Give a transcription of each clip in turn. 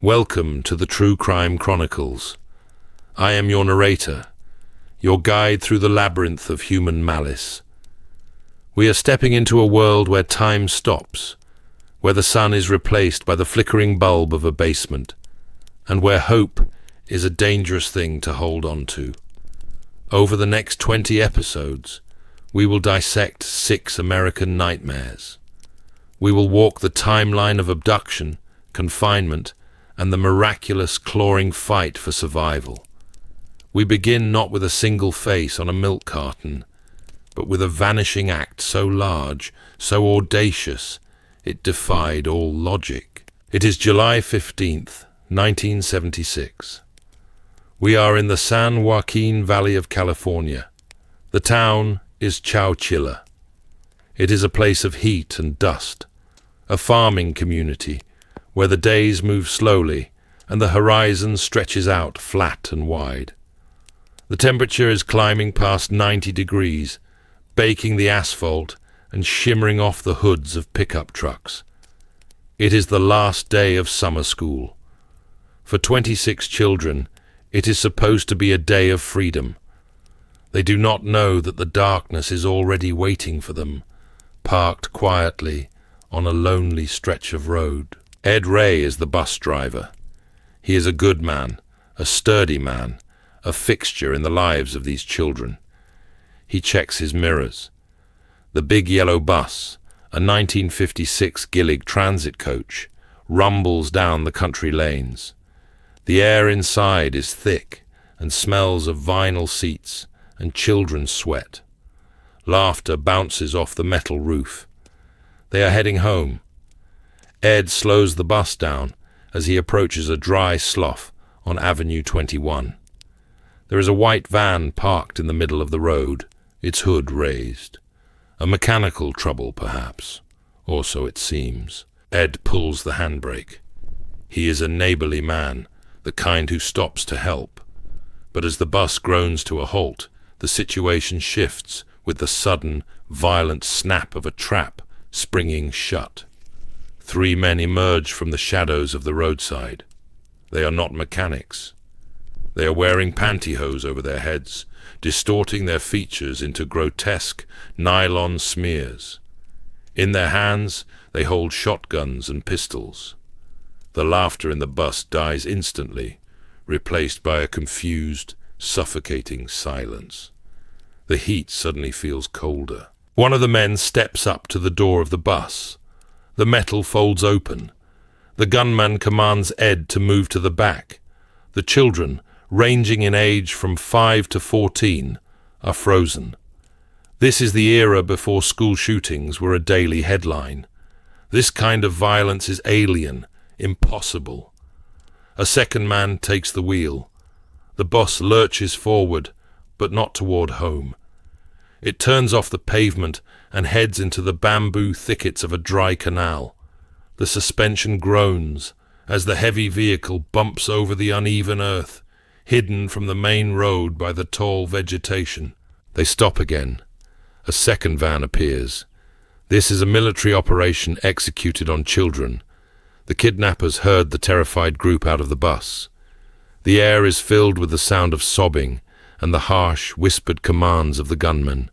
Welcome to the True Crime Chronicles. I am your narrator, your guide through the labyrinth of human malice. We are stepping into a world where time stops, where the sun is replaced by the flickering bulb of a basement, and where hope is a dangerous thing to hold on to. Over the next 20 episodes, we will dissect 6 American nightmares. We will walk the timeline of abduction, confinement, and the miraculous clawing fight for survival. We begin not with a single face on a milk carton, but with a vanishing act so large, so audacious, it defied all logic. It is July 15th, 1976. We are in the San Joaquin Valley of California. The town is Chowchilla. It is a place of heat and dust, a farming community where the days move slowly and the horizon stretches out flat and wide. The temperature is climbing past 90 degrees, baking the asphalt and shimmering off the hoods of pickup trucks. It is the last day of summer school. For 26 children, it is supposed to be a day of freedom. They do not know that the darkness is already waiting for them, parked quietly on a lonely stretch of road. Ed Ray is the bus driver. He is a good man, a sturdy man, a fixture in the lives of these children. He checks his mirrors. The big yellow bus, a 1956 Gillig transit coach, rumbles down the country lanes. The air inside is thick and smells of vinyl seats and children's sweat. Laughter bounces off the metal roof. They are heading home. Ed slows the bus down as he approaches a dry slough on Avenue 21. There is a white van parked in the middle of the road, its hood raised. A mechanical trouble, perhaps, or so it seems. Ed pulls the handbrake. He is a neighborly man, the kind who stops to help. But as the bus groans to a halt, the situation shifts with the sudden, violent snap of a trap springing shut. 3 men emerge from the shadows of the roadside. They are not mechanics. They are wearing pantyhose over their heads, distorting their features into grotesque nylon smears. In their hands, they hold shotguns and pistols. The laughter in the bus dies instantly, replaced by a confused, suffocating silence. The heat suddenly feels colder. One of the men steps up to the door of the bus. The metal folds open. The gunman commands Ed to move to the back. The children, ranging in age from 5 to 14, are frozen. This is the era before school shootings were a daily headline. This kind of violence is alien, impossible. A second man takes the wheel. The bus lurches forward, but not toward home. It turns off the pavement and heads into the bamboo thickets of a dry canal. The suspension groans as the heavy vehicle bumps over the uneven earth, hidden from the main road by the tall vegetation. They stop again. A second van appears. This is a military operation executed on children. The kidnappers herd the terrified group out of the bus. The air is filled with the sound of sobbing and the harsh, whispered commands of the gunmen.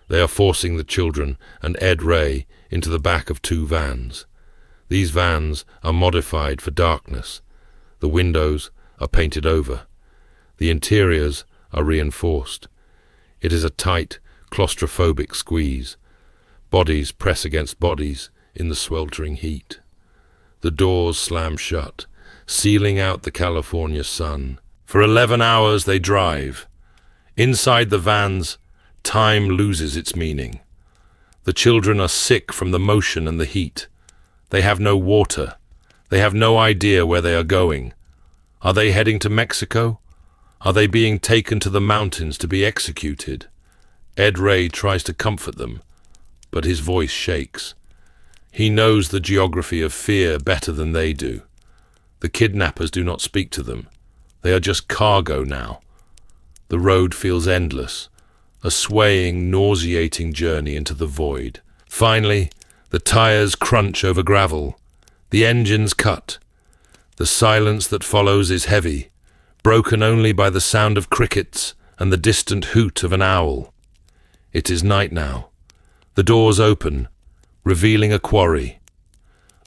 They are forcing the children and Ed Ray into the back of 2 vans. These vans are modified for darkness. The windows are painted over. The interiors are reinforced. It is a tight, claustrophobic squeeze. Bodies press against bodies in the sweltering heat. The doors slam shut, sealing out the California sun. For 11 hours they drive. Inside the vans, time loses its meaning. The children are sick from the motion and the heat. They have no water. They have no idea where they are going. Are they heading to Mexico? Are they being taken to the mountains to be executed? Ed Ray tries to comfort them, but his voice shakes. He knows the geography of fear better than they do. The kidnappers do not speak to them. They are just cargo now. The road feels endless, a swaying, nauseating journey into the void. Finally, the tires crunch over gravel. The engines cut. The silence that follows is heavy, broken only by the sound of crickets and the distant hoot of an owl. It is night now. The doors open, revealing a quarry.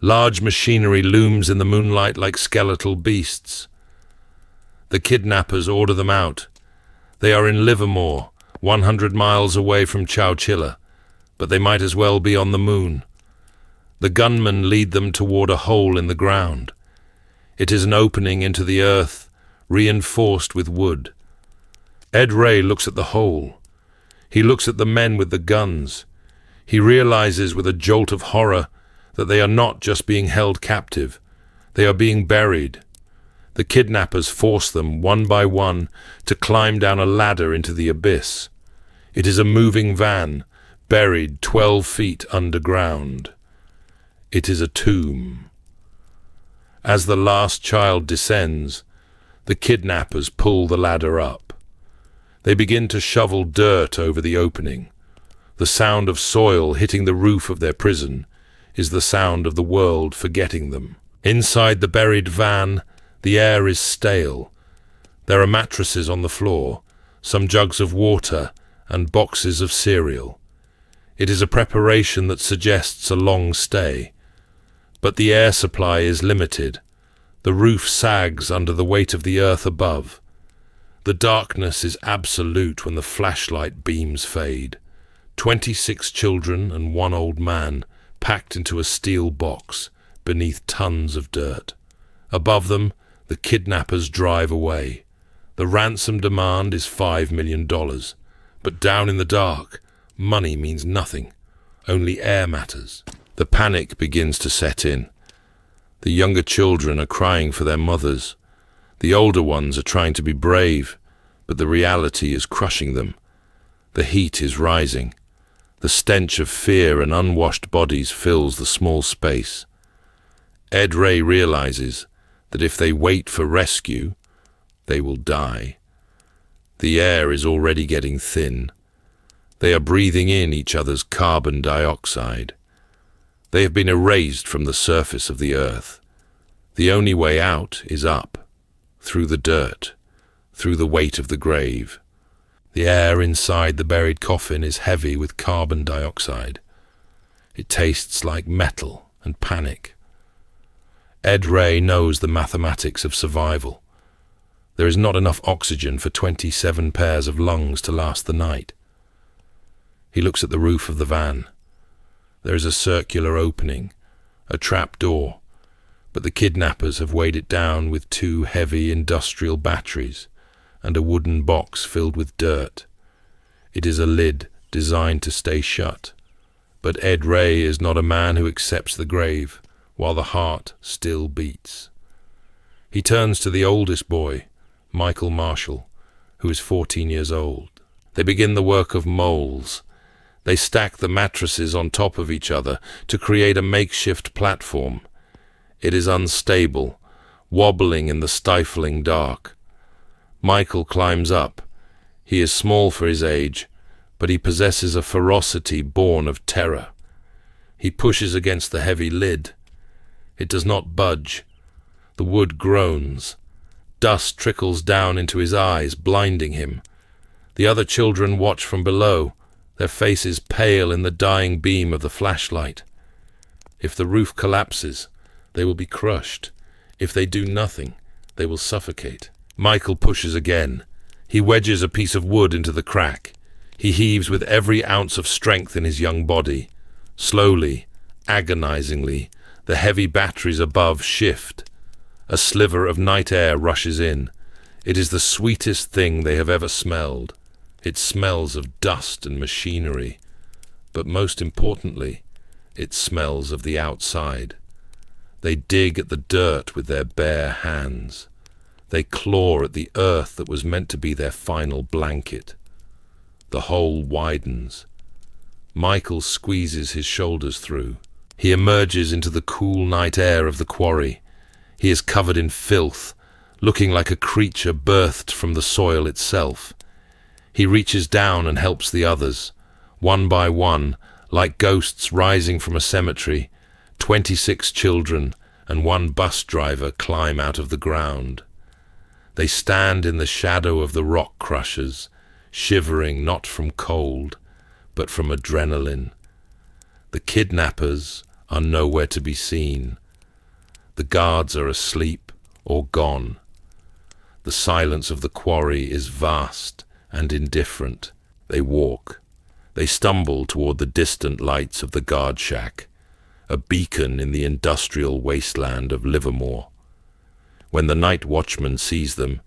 Large machinery looms in the moonlight like skeletal beasts. The kidnappers order them out. They are in Livermore, 100 miles away from Chowchilla, but they might as well be on the moon. The gunmen lead them toward a hole in the ground. It is an opening into the earth, reinforced with wood. Ed Ray looks at the hole. He looks at the men with the guns. He realizes with a jolt of horror that they are not just being held captive. They are being buried. The kidnappers force them, one by one, to climb down a ladder into the abyss. It is a moving van, buried 12 feet underground. It is a tomb. As the last child descends, the kidnappers pull the ladder up. They begin to shovel dirt over the opening. The sound of soil hitting the roof of their prison is the sound of the world forgetting them. Inside the buried van, the air is stale. There are mattresses on the floor, some jugs of water, and boxes of cereal. It is a preparation that suggests a long stay. But the air supply is limited. The roof sags under the weight of the earth above. The darkness is absolute when the flashlight beams fade. 26 children and one old man packed into a steel box beneath tons of dirt. Above them, the kidnappers drive away. The ransom demand is $5 million. But down in the dark, money means nothing. Only air matters. The panic begins to set in. The younger children are crying for their mothers. The older ones are trying to be brave, but the reality is crushing them. The heat is rising. The stench of fear and unwashed bodies fills the small space. Ed Ray realizes that if they wait for rescue, they will die. The air is already getting thin. They are breathing in each other's carbon dioxide. They have been erased from the surface of the earth. The only way out is up, through the dirt, through the weight of the grave. The air inside the buried coffin is heavy with carbon dioxide. It tastes like metal and panic. Ed Ray knows the mathematics of survival. There is not enough oxygen for 27 pairs of lungs to last the night. He looks at the roof of the van. There is a circular opening, a trap door, but the kidnappers have weighed it down with 2 heavy industrial batteries and a wooden box filled with dirt. It is a lid designed to stay shut, but Ed Ray is not a man who accepts the grave while the heart still beats. He turns to the oldest boy, Michael Marshall, who is 14 years old. They begin the work of moles. They stack the mattresses on top of each other to create a makeshift platform. It is unstable, wobbling in the stifling dark. Michael climbs up. He is small for his age, but he possesses a ferocity born of terror. He pushes against the heavy lid. It does not budge. The wood groans. Dust trickles down into his eyes, blinding him. The other children watch from below, their faces pale in the dying beam of the flashlight. If the roof collapses, they will be crushed. If they do nothing, they will suffocate. Michael pushes again. He wedges a piece of wood into the crack. He heaves with every ounce of strength in his young body. Slowly, agonizingly, the heavy batteries above shift. A sliver of night air rushes in. It is the sweetest thing they have ever smelled. It smells of dust and machinery. But most importantly, it smells of the outside. They dig at the dirt with their bare hands. They claw at the earth that was meant to be their final blanket. The hole widens. Michael squeezes his shoulders through. He emerges into the cool night air of the quarry. He is covered in filth, looking like a creature birthed from the soil itself. He reaches down and helps the others. One by one, like ghosts rising from a cemetery, 26 children and one bus driver climb out of the ground. They stand in the shadow of the rock crushers, shivering not from cold, but from adrenaline. The kidnappers are nowhere to be seen. The guards are asleep or gone. The silence of the quarry is vast and indifferent. They walk. They stumble toward the distant lights of the guard shack, a beacon in the industrial wasteland of Livermore. When the night watchman sees them,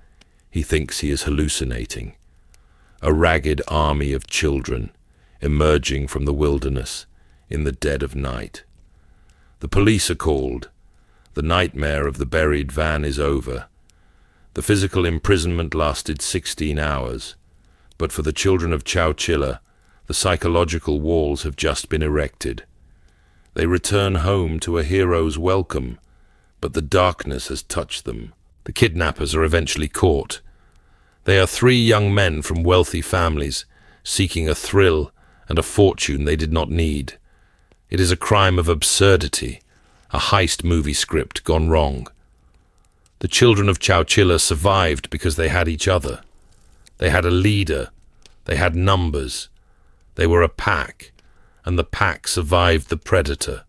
he thinks he is hallucinating. A ragged army of children emerging from the wilderness in the dead of night. The police are called. The nightmare of the buried van is over. The physical imprisonment lasted 16 hours, but for the children of Chowchilla, the psychological walls have just been erected. They return home to a hero's welcome, but the darkness has touched them. The kidnappers are eventually caught. They are 3 young men from wealthy families, seeking a thrill and a fortune they did not need. It is a crime of absurdity, a heist movie script gone wrong. The children of Chowchilla survived because they had each other. They had a leader. They had numbers. They were a pack, and the pack survived the predator.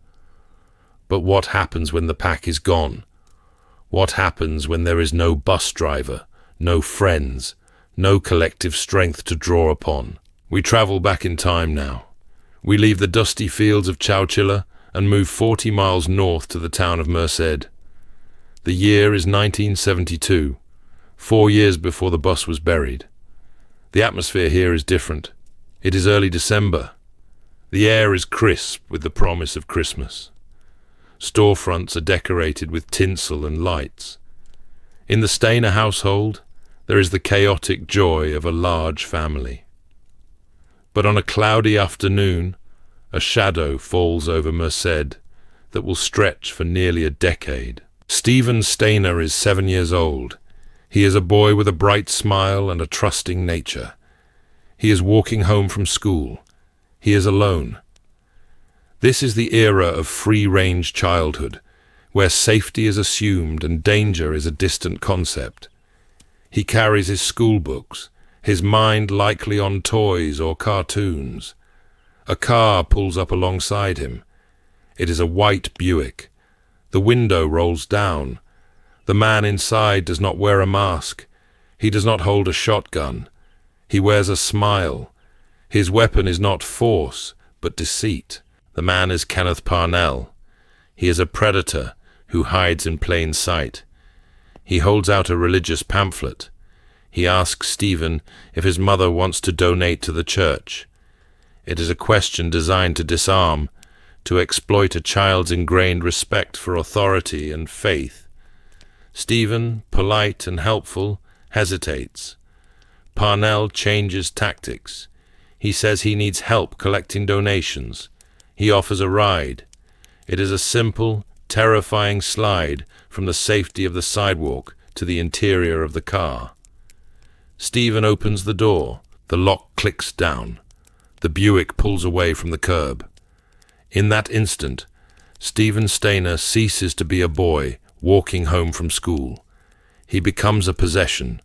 But what happens when the pack is gone? What happens when there is no bus driver, no friends, no collective strength to draw upon? We travel back in time now. We leave the dusty fields of Chowchilla and move 40 miles north to the town of Merced. The year is 1972, 4 years before the bus was buried. The atmosphere here is different. It is early December. The air is crisp with the promise of Christmas. Storefronts are decorated with tinsel and lights. In the Stainer household, there is the chaotic joy of a large family. But on a cloudy afternoon, a shadow falls over Merced that will stretch for nearly a decade. Stephen Stainer is 7 years old. He is a boy with a bright smile and a trusting nature. He is walking home from school. He is alone. This is the era of free-range childhood, where safety is assumed and danger is a distant concept. He carries his school books, his mind likely on toys or cartoons. A car pulls up alongside him. It is a white Buick. The window rolls down. The man inside does not wear a mask. He does not hold a shotgun. He wears a smile. His weapon is not force, but deceit. The man is Kenneth Parnell. He is a predator who hides in plain sight. He holds out a religious pamphlet. He asks Stephen if his mother wants to donate to the church. It is a question designed to disarm, to exploit a child's ingrained respect for authority and faith. Stephen, polite and helpful, hesitates. Parnell changes tactics. He says he needs help collecting donations. He offers a ride. It is a simple, terrifying slide from the safety of the sidewalk to the interior of the car. Stephen opens the door. The lock clicks down. The Buick pulls away from the curb. In that instant, Stephen Stainer ceases to be a boy walking home from school. He becomes a possession.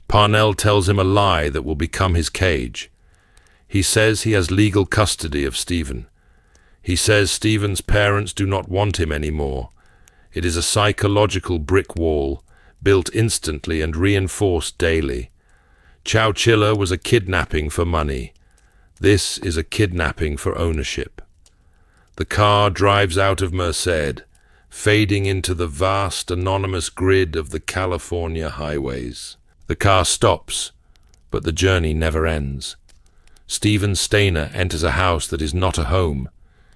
Parnell tells him a lie that will become his cage. He says he has legal custody of Stephen. He says Stephen's parents do not want him anymore. It is a psychological brick wall, built instantly and reinforced daily. Chowchilla was a kidnapping for money. This is a kidnapping for ownership. The car drives out of Merced, fading into the vast anonymous grid of the California highways. The car stops, but the journey never ends. Stephen Stainer enters a house that is not a home.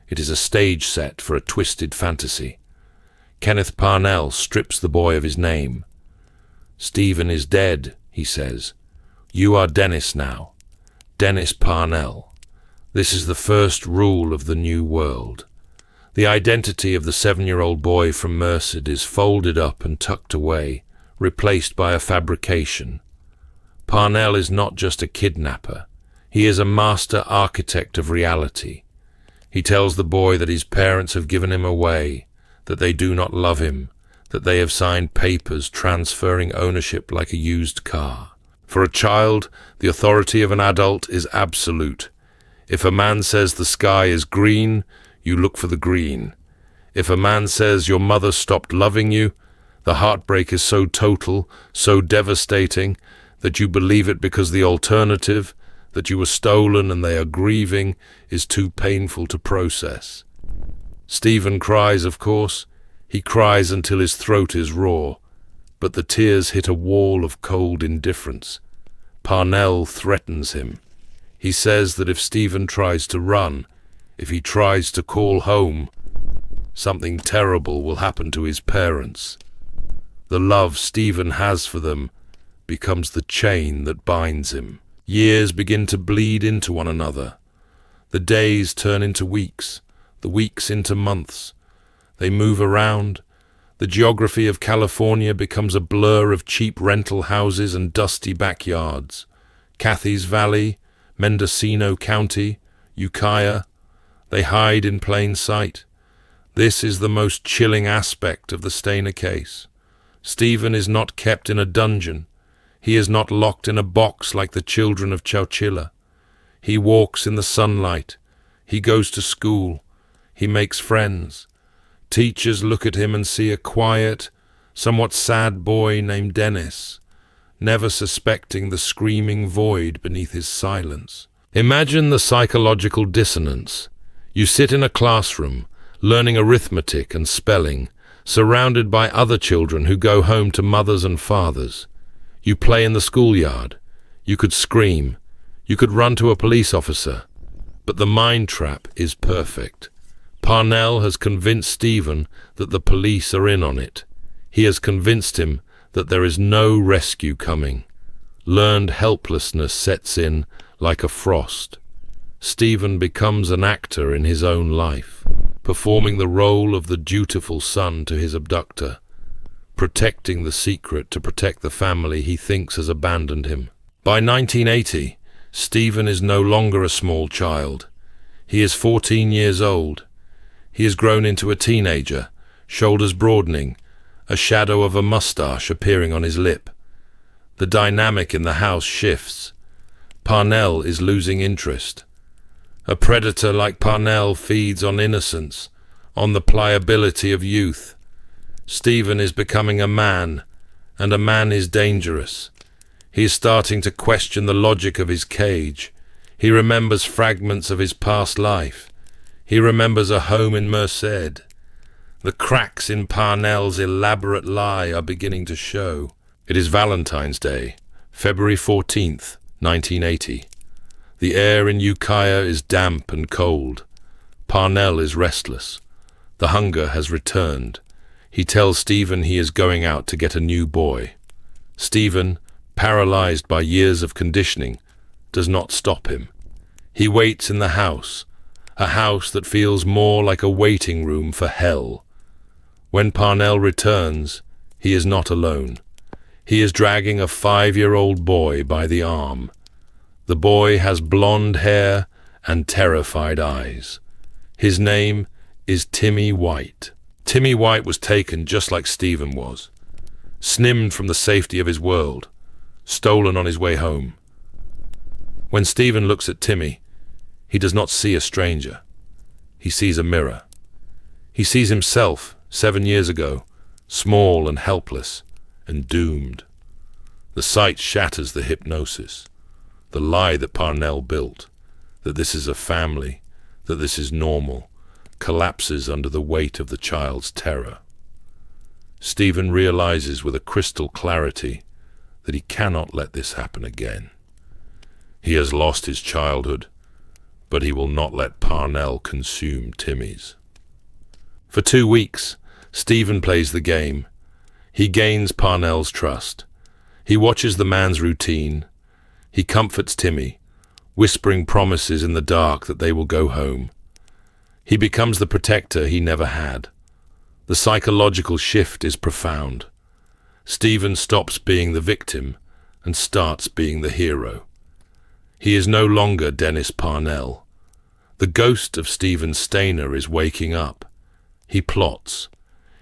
It is a stage set for a twisted fantasy. Kenneth Parnell strips the boy of his name. "Stephen is dead," he says. "You are Dennis now. Dennis Parnell. This is the first rule of the new world." The identity of the 7-year-old boy from Merced is folded up and tucked away, replaced by a fabrication. Parnell is not just a kidnapper. He is a master architect of reality. He tells the boy that his parents have given him away, that they do not love him, that they have signed papers transferring ownership like a used car. For a child, the authority of an adult is absolute. If a man says the sky is green, you look for the green. If a man says your mother stopped loving you, the heartbreak is so total, so devastating, that you believe it because the alternative, that you were stolen and they are grieving, is too painful to process. Stephen cries, of course. He cries until his throat is raw, but the tears hit a wall of cold indifference. Parnell threatens him. He says that if Stephen tries to run, if he tries to call home, something terrible will happen to his parents. The love Stephen has for them becomes the chain that binds him. Years begin to bleed into one another. The days turn into weeks, the weeks into months. They move around. The geography of California becomes a blur of cheap rental houses and dusty backyards. Cathy's Valley, Mendocino County, Ukiah. They hide in plain sight. This is the most chilling aspect of the Stainer case. Stephen is not kept in a dungeon. He is not locked in a box like the children of Chowchilla. He walks in the sunlight. He goes to school. He makes friends. Teachers look at him and see a quiet, somewhat sad boy named Dennis, never suspecting the screaming void beneath his silence. Imagine the psychological dissonance. You sit in a classroom, learning arithmetic and spelling, surrounded by other children who go home to mothers and fathers. You play in the schoolyard. You could scream. You could run to a police officer. But the mind trap is perfect. Parnell has convinced Stephen that the police are in on it. He has convinced him that there is no rescue coming. Learned helplessness sets in like a frost. Stephen becomes an actor in his own life, performing the role of the dutiful son to his abductor, protecting the secret to protect the family he thinks has abandoned him. By 1980, Stephen is no longer a small child. He is 14 years old. He has grown into a teenager, shoulders broadening, a shadow of a mustache appearing on his lip. The dynamic in the house shifts. Parnell is losing interest. A predator like Parnell feeds on innocence, on the pliability of youth. Stephen is becoming a man, and a man is dangerous. He is starting to question the logic of his cage. He remembers fragments of his past life. He remembers a home in Merced. The cracks in Parnell's elaborate lie are beginning to show. It is Valentine's Day, February 14th, 1980. The air in Ukiah is damp and cold. Parnell is restless. The hunger has returned. He tells Stephen he is going out to get a new boy. Stephen, paralyzed by years of conditioning, does not stop him. He waits in the house, a house that feels more like a waiting room for hell. When Parnell returns, he is not alone. He is dragging a 5-year-old boy by the arm. The boy has blonde hair and terrified eyes. His name is Timmy White. Timmy White was taken just like Stephen was, snimmed from the safety of his world, stolen on his way home. When Stephen looks at Timmy, he does not see a stranger. He sees a mirror. He sees himself 7 years ago, small and helpless and doomed. The sight shatters the hypnosis, the lie that Parnell built, that this is a family, that this is normal, collapses under the weight of the child's terror. Stephen realizes with a crystal clarity that he cannot let this happen again. He has lost his childhood, but he will not let Parnell consume Timmy's. For 2 weeks, Stephen plays the game. He gains Parnell's trust. He watches the man's routine. He comforts Timmy, whispering promises in the dark that they will go home. He becomes the protector he never had. The psychological shift is profound. Stephen stops being the victim and starts being the hero. He is no longer Dennis Parnell. The ghost of Stephen Stainer is waking up. He plots.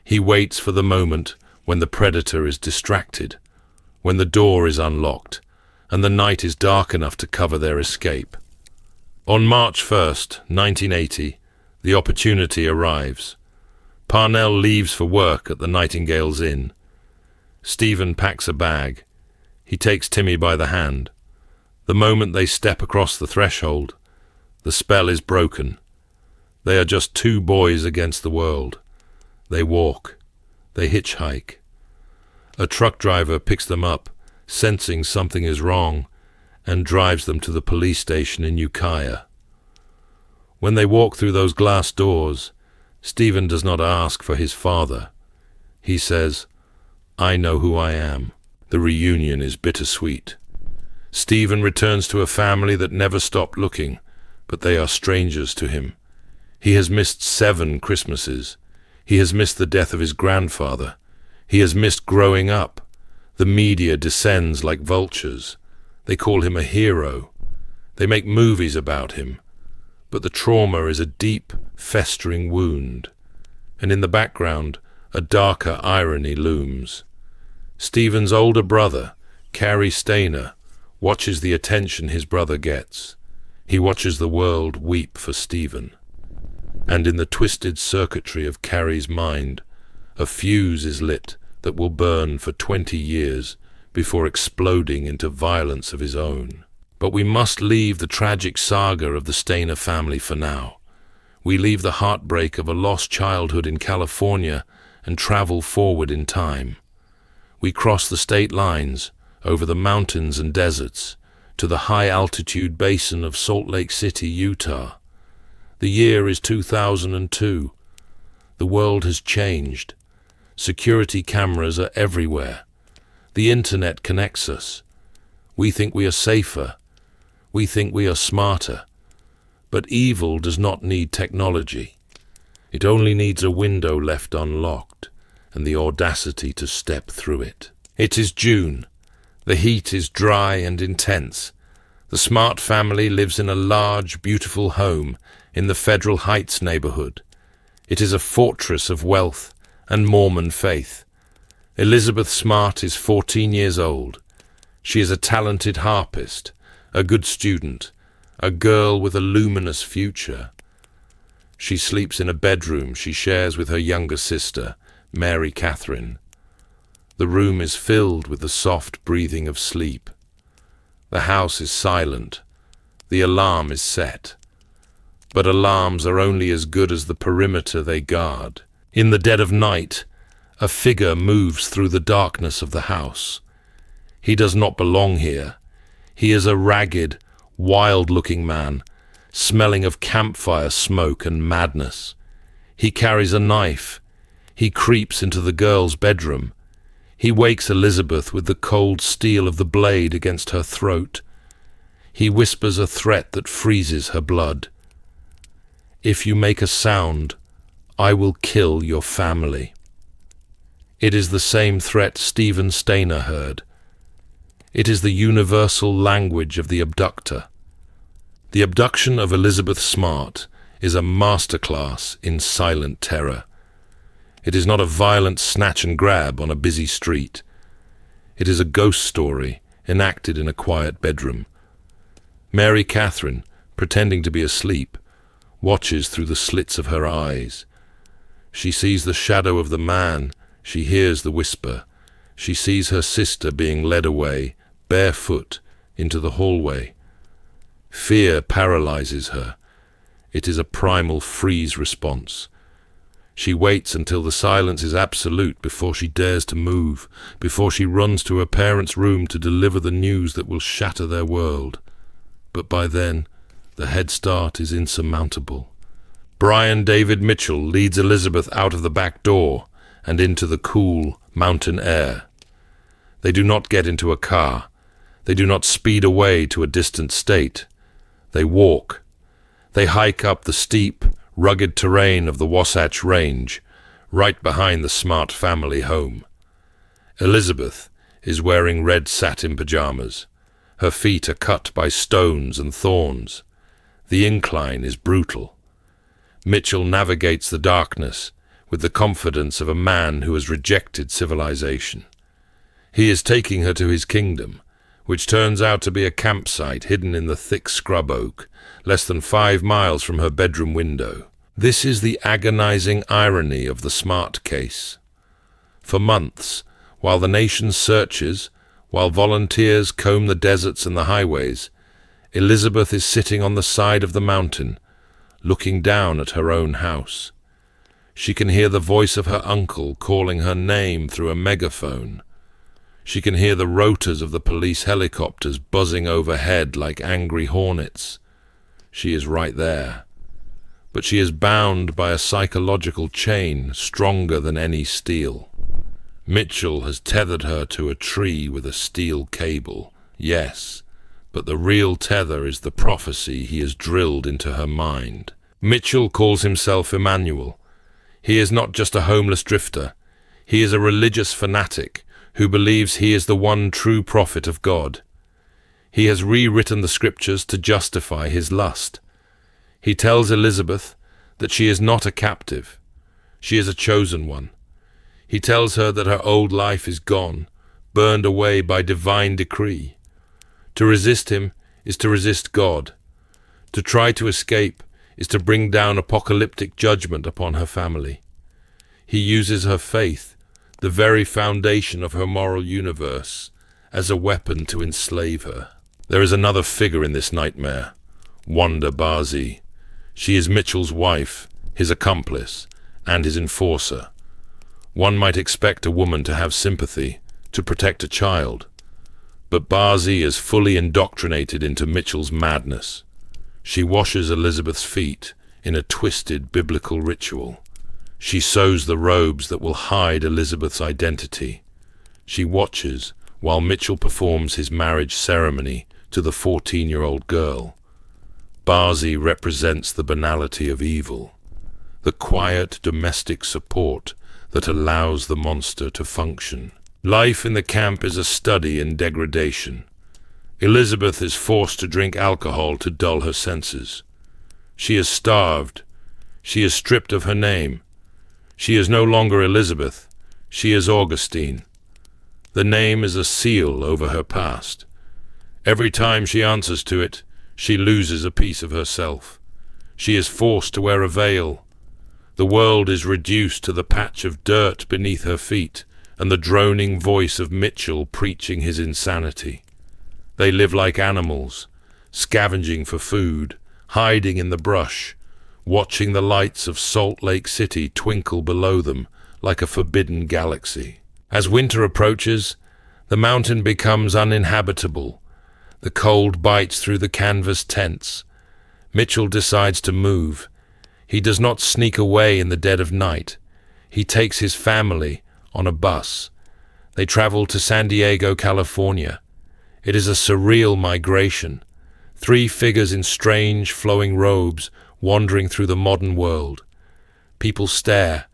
He waits for the moment when the predator is distracted, when the door is unlocked, and the night is dark enough to cover their escape. On March 1st, 1980, the opportunity arrives. Parnell leaves for work at the Nightingale's Inn. Stephen packs a bag. He takes Timmy by the hand. The moment they step across the threshold, the spell is broken. They are just two boys against the world. They walk. They hitchhike. A truck driver picks them up, sensing something is wrong, and drives them to the police station in Ukiah. When they walk through those glass doors, Stephen does not ask for his father. He says, "I know who I am." The reunion is bittersweet. Stephen returns to a family that never stopped looking, but they are strangers to him. He has missed 7 Christmases. He has missed the death of his grandfather. He has missed growing up. The media descends like vultures. They call him a hero. They make movies about him. But the trauma is a deep, festering wound. And in the background, a darker irony looms. Stephen's older brother, Cary Stayner, watches the attention his brother gets. He watches the world weep for Stephen. And in the twisted circuitry of Cary's mind, a fuse is lit that will burn for 20 years before exploding into violence of his own. But we must leave the tragic saga of the Stayner family for now. We leave the heartbreak of a lost childhood in California and travel forward in time. We cross the state lines, over the mountains and deserts, to the high-altitude basin of Salt Lake City, Utah. The year is 2002. The world has changed. Security cameras are everywhere. The internet connects us. We think we are safer. We think we are smarter. But evil does not need technology. It only needs a window left unlocked and the audacity to step through it. It is June. The heat is dry and intense. The Smart family lives in a large, beautiful home in the Federal Heights neighborhood. It is a fortress of wealth and Mormon faith. Elizabeth Smart is 14 years old. She is a talented harpist, a good student, a girl with a luminous future. She sleeps in a bedroom she shares with her younger sister, Mary Catherine. The room is filled with the soft breathing of sleep. The house is silent. The alarm is set. But alarms are only as good as the perimeter they guard. In the dead of night, a figure moves through the darkness of the house. He does not belong here. He is a ragged, wild-looking man, smelling of campfire smoke and madness. He carries a knife. He creeps into the girl's bedroom. He wakes Elizabeth with the cold steel of the blade against her throat. He whispers a threat that freezes her blood. "If you make a sound, I will kill your family." It is the same threat Stephen Stayner heard. It is the universal language of the abductor. The abduction of Elizabeth Smart is a masterclass in silent terror. It is not a violent snatch and grab on a busy street. It is a ghost story enacted in a quiet bedroom. Mary Catherine, pretending to be asleep, watches through the slits of her eyes. She sees the shadow of the man. She hears the whisper. She sees her sister being led away, barefoot, into the hallway. Fear paralyzes her. It is a primal freeze response. She waits until the silence is absolute before she dares to move, before she runs to her parents' room to deliver the news that will shatter their world. But by then, the head start is insurmountable. Brian David Mitchell leads Elizabeth out of the back door and into the cool mountain air. They do not get into a car. They do not speed away to a distant state. They walk. They hike up the steep, rugged terrain of the Wasatch Range, right behind the Smart family home. Elizabeth is wearing red satin pajamas. Her feet are cut by stones and thorns. The incline is brutal. Mitchell navigates the darkness, with the confidence of a man who has rejected civilization. He is taking her to his kingdom, which turns out to be a campsite hidden in the thick scrub oak, less than 5 miles from her bedroom window. This is the agonizing irony of the Smart case. For months, while the nation searches, while volunteers comb the deserts and the highways, Elizabeth is sitting on the side of the mountain, looking down at her own house. She can hear the voice of her uncle calling her name through a megaphone. She can hear the rotors of the police helicopters buzzing overhead like angry hornets. She is right there. But she is bound by a psychological chain stronger than any steel. Mitchell has tethered her to a tree with a steel cable, yes, but the real tether is the prophecy he has drilled into her mind. Mitchell calls himself Emmanuel. He is not just a homeless drifter. He is a religious fanatic who believes he is the one true prophet of God. He has rewritten the scriptures to justify his lust. He tells Elizabeth that she is not a captive. She is a chosen one. He tells her that her old life is gone, burned away by divine decree. To resist him is to resist God. To try to escape is to bring down apocalyptic judgment upon her family. He uses her faith, the very foundation of her moral universe, as a weapon to enslave her. There is another figure in this nightmare, Wanda Barzee. She is Mitchell's wife, his accomplice, and his enforcer. One might expect a woman to have sympathy, to protect a child. But Barzee is fully indoctrinated into Mitchell's madness. She washes Elizabeth's feet in a twisted biblical ritual. She sews the robes that will hide Elizabeth's identity. She watches while Mitchell performs his marriage ceremony to the 14-year-old girl. Barzee represents the banality of evil, the quiet domestic support that allows the monster to function. Life in the camp is a study in degradation. Elizabeth is forced to drink alcohol to dull her senses. She is starved. She is stripped of her name. She is no longer Elizabeth. She is Augustine. The name is a seal over her past. Every time she answers to it, she loses a piece of herself. She is forced to wear a veil. The world is reduced to the patch of dirt beneath her feet and the droning voice of Mitchell preaching his insanity. They live like animals, scavenging for food, hiding in the brush, watching the lights of Salt Lake City twinkle below them like a forbidden galaxy. As winter approaches, the mountain becomes uninhabitable. The cold bites through the canvas tents. Mitchell decides to move. He does not sneak away in the dead of night. He takes his family on a bus. They travel to San Diego, California. It is a surreal migration. 3 figures in strange, flowing robes wandering through the modern world. People stare.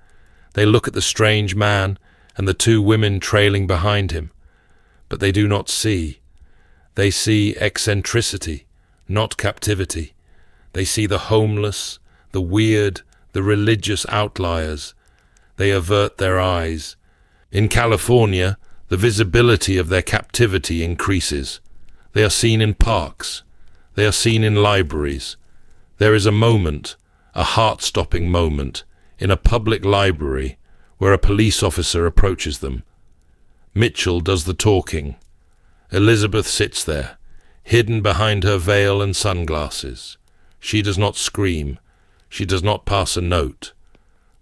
They look at the strange man and the 2 women trailing behind him. But they do not see. They see eccentricity, not captivity. They see the homeless, the weird, the religious outliers. They avert their eyes. In California, the visibility of their captivity increases. They are seen in parks. They are seen in libraries. There is a moment, a heart-stopping moment, in a public library where a police officer approaches them. Mitchell does the talking. Elizabeth sits there, hidden behind her veil and sunglasses. She does not scream. She does not pass a note.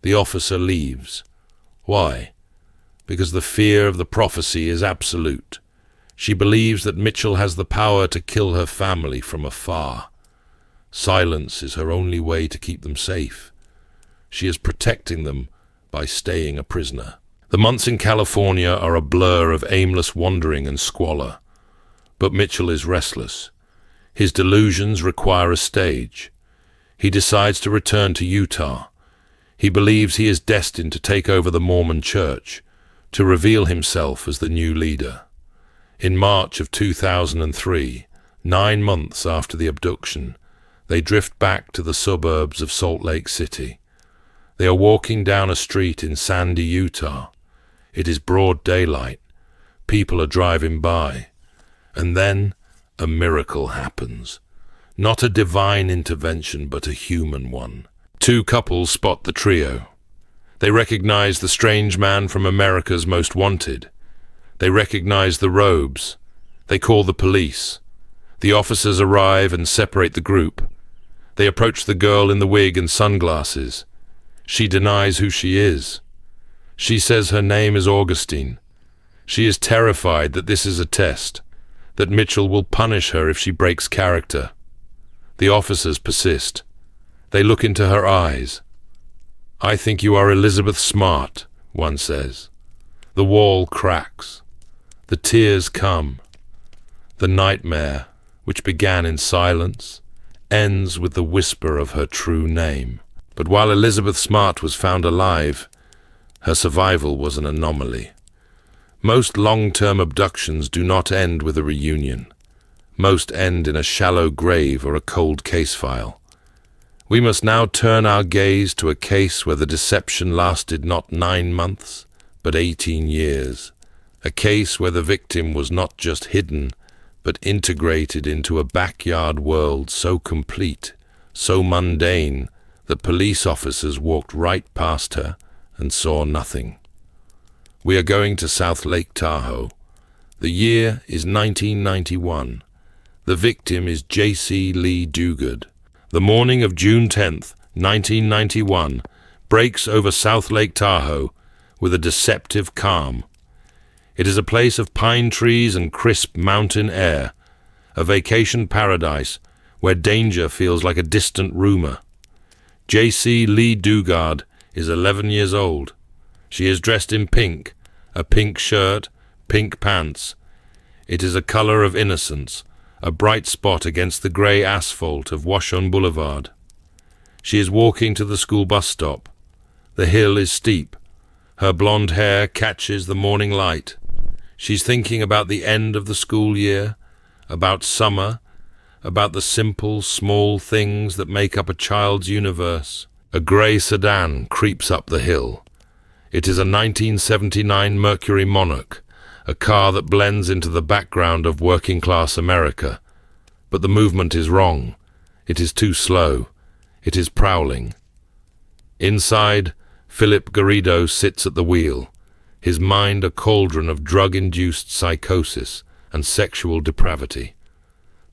The officer leaves. Why? Because the fear of the prophecy is absolute. She believes that Mitchell has the power to kill her family from afar. Silence is her only way to keep them safe. She is protecting them by staying a prisoner. The months in California are a blur of aimless wandering and squalor. But Mitchell is restless. His delusions require a stage. He decides to return to Utah. He believes he is destined to take over the Mormon Church, to reveal himself as the new leader. In March of 2003, 9 months after the abduction, they drift back to the suburbs of Salt Lake City. They are walking down a street in Sandy, Utah. It is broad daylight. People are driving by. And then a miracle happens. Not a divine intervention, but a human one. Two couples spot the trio. They recognize the strange man from America's Most Wanted. They recognize the robes. They call the police. The officers arrive and separate the group. They approach the girl in the wig and sunglasses. She denies who she is. She says her name is Augustine. She is terrified that this is a test, that Mitchell will punish her if she breaks character. The officers persist. They look into her eyes. "I think you are Elizabeth Smart," one says. The wall cracks. The tears come. The nightmare, which began in silence, ends with the whisper of her true name. But while Elizabeth Smart was found alive, her survival was an anomaly. Most long-term abductions do not end with a reunion. Most end in a shallow grave or a cold case file. We must now turn our gaze to a case where the deception lasted not 9 months, but 18 years. A case where the victim was not just hidden, but integrated into a backyard world so complete, so mundane, that police officers walked right past her and saw nothing. We are going to South Lake Tahoe. The year is 1991. The victim is Jaycee Dugard. The morning of June 10th, 1991, breaks over South Lake Tahoe with a deceptive calm. It is a place of pine trees and crisp mountain air, a vacation paradise where danger feels like a distant rumor. Jaycee Dugard is 11 years old. She is dressed in pink, a pink shirt, pink pants. It is a color of innocence, a bright spot against the gray asphalt of Washon Boulevard. She is walking to the school bus stop. The hill is steep. Her blonde hair catches the morning light. She's thinking about the end of the school year, about summer, about the simple, small things that make up a child's universe. A gray sedan creeps up the hill. It is a 1979 Mercury Monarch, a car that blends into the background of working-class America. But the movement is wrong. It is too slow. It is prowling. Inside, Philip Garrido sits at the wheel, his mind a cauldron of drug-induced psychosis and sexual depravity.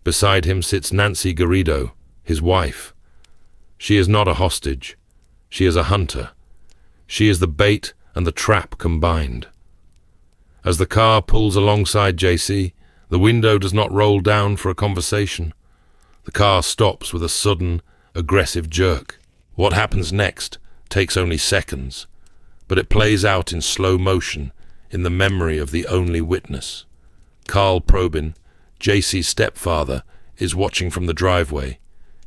Beside him sits Nancy Garrido, his wife. She is not a hostage. She is a hunter. She is the bait and the trap combined. As the car pulls alongside Jaycee, the window does not roll down for a conversation. The car stops with a sudden, aggressive jerk. What happens next takes only seconds, but it plays out in slow motion in the memory of the only witness. Carl Probin, Jaycee's stepfather, is watching from the driveway.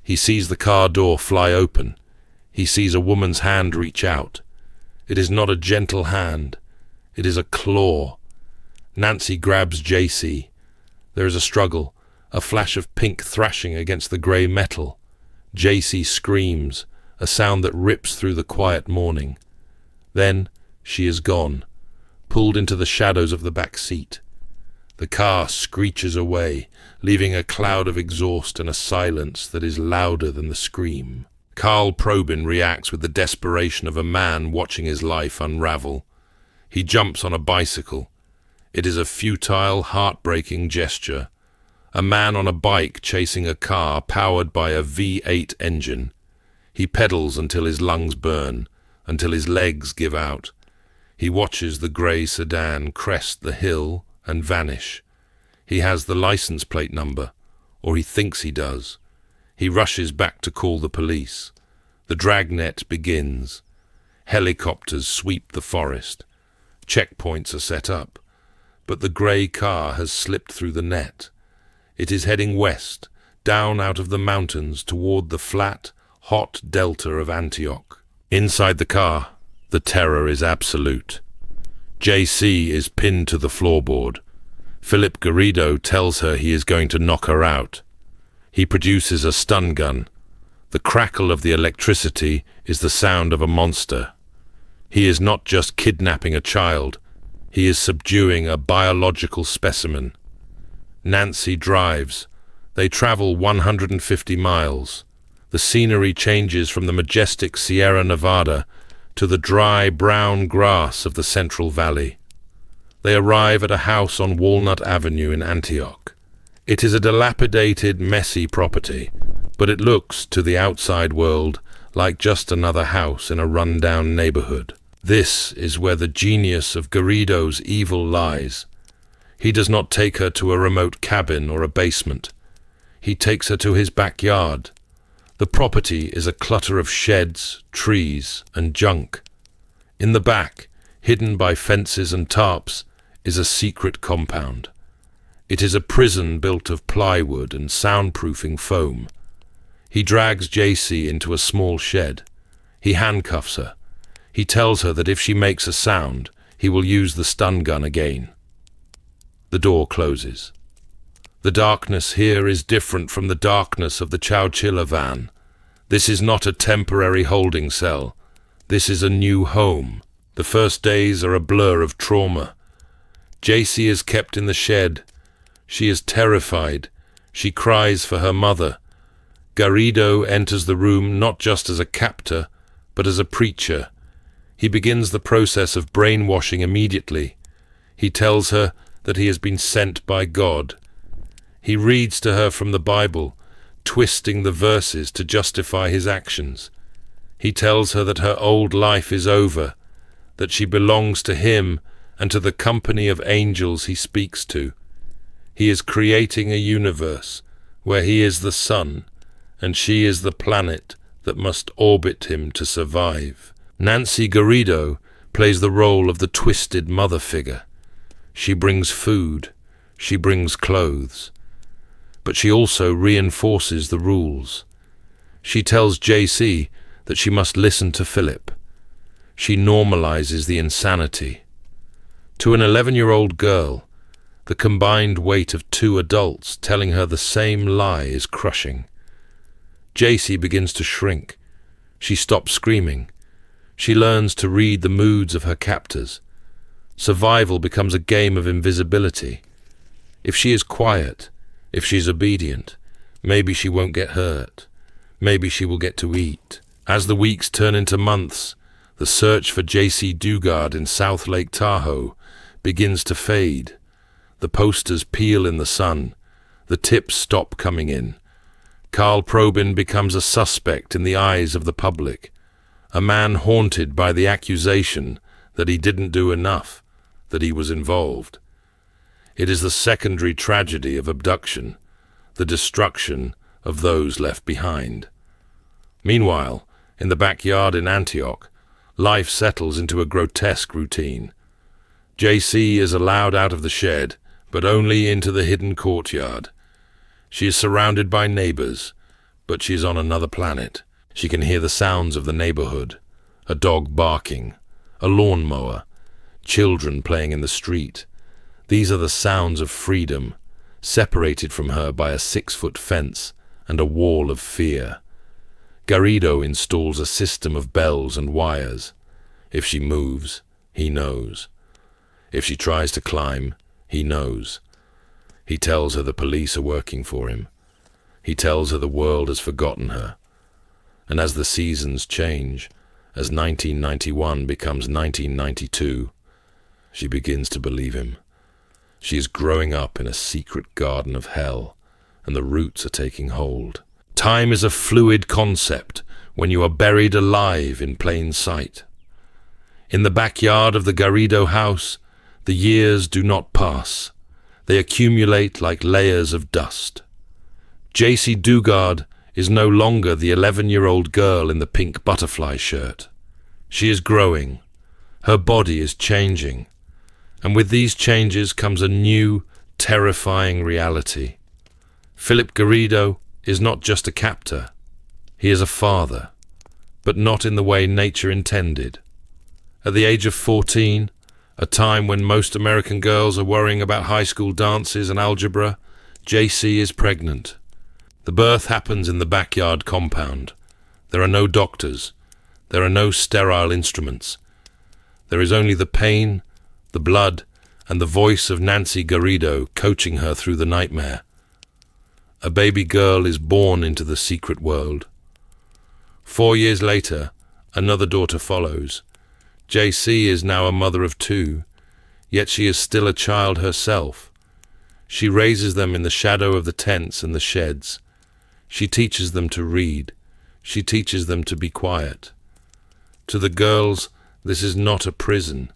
He sees the car door fly open. He sees a woman's hand reach out. It is not a gentle hand. It is a claw. Nancy grabs Jaycee. There is a struggle, a flash of pink thrashing against the grey metal. Jaycee screams, a sound that rips through the quiet morning. Then she is gone, pulled into the shadows of the back seat. The car screeches away, leaving a cloud of exhaust and a silence that is louder than the scream. Carl Probin reacts with the desperation of a man watching his life unravel. He jumps on a bicycle. It is a futile, heartbreaking gesture. A man on a bike chasing a car powered by a V8 engine. He pedals until his lungs burn, until his legs give out. He watches the grey sedan crest the hill and vanish. He has the license plate number, or he thinks he does. He rushes back to call the police. The dragnet begins. Helicopters sweep the forest. Checkpoints are set up. But the grey car has slipped through the net. It is heading west, down out of the mountains toward the flat, hot delta of Antioch. Inside the car, the terror is absolute. Jaycee is pinned to the floorboard. Philip Garrido tells her he is going to knock her out. He produces a stun gun. The crackle of the electricity is the sound of a monster. He is not just kidnapping a child, he is subduing a biological specimen. Nancy drives. They travel 150 miles. The scenery changes from the majestic Sierra Nevada to the dry, brown grass of the Central Valley. They arrive at a house on Walnut Avenue in Antioch. It is a dilapidated, messy property, but it looks, to the outside world, like just another house in a run-down neighborhood. This is where the genius of Garrido's evil lies. He does not take her to a remote cabin or a basement. He takes her to his backyard. The property is a clutter of sheds, trees, and junk. In the back, hidden by fences and tarps, is a secret compound. It is a prison built of plywood and soundproofing foam. He drags Jaycee into a small shed. He handcuffs her. He tells her that if she makes a sound, he will use the stun gun again. The door closes. The darkness here is different from the darkness of the Chowchilla van. This is not a temporary holding cell. This is a new home. The first days are a blur of trauma. Jaycee is kept in the shed. She is terrified. She cries for her mother. Garrido enters the room not just as a captor, but as a preacher. He begins the process of brainwashing immediately. He tells her that he has been sent by God. He reads to her from the Bible, twisting the verses to justify his actions. He tells her that her old life is over, that she belongs to him and to the company of angels he speaks to. He is creating a universe where he is the sun and she is the planet that must orbit him to survive. Nancy Garrido plays the role of the twisted mother figure. She brings food, she brings clothes, but she also reinforces the rules. She tells Jaycee that she must listen to Philip. She normalizes the insanity. To an 11-year-old girl, the combined weight of two adults telling her the same lie is crushing. Jaycee begins to shrink. She stops screaming. She learns to read the moods of her captors. Survival becomes a game of invisibility. If she is quiet, if she's obedient, maybe she won't get hurt. Maybe she will get to eat. As the weeks turn into months, the search for Jaycee Dugard in South Lake Tahoe begins to fade. The posters peel in the sun. The tips stop coming in. Carl Probin becomes a suspect in the eyes of the public, a man haunted by the accusation that he didn't do enough, that he was involved. It is the secondary tragedy of abduction, the destruction of those left behind. Meanwhile, in the backyard in Antioch, life settles into a grotesque routine. Jaycee is allowed out of the shed, but only into the hidden courtyard. She is surrounded by neighbors, but she is on another planet. She can hear the sounds of the neighborhood, a dog barking, a lawnmower, children playing in the street. These are the sounds of freedom, separated from her by a 6-foot fence and a wall of fear. Garrido installs a system of bells and wires. If she moves, he knows. If she tries to climb, he knows. He tells her the police are working for him. He tells her the world has forgotten her. And as the seasons change, as 1991 becomes 1992, she begins to believe him. She is growing up in a secret garden of hell, and the roots are taking hold. Time is a fluid concept when you are buried alive in plain sight. In the backyard of the Garrido house, the years do not pass. They accumulate like layers of dust. Jaycee Dugard is no longer the 11-year-old girl in the pink butterfly shirt. She is growing. Her body is changing. And with these changes comes a new, terrifying reality. Philip Garrido is not just a captor. He is a father, but not in the way nature intended. At the age of 14, a time when most American girls are worrying about high school dances and algebra, Jaycee is pregnant. The birth happens in the backyard compound. There are no doctors. There are no sterile instruments. There is only the pain, the blood, and the voice of Nancy Garrido coaching her through the nightmare. A baby girl is born into the secret world. 4 years later, another daughter follows. Jaycee is now a mother of 2, yet she is still a child herself. She raises them in the shadow of the tents and the sheds. She teaches them to read. She teaches them to be quiet. To the girls, this is not a prison.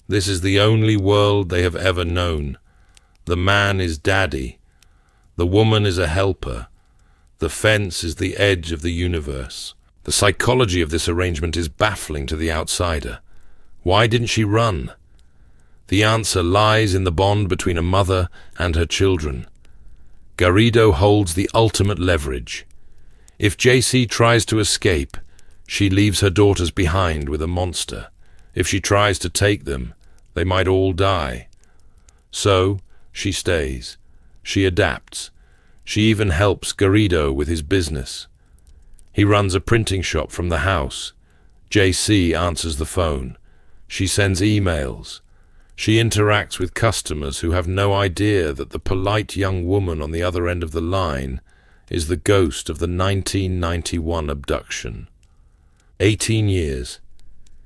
This is the only world they have ever known. The man is daddy. The woman is a helper. The fence is the edge of the universe. The psychology of this arrangement is baffling to the outsider. Why didn't she run? The answer lies in the bond between a mother and her children. Garrido holds the ultimate leverage. If Jaycee tries to escape, she leaves her daughters behind with a monster. If she tries to take them, they might all die. So, she stays. She adapts. She even helps Garrido with his business. He runs a printing shop from the house. Jaycee answers the phone. She sends emails. She interacts with customers who have no idea that the polite young woman on the other end of the line is the ghost of the 1991 abduction. 18 years.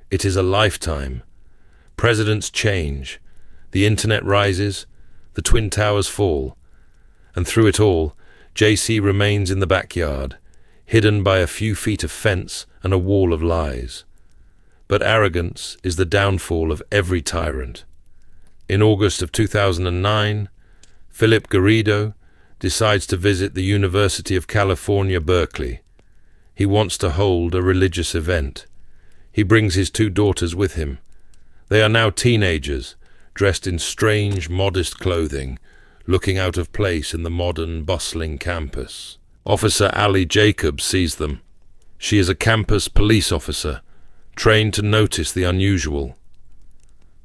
It is a lifetime. Presidents change. The internet rises. The Twin Towers fall. And through it all, Jaycee remains in the backyard, hidden by a few feet of fence and a wall of lies. But arrogance is the downfall of every tyrant. In August of 2009, Philip Garrido decides to visit the University of California, Berkeley. He wants to hold a religious event. He brings his 2 daughters with him. They are now teenagers, dressed in strange, modest clothing, looking out of place in the modern, bustling campus. Officer Ali Jacobs sees them. She is a campus police officer, trained to notice the unusual.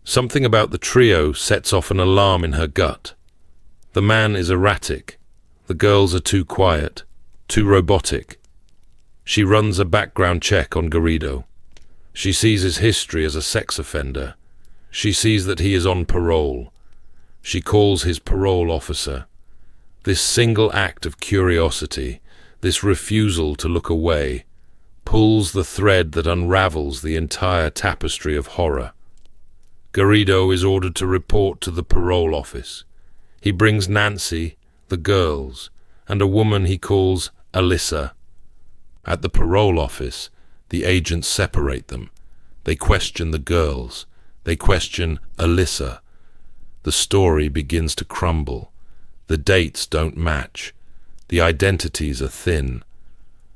Something about the trio sets off an alarm in her gut. The man is erratic. The girls are too quiet, too robotic. She runs a background check on Garrido. She sees his history as a sex offender. She sees that he is on parole. She calls his parole officer. This single act of curiosity, this refusal to look away, pulls the thread that unravels the entire tapestry of horror. Garrido is ordered to report to the parole office. He brings Nancy, the girls, and a woman he calls Alyssa. At the parole office, the agents separate them. They question the girls. They question Alyssa. The story begins to crumble. The dates don't match. The identities are thin.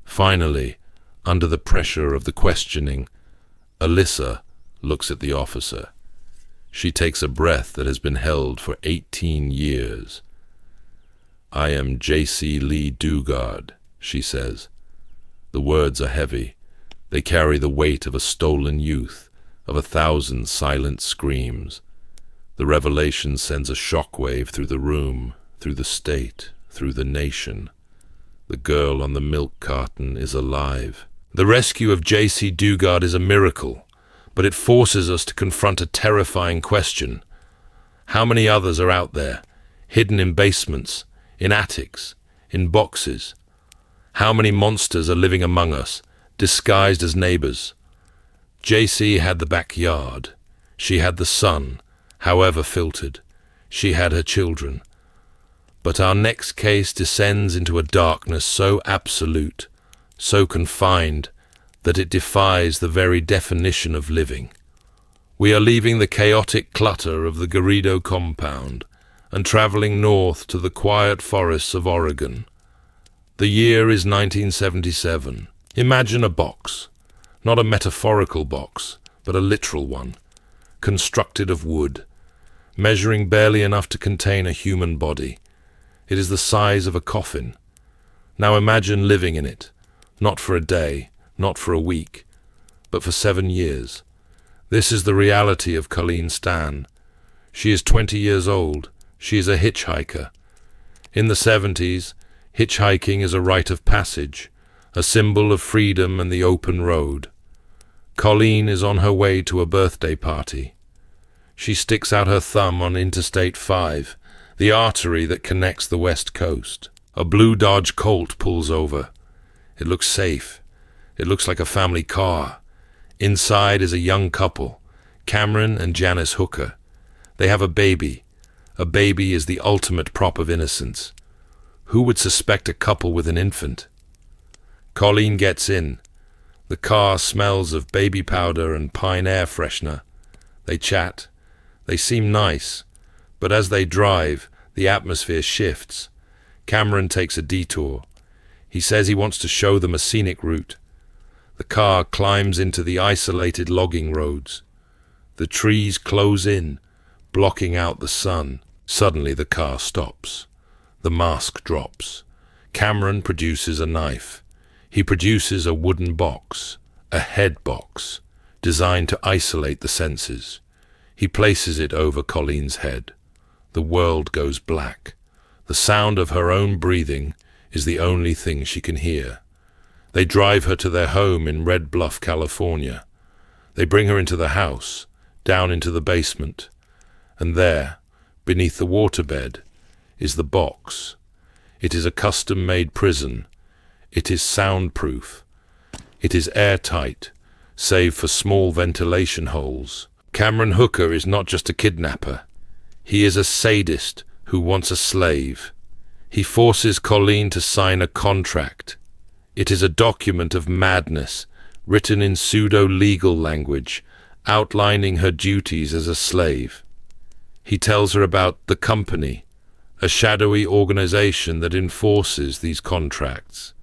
Finally, under the pressure of the questioning, Alyssa looks at the officer. She takes a breath that has been held for 18 years. "I am Jaycee Lee Dugard," she says. The words are heavy. They carry the weight of a stolen youth, of 1,000 silent screams. The revelation sends a shockwave through the room, through the state, through the nation. The girl on the milk carton is alive. The rescue of Jaycee Dugard is a miracle, but it forces us to confront a terrifying question. How many others are out there, hidden in basements, in attics, in boxes? How many monsters are living among us, disguised as neighbors? Jaycee had the backyard. She had the sun, however filtered. She had her children. But our next case descends into a darkness so absolute, so confined, that it defies the very definition of living. We are leaving the chaotic clutter of the Garrido compound and traveling north to the quiet forests of Oregon. The year is 1977. Imagine a box, not a metaphorical box, but a literal one, constructed of wood, measuring barely enough to contain a human body. It is the size of a coffin. Now imagine living in it, not for a day, not for a week, but for 7 years. This is the reality of Colleen Stan. She is 20 years old. She is a hitchhiker. In the 70s, hitchhiking is a rite of passage. a symbol of freedom and the open road. Colleen is on her way to a birthday party. She sticks out her thumb on Interstate 5, the artery that connects the West Coast. A blue Dodge Colt pulls over. It looks safe. It looks like a family car. Inside is a young couple, Cameron and Janice Hooker. They have a baby. A baby is the ultimate prop of innocence. Who would suspect a couple with an infant? Colleen gets in. The car smells of baby powder and pine air freshener. They chat. They seem nice, but as they drive, the atmosphere shifts. Cameron takes a detour. He says he wants to show them a scenic route. The car climbs into the isolated logging roads. The trees close in, blocking out the sun. Suddenly the car stops. The mask drops. Cameron produces a knife. He produces a wooden box, a head box, designed to isolate the senses. He places it over Colleen's head. The world goes black. The sound of her own breathing is the only thing she can hear. They drive her to their home in Red Bluff, California. They bring her into the house, down into the basement. And there, beneath the waterbed, is the box. It is a custom-made prison. It is soundproof. It is airtight, save for small ventilation holes. Cameron Hooker is not just a kidnapper. He is a sadist who wants a slave. He forces Colleen to sign a contract. It is a document of madness, written in pseudo-legal language, outlining her duties as a slave. He tells her about the company, a shadowy organization that enforces these contracts.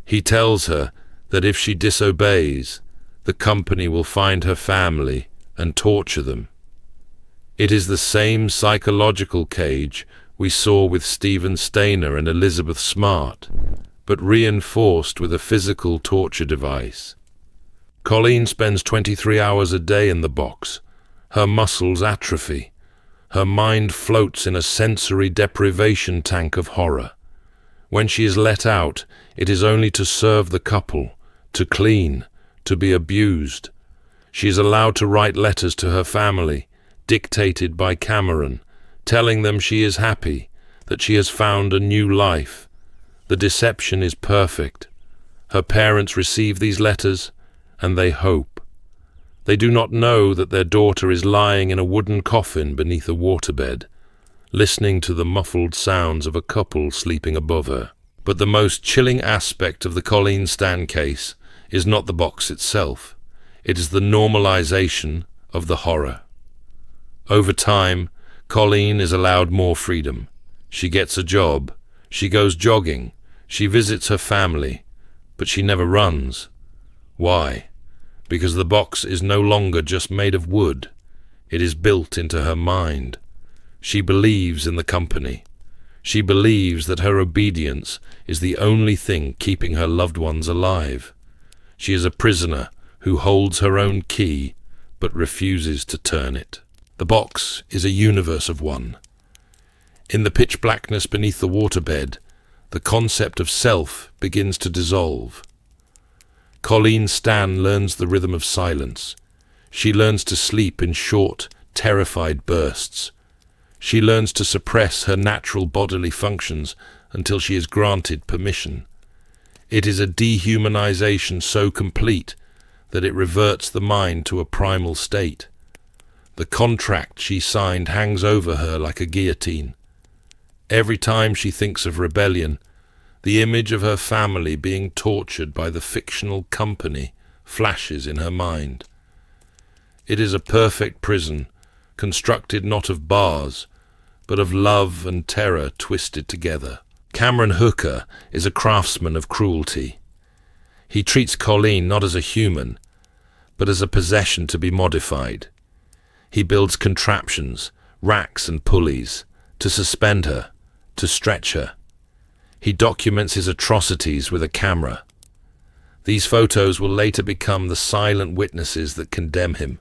He tells her that if she disobeys, the company will find her family and torture them. It is the same psychological cage we saw with Stephen Stainer and Elizabeth Smart, but reinforced with a physical torture device. Colleen spends 23 hours a day in the box. Her muscles atrophy. Her mind floats in a sensory deprivation tank of horror. When she is let out, it is only to serve the couple, to clean, to be abused. She is allowed to write letters to her family, dictated by Cameron, telling them she is happy, that she has found a new life. The deception is perfect. Her parents receive these letters, and they hope. They do not know that their daughter is lying in a wooden coffin beneath a waterbed, listening to the muffled sounds of a couple sleeping above her. But the most chilling aspect of the Colleen Stan case is not the box itself. It is the normalization of the horror. Over time, Colleen is allowed more freedom. She gets a job, she goes jogging, she visits her family, but she never runs. Why? Because the box is no longer just made of wood. It is built into her mind. She believes in the company. She believes that her obedience is the only thing keeping her loved ones alive. She is a prisoner who holds her own key, but refuses to turn it. The box is a universe of one. In the pitch blackness beneath the waterbed, the concept of self begins to dissolve. Colleen Stan learns the rhythm of silence. She learns to sleep in short, terrified bursts. She learns to suppress her natural bodily functions until she is granted permission. It is a dehumanization so complete that it reverts the mind to a primal state. The contract she signed hangs over her like a guillotine. Every time she thinks of rebellion, the image of her family being tortured by the fictional company flashes in her mind. It is a perfect prison, constructed not of bars, but of love and terror twisted together. Cameron Hooker is a craftsman of cruelty. He treats Colleen not as a human, but as a possession to be modified. He builds contraptions, racks and pulleys, to suspend her, to stretch her. He documents his atrocities with a camera. These photos will later become the silent witnesses that condemn him,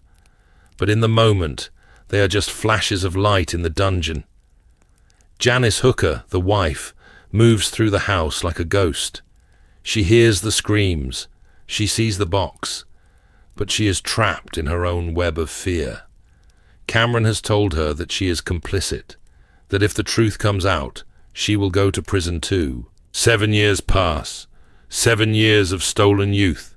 but in the moment, they are just flashes of light in the dungeon. Janice Hooker, the wife, moves through the house like a ghost. She hears the screams. She sees the box. But she is trapped in her own web of fear. Cameron has told her that she is complicit, that if the truth comes out, she will go to prison too. 7 years pass. 7 years of stolen youth.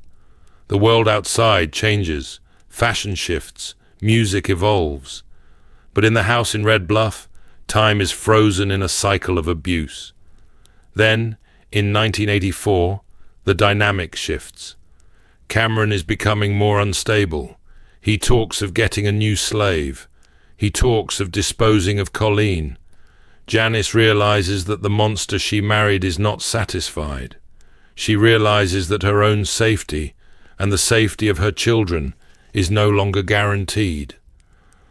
The world outside changes. Fashion shifts. Music evolves. But in the house in Red Bluff, time is frozen in a cycle of abuse. Then, in 1984, the dynamic shifts. Cameron is becoming more unstable. He talks of getting a new slave. He talks of disposing of Colleen. Janice realizes that the monster she married is not satisfied. She realizes that her own safety and the safety of her children is no longer guaranteed.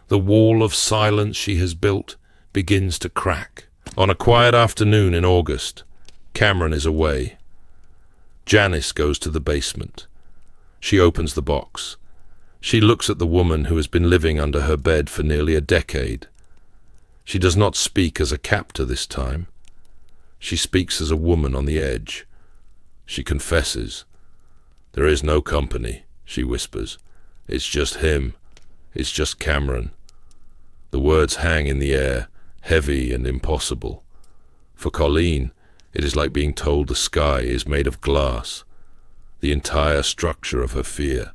The wall of silence she has built begins to crack. On a quiet afternoon in August, Cameron is away. Janice goes to the basement. She opens the box. She looks at the woman who has been living under her bed for nearly a decade. She does not speak as a captor this time. She speaks as a woman on the edge. She confesses. "There is no company," she whispers. "It's just him. It's just Cameron." The words hang in the air, heavy and impossible. For Colleen, it is like being told the sky is made of glass. The entire structure of her fear,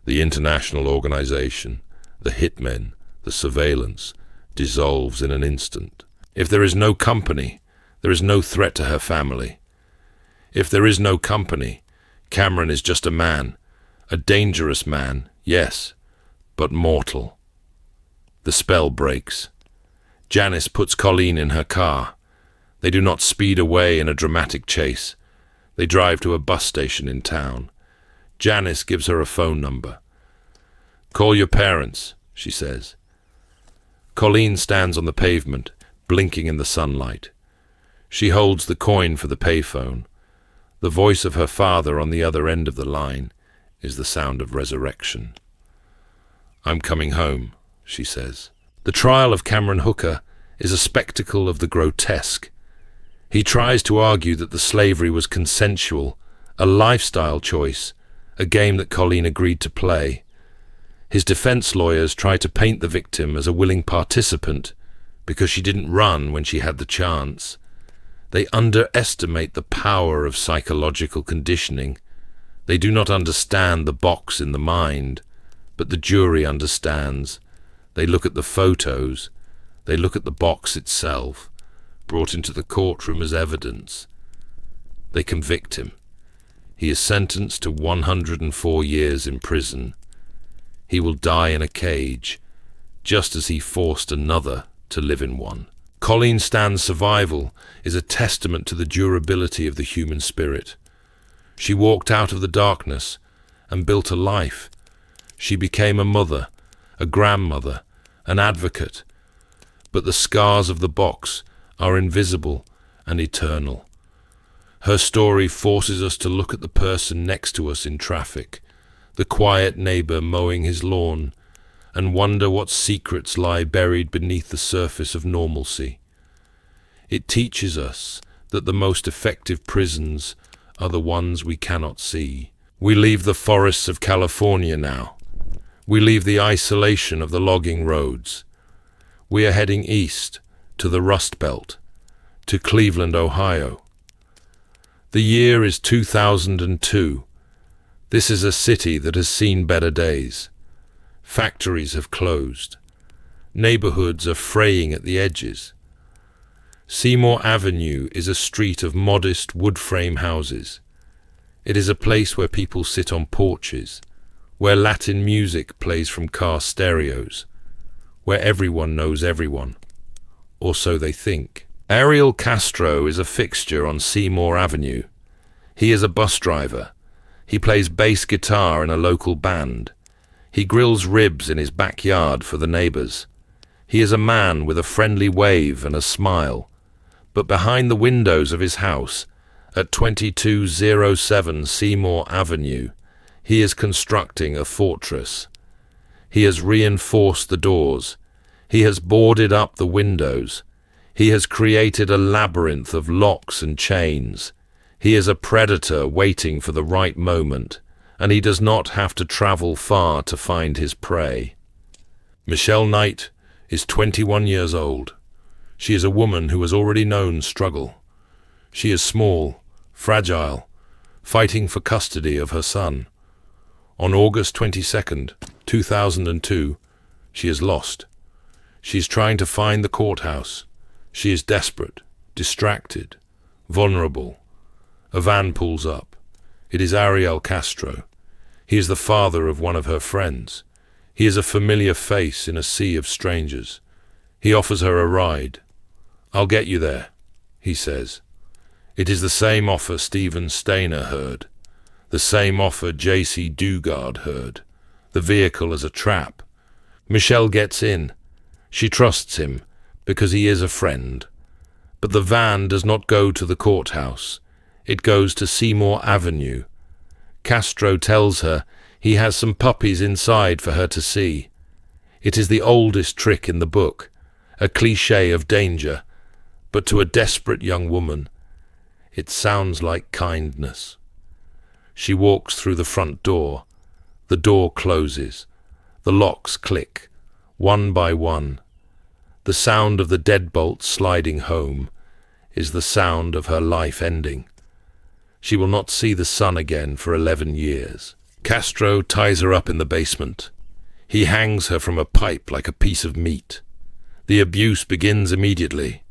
the international organization, the hitmen, the surveillance, dissolves in an instant. If there is no company, there is no threat to her family. If there is no company, Cameron is just a man, a dangerous man, yes, but mortal. The spell breaks. Janice puts Colleen in her car. They do not speed away in a dramatic chase. They drive to a bus station in town. Janice gives her a phone number. "Call your parents," she says. Colleen stands on the pavement, blinking in the sunlight. She holds the coin for the payphone. The voice of her father on the other end of the line is the sound of resurrection. "I'm coming home," she says. The trial of Cameron Hooker is a spectacle of the grotesque. He tries to argue that the slavery was consensual, a lifestyle choice, a game that Colleen agreed to play. His defense lawyers try to paint the victim as a willing participant because she didn't run when she had the chance. They underestimate the power of psychological conditioning. They do not understand the box in the mind, but the jury understands. They look at the photos. They look at the box itself, brought into the courtroom as evidence. They convict him. He is sentenced to 104 years in prison. He will die in a cage, just as he forced another to live in one. Colleen Stan's survival is a testament to the durability of the human spirit. She walked out of the darkness and built a life. She became a mother, a grandmother, an advocate. But the scars of the box are invisible and eternal. Her story forces us to look at the person next to us in traffic, the quiet neighbor mowing his lawn, and wonder what secrets lie buried beneath the surface of normalcy. It teaches us that the most effective prisons are the ones we cannot see. We leave the forests of California now. We leave the isolation of the logging roads. We are heading east to the Rust Belt, to Cleveland, Ohio. The year is 2002. This is a city that has seen better days. Factories have closed. Neighborhoods are fraying at the edges. Seymour Avenue is a street of modest wood frame houses. It is a place where people sit on porches, where Latin music plays from car stereos, where everyone knows everyone, or so they think. Ariel Castro is a fixture on Seymour Avenue. He is a bus driver. He plays bass guitar in a local band. He grills ribs in his backyard for the neighbors. He is a man with a friendly wave and a smile. But behind the windows of his house, at 2207 Seymour Avenue, he is constructing a fortress. He has reinforced the doors. He has boarded up the windows. He has created a labyrinth of locks and chains. He is a predator waiting for the right moment, and he does not have to travel far to find his prey. Michelle Knight is 21 years old. She is a woman who has already known struggle. She is small, fragile, fighting for custody of her son. On August 22nd, 2002, she is lost. She is trying to find the courthouse. She is desperate, distracted, vulnerable. A van pulls up. It is Ariel Castro. He is the father of one of her friends. He is a familiar face in a sea of strangers. He offers her a ride. "I'll get you there," he says. It is the same offer Steven Stainer heard. The same offer Jaycee Dugard heard. The vehicle as a trap. Michelle gets in. She trusts him because he is a friend. But the van does not go to the courthouse. It goes to Seymour Avenue. Castro tells her he has some puppies inside for her to see. It is the oldest trick in the book, a cliché of danger, but to a desperate young woman, it sounds like kindness. She walks through the front door. The door closes. The locks click, one by one. The sound of the deadbolt sliding home is the sound of her life ending. She will not see the sun again for 11 years. Castro ties her up in the basement. He hangs her from a pipe like a piece of meat. The abuse begins immediately.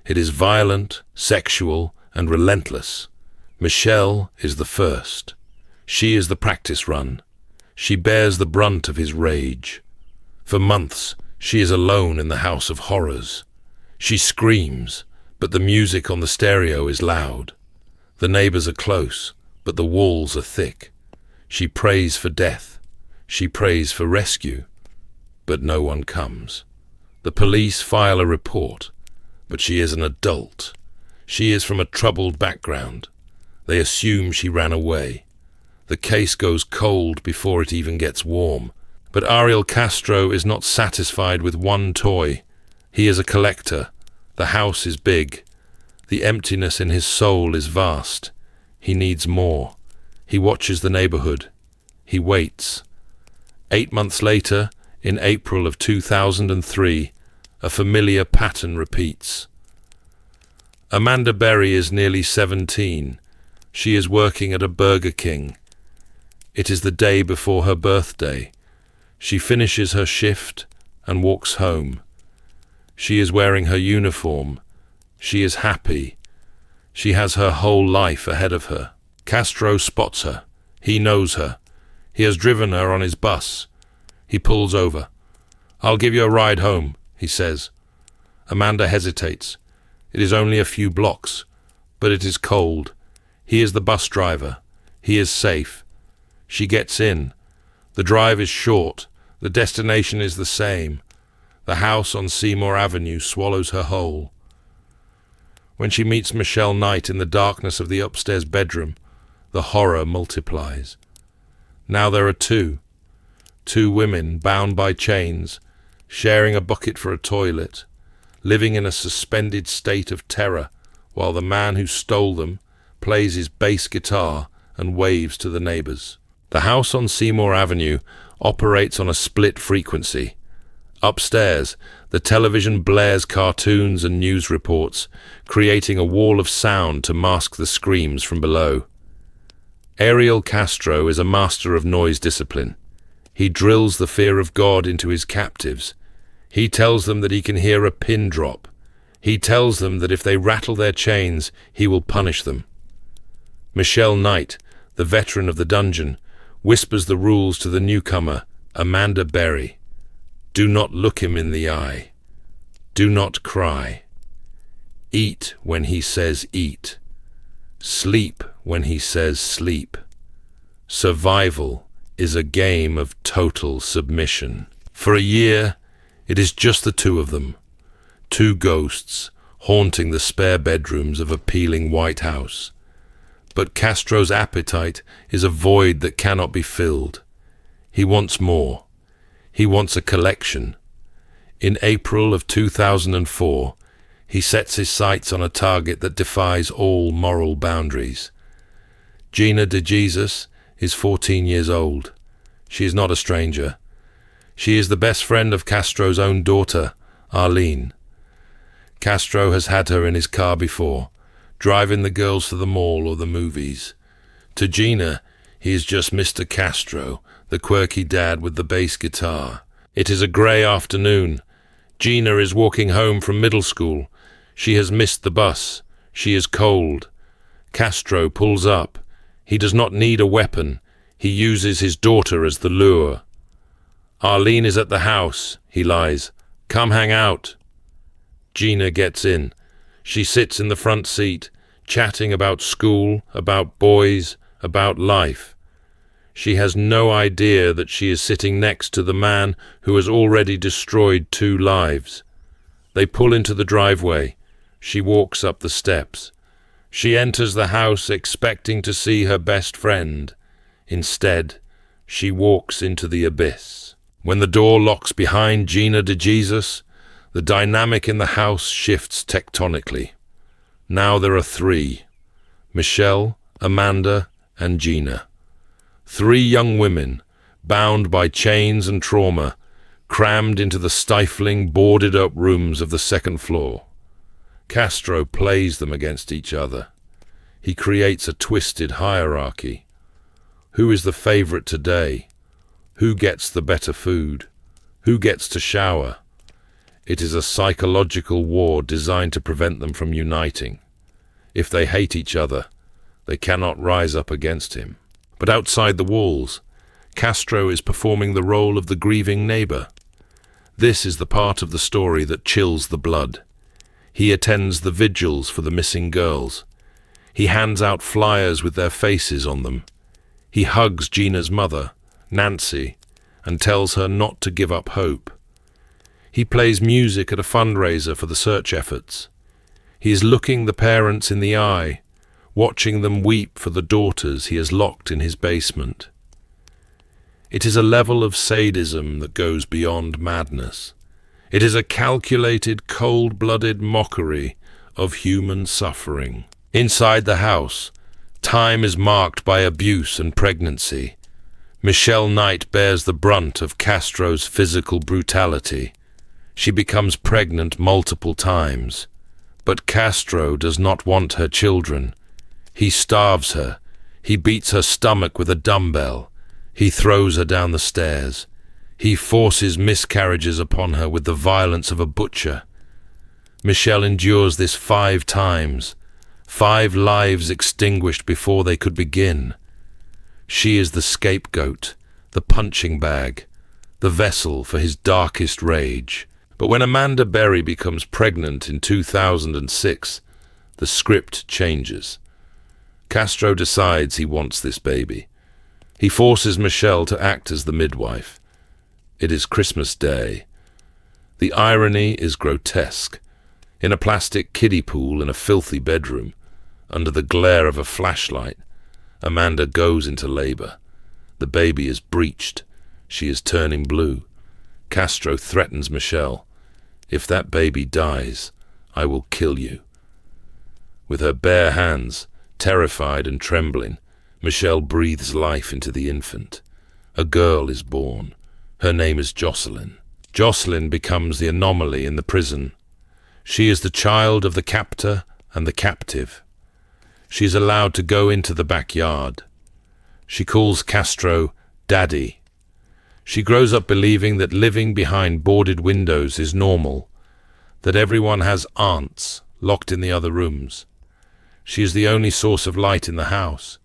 It is violent, sexual, and relentless. Michelle is the first. She is the practice run. She bears the brunt of his rage. For months, she is alone in the house of horrors. She screams, but the music on the stereo is loud. The neighbors are close, but the walls are thick. She prays for death. She prays for rescue, but no one comes. The police file a report, but she is an adult. She is from a troubled background. They assume she ran away. The case goes cold before it even gets warm. But Ariel Castro is not satisfied with one toy. He is a collector. The house is big. The emptiness in his soul is vast. He needs more. He watches the neighborhood. He waits. 8 months later, in April of 2003, a familiar pattern repeats. Amanda Berry is nearly 17. She is working at a Burger King. It is the day before her birthday. She finishes her shift and walks home. She is wearing her uniform. She is happy. She has her whole life ahead of her. Castro spots her. He knows her. He has driven her on his bus. He pulls over. "I'll give you a ride home," he says. Amanda hesitates. It is only a few blocks, but it is cold. He is the bus driver. He is safe. She gets in. The drive is short. The destination is the same. The house on Seymour Avenue swallows her whole. When she meets Michelle Knight in the darkness of the upstairs bedroom, the horror multiplies. Now there are two women bound by chains, sharing a bucket for a toilet, living in a suspended state of terror while the man who stole them plays his bass guitar and waves to the neighbors. The house on Seymour Avenue operates on a split frequency. Upstairs, the television blares cartoons and news reports, creating a wall of sound to mask the screams from below. Ariel Castro is a master of noise discipline. He drills the fear of God into his captives. He tells them that he can hear a pin drop. He tells them that if they rattle their chains, he will punish them. Michelle Knight, the veteran of the dungeon, whispers the rules to the newcomer, Amanda Berry. Do not look him in the eye. Do not cry. Eat when he says eat. Sleep when he says sleep. Survival is a game of total submission. For a year, it is just the two of them. Two ghosts haunting the spare bedrooms of a peeling White House. But Castro's appetite is a void that cannot be filled. He wants more. He wants a collection. In April of 2004, he sets his sights on a target that defies all moral boundaries. Gina DeJesus is 14 years old. She is not a stranger. She is the best friend of Castro's own daughter, Arlene. Castro has had her in his car before, driving the girls to the mall or the movies. To Gina, he is just Mr. Castro, the quirky dad with the bass guitar. It is a grey afternoon. Gina is walking home from middle school. She has missed the bus. She is cold. Castro pulls up. He does not need a weapon. He uses his daughter as the lure. Arlene is at the house, he lies. Come hang out. Gina gets in. She sits in the front seat, chatting about school, about boys, about life. She has no idea that she is sitting next to the man who has already destroyed 2 lives. They pull into the driveway. She walks up the steps. She enters the house expecting to see her best friend. Instead, she walks into the abyss. When the door locks behind Gina DeJesus, the dynamic in the house shifts tectonically. Now there are 3. Michelle, Amanda, and Gina. 3 young women, bound by chains and trauma, crammed into the stifling, boarded-up rooms of the 2nd floor. Castro plays them against each other. He creates a twisted hierarchy. Who is the favorite today? Who gets the better food? Who gets to shower? It is a psychological war designed to prevent them from uniting. If they hate each other, they cannot rise up against him. But outside the walls, Castro is performing the role of the grieving neighbor. This is the part of the story that chills the blood. He attends the vigils for the missing girls. He hands out flyers with their faces on them. He hugs Gina's mother, Nancy, and tells her not to give up hope. He plays music at a fundraiser for the search efforts. He is looking the parents in the eye, watching them weep for the daughters he has locked in his basement. It is a level of sadism that goes beyond madness. It is a calculated, cold-blooded mockery of human suffering. Inside the house, time is marked by abuse and pregnancy. Michelle Knight bears the brunt of Castro's physical brutality. She becomes pregnant multiple times. But Castro does not want her children. He starves her. He beats her stomach with a dumbbell. He throws her down the stairs. He forces miscarriages upon her with the violence of a butcher. Michelle endures this 5 times. 5 lives extinguished before they could begin. She is the scapegoat, the punching bag, the vessel for his darkest rage. But when Amanda Berry becomes pregnant in 2006, the script changes. Castro decides he wants this baby. He forces Michelle to act as the midwife. It is Christmas Day. The irony is grotesque. In a plastic kiddie pool in a filthy bedroom, under the glare of a flashlight, Amanda goes into labor. The baby is breached. She is turning blue. Castro threatens Michelle. If that baby dies, I will kill you. With her bare hands, terrified and trembling, Michelle breathes life into the infant. A girl is born. Her name is Jocelyn. Jocelyn becomes the anomaly in the prison. She is the child of the captor and the captive. She is allowed to go into the backyard. She calls Castro Daddy. She grows up believing that living behind boarded windows is normal, that everyone has aunts locked in the other rooms. She is the only source of light in the house.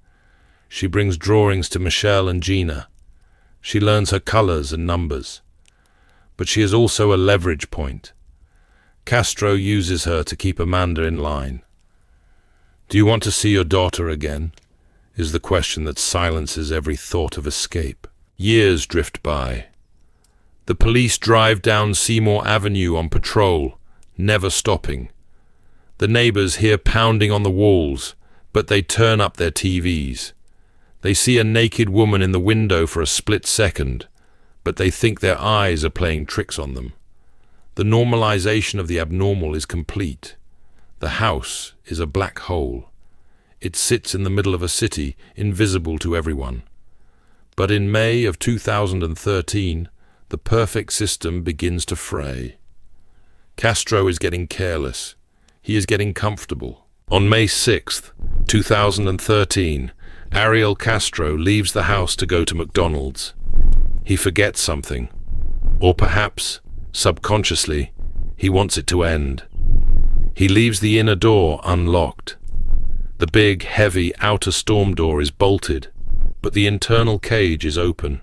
She brings drawings to Michelle and Gina. She learns her colors and numbers. But she is also a leverage point. Castro uses her to keep Amanda in line. Do you want to see your daughter again? Is the question that silences every thought of escape. Years drift by. The police drive down Seymour Avenue on patrol, never stopping. The neighbors hear pounding on the walls, but they turn up their TVs. They see a naked woman in the window for a split second, but they think their eyes are playing tricks on them. The normalization of the abnormal is complete. The house is a black hole. It sits in the middle of a city, invisible to everyone. But in May of 2013, the perfect system begins to fray. Castro is getting careless. He is getting comfortable. On May 6th, 2013, Ariel Castro leaves the house to go to McDonald's. He forgets something. Or perhaps, subconsciously, he wants it to end. He leaves the inner door unlocked. The big, heavy outer storm door is bolted, but the internal cage is open.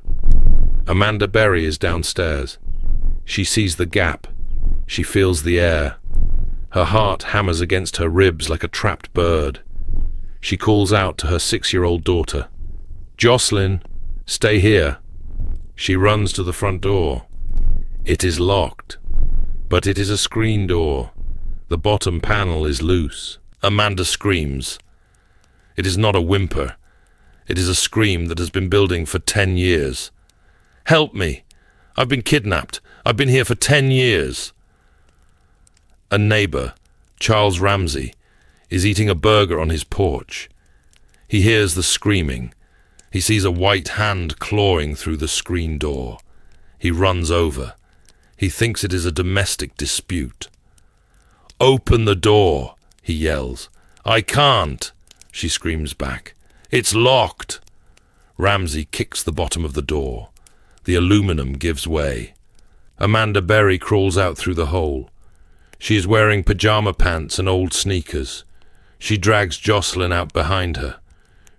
Amanda Berry is downstairs. She sees the gap. She feels the air. Her heart hammers against her ribs like a trapped bird. She calls out to her 6-year-old daughter, "Jocelyn, stay here." She runs to the front door. It is locked, but it is a screen door. The bottom panel is loose. Amanda screams. It is not a whimper. It is a scream that has been building for 10 years. "Help me! I've been kidnapped. I've been here for 10 years. A neighbor, Charles Ramsey, is eating a burger on his porch. He hears the screaming. He sees a white hand clawing through the screen door. He runs over. He thinks it is a domestic dispute. "Open the door," he yells. "I can't," she screams back. "It's locked." Ramsey kicks the bottom of the door. The aluminum gives way. Amanda Berry crawls out through the hole. She is wearing pajama pants and old sneakers. She drags Jocelyn out behind her.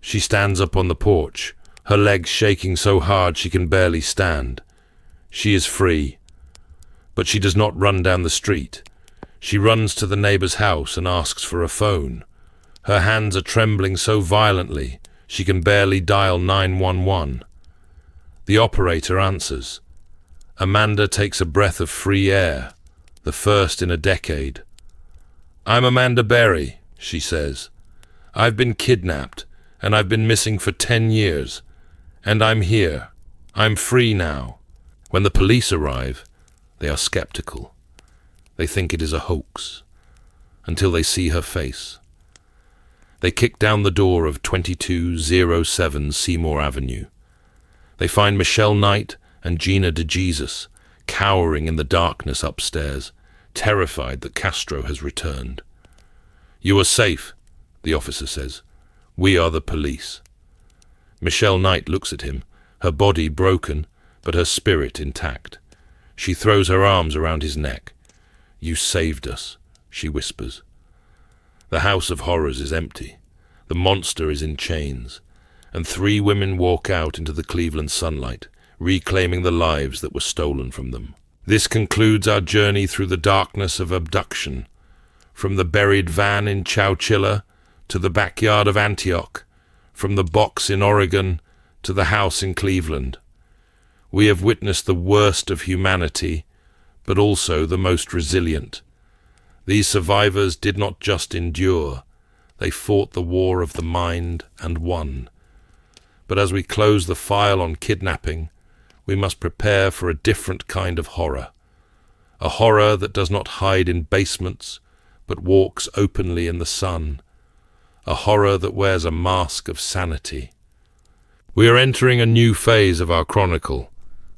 She stands up on the porch, her legs shaking so hard she can barely stand. She is free. But she does not run down the street. She runs to the neighbor's house and asks for a phone. Her hands are trembling so violently she can barely dial 911. The operator answers. Amanda takes a breath of free air, the first in a decade. "I'm Amanda Berry," she says. "I've been kidnapped, and I've been missing for 10 years. And I'm here. I'm free now." When the police arrive, they are skeptical. They think it is a hoax, until they see her face. They kick down the door of 2207 Seymour Avenue. They find Michelle Knight and Gina DeJesus cowering in the darkness upstairs, terrified that Castro has returned. "You are safe," the officer says. "We are the police." Michelle Knight looks at him, her body broken, but her spirit intact. She throws her arms around his neck. "You saved us," she whispers. The house of horrors is empty. The monster is in chains, and 3 women walk out into the Cleveland sunlight, reclaiming the lives that were stolen from them. This concludes our journey through the darkness of abduction, from the buried van in Chowchilla to the backyard of Antioch, from the box in Oregon to the house in Cleveland. We have witnessed the worst of humanity, but also the most resilient. These survivors did not just endure, they fought the war of the mind and won. But as we close the file on kidnapping, we must prepare for a different kind of horror. A horror that does not hide in basements, but walks openly in the sun. A horror that wears a mask of sanity. We are entering a new phase of our chronicle.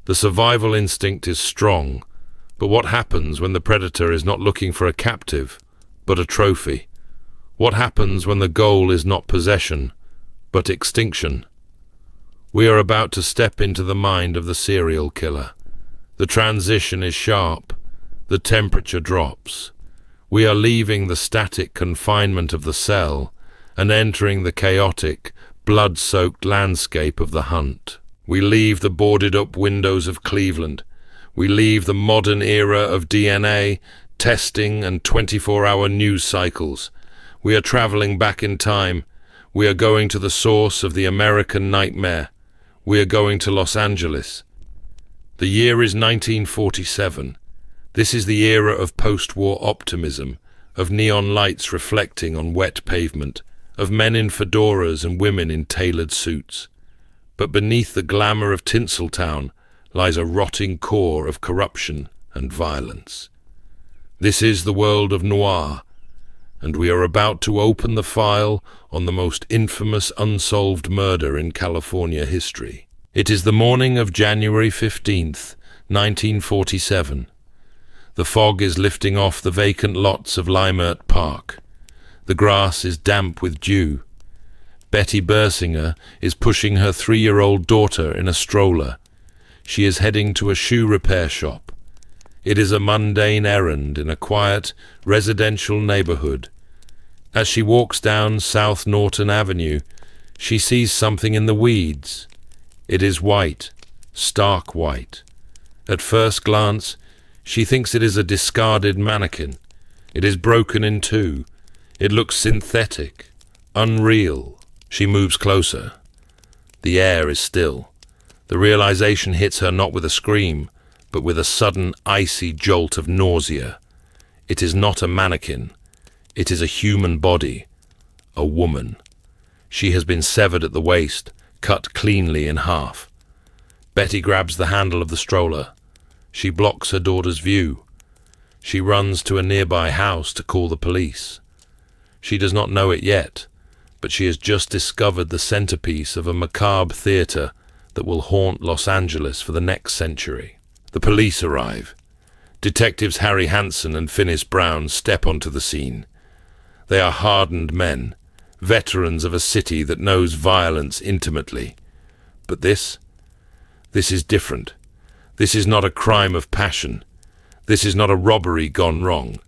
The survival instinct is strong, but what happens when the predator is not looking for a captive, but a trophy? What happens when the goal is not possession, but extinction? We are about to step into the mind of the serial killer. The transition is sharp. The temperature drops. We are leaving the static confinement of the cell and entering the chaotic, blood-soaked landscape of the hunt. We leave the boarded-up windows of Cleveland. We leave the modern era of DNA, testing, and 24-hour news cycles. We are traveling back in time. We are going to the source of the American nightmare. We are going to Los Angeles. The year is 1947. This is the era of post-war optimism, of neon lights reflecting on wet pavement, of men in fedoras and women in tailored suits. But beneath the glamour of Tinseltown lies a rotting core of corruption and violence. This is the world of Noir. and we are about to open the file on the most infamous unsolved murder in California history. It is the morning of January 15th, 1947. The fog is lifting off the vacant lots of Limert Park. The grass is damp with dew. Betty Bersinger is pushing her 3-year-old daughter in a stroller. She is heading to a shoe repair shop. It is a mundane errand in a quiet, residential neighborhood. As she walks down South Norton Avenue, she sees something in the weeds. It is white, stark white. At first glance, she thinks it is a discarded mannequin. It is broken in two. It looks synthetic, unreal. She moves closer. The air is still. The realization hits her not with a scream, but with a sudden, icy jolt of nausea. It is not a mannequin. It is a human body. A woman. She has been severed at the waist, cut cleanly in half. Betty grabs the handle of the stroller. She blocks her daughter's view. She runs to a nearby house to call the police. She does not know it yet, but she has just discovered the centerpiece of a macabre theater that will haunt Los Angeles for the next century. The police arrive. Detectives Harry Hansen and Finis Brown step onto the scene. They are hardened men, veterans of a city that knows violence intimately. But this is different. This is not a crime of passion. This is not a robbery gone wrong.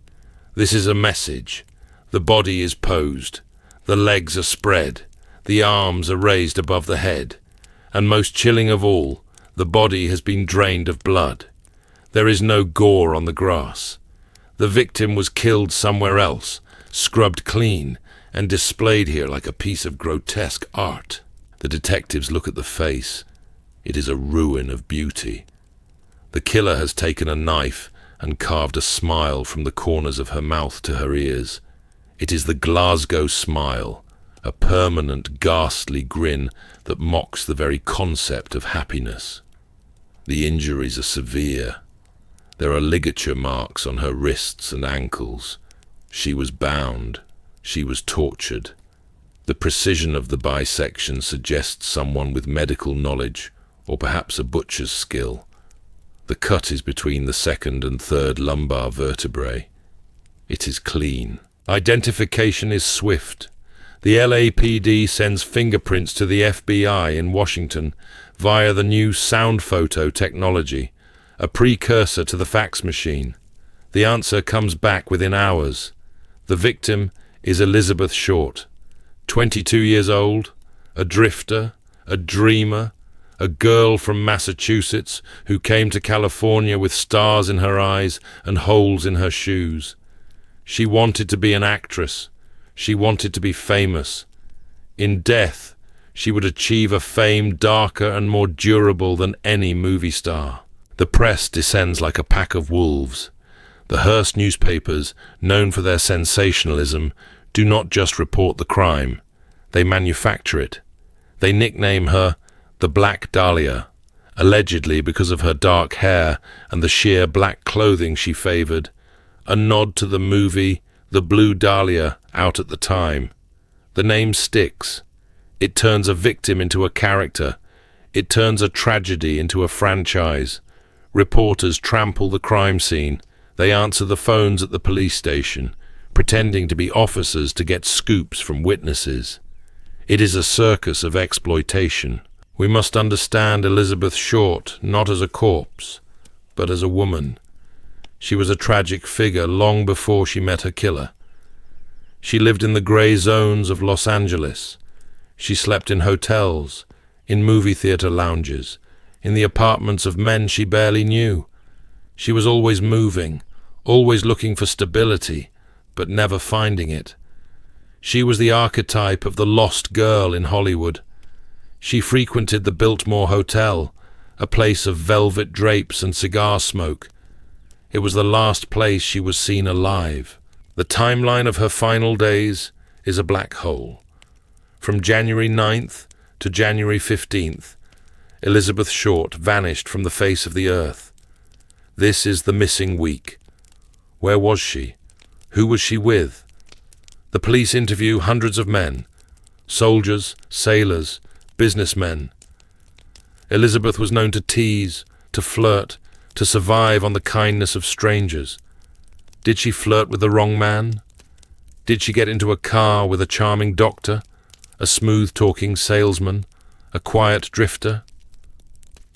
This is a message. The body is posed. The legs are spread. The arms are raised above the head. And most chilling of all, the body has been drained of blood. There is no gore on the grass. The victim was killed somewhere else, scrubbed clean, and displayed here like a piece of grotesque art. The detectives look at the face. It is a ruin of beauty. The killer has taken a knife and carved a smile from the corners of her mouth to her ears. It is the Glasgow smile, a permanent, ghastly grin that mocks the very concept of happiness. The injuries are severe. There are ligature marks on her wrists and ankles. She was bound. She was tortured. The precision of the bisection suggests someone with medical knowledge, or perhaps a butcher's skill. The cut is between the second and third lumbar vertebrae. It is clean. Identification is swift. The LAPD sends fingerprints to the FBI in Washington via the new sound photo technology, a precursor to the fax machine. The answer comes back within hours. The victim is Elizabeth Short, 22 years old, a drifter, a dreamer, a girl from Massachusetts who came to California with stars in her eyes and holes in her shoes. She wanted to be an actress. She wanted to be famous. In death, she would achieve a fame darker and more durable than any movie star. The press descends like a pack of wolves. The Hearst newspapers, known for their sensationalism, do not just report the crime. They manufacture it. They nickname her the Black Dahlia, allegedly because of her dark hair and the sheer black clothing she favored, a nod to the movie The Blue Dahlia out at the time. The name sticks. It turns a victim into a character. It turns a tragedy into a franchise. Reporters trample the crime scene. They answer the phones at the police station, pretending to be officers to get scoops from witnesses. It is a circus of exploitation. We must understand Elizabeth Short not as a corpse, but as a woman. She was a tragic figure long before she met her killer. She lived in the gray zones of Los Angeles. She slept in hotels, in movie theater lounges, in the apartments of men she barely knew. She was always moving, always looking for stability, but never finding it. She was the archetype of the lost girl in Hollywood. She frequented the Biltmore Hotel, a place of velvet drapes and cigar smoke. It was the last place she was seen alive. The timeline of her final days is a black hole. From January 9th to January 15th, Elizabeth Short vanished from the face of the earth. This is the missing week. Where was she? Who was she with? The police interview hundreds of men, soldiers, sailors, businessmen. Elizabeth was known to tease, to flirt, to survive on the kindness of strangers. Did she flirt with the wrong man? Did she get into a car with a charming doctor, a smooth-talking salesman, a quiet drifter?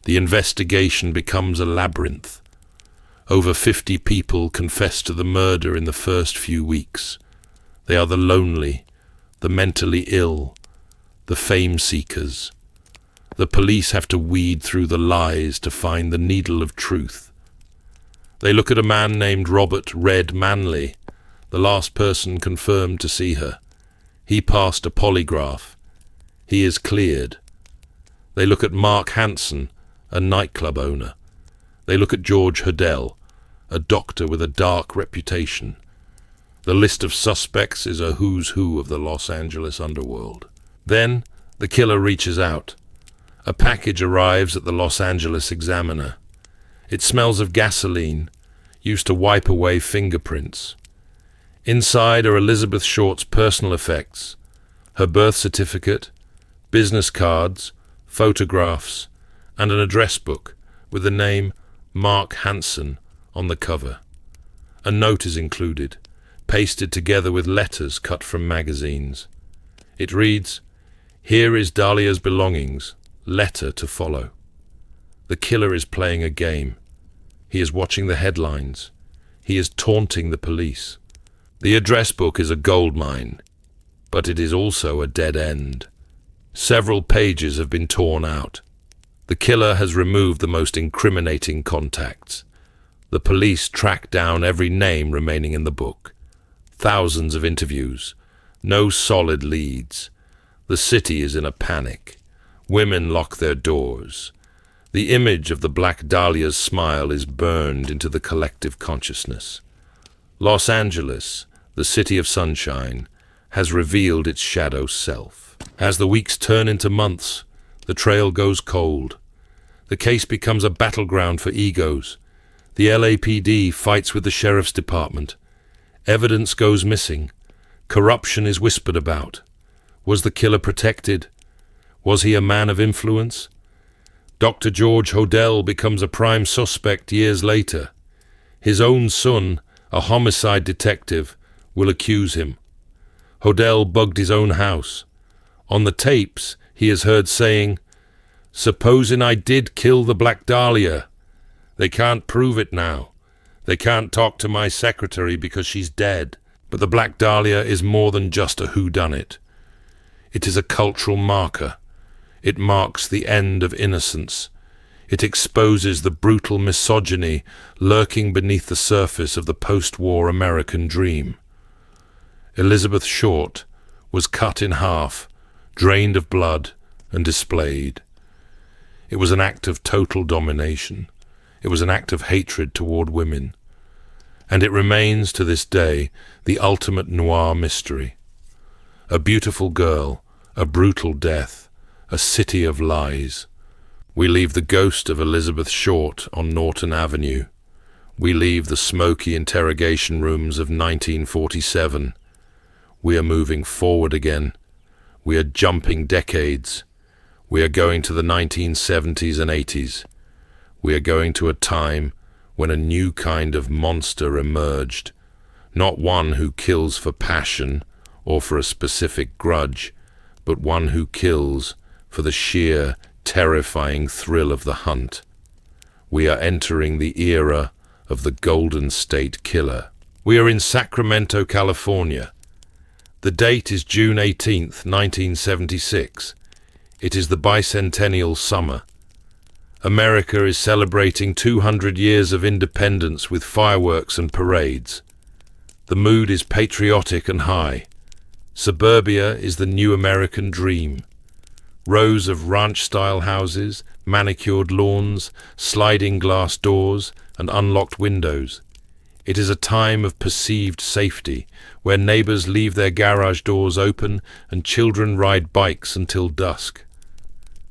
The investigation becomes a labyrinth. Over 50 people confess to the murder in the first few weeks. They are the lonely, the mentally ill, the fame-seekers. The police have to weed through the lies to find the needle of truth. They look at a man named Robert Red Manley, the last person confirmed to see her. He passed a polygraph. He is cleared. They look at Mark Hansen, a nightclub owner. They look at George Hodel, a doctor with a dark reputation. The list of suspects is a who's who of the Los Angeles underworld. Then the killer reaches out. A package arrives at the Los Angeles Examiner. It smells of gasoline, used to wipe away fingerprints. Inside are Elizabeth Short's personal effects, her birth certificate, business cards, photographs, and an address book with the name Mark Hansen on the cover. A note is included, pasted together with letters cut from magazines. It reads, "Here is Dahlia's belongings. Letter to follow." The killer is playing a game. He is watching the headlines. He is taunting the police. The address book is a goldmine, but it is also a dead end. Several pages have been torn out. The killer has removed the most incriminating contacts. The police track down every name remaining in the book. Thousands of interviews. No solid leads. The city is in a panic. Women lock their doors. The image of the Black Dahlia's smile is burned into the collective consciousness. Los Angeles, the city of sunshine, has revealed its shadow self. As the weeks turn into months, the trail goes cold. The case becomes a battleground for egos. The LAPD fights with the sheriff's department. Evidence goes missing. Corruption is whispered about. Was the killer protected? Was he a man of influence? Dr. George Hodel becomes a prime suspect years later. His own son, a homicide detective, will accuse him. Hodel bugged his own house. On the tapes, he is heard saying, "Supposing I did kill the Black Dahlia. They can't prove it now. They can't talk to my secretary because she's dead." But the Black Dahlia is more than just a whodunit. It is a cultural marker. It marks the end of innocence. It exposes the brutal misogyny lurking beneath the surface of the post-war American dream. Elizabeth Short was cut in half, drained of blood, and displayed. It was an act of total domination. It was an act of hatred toward women. And it remains to this day the ultimate noir mystery. A beautiful girl, a brutal death, a city of lies. We leave the ghost of Elizabeth Short on Norton Avenue. We leave the smoky interrogation rooms of 1947. We are moving forward again. We are jumping decades. We are going to the 1970s and 80s. We are going to a time when a new kind of monster emerged, not one who kills for passion or for a specific grudge, but one who kills for the sheer, terrifying thrill of the hunt. We are entering the era of the Golden State Killer. We are in Sacramento, California. The date is June 18th, 1976. It is the bicentennial summer. America is celebrating 200 years of independence with fireworks and parades. The mood is patriotic and high. Suburbia is the new American dream. Rows of ranch-style houses, manicured lawns, sliding glass doors, and unlocked windows. It is a time of perceived safety, where neighbors leave their garage doors open and children ride bikes until dusk.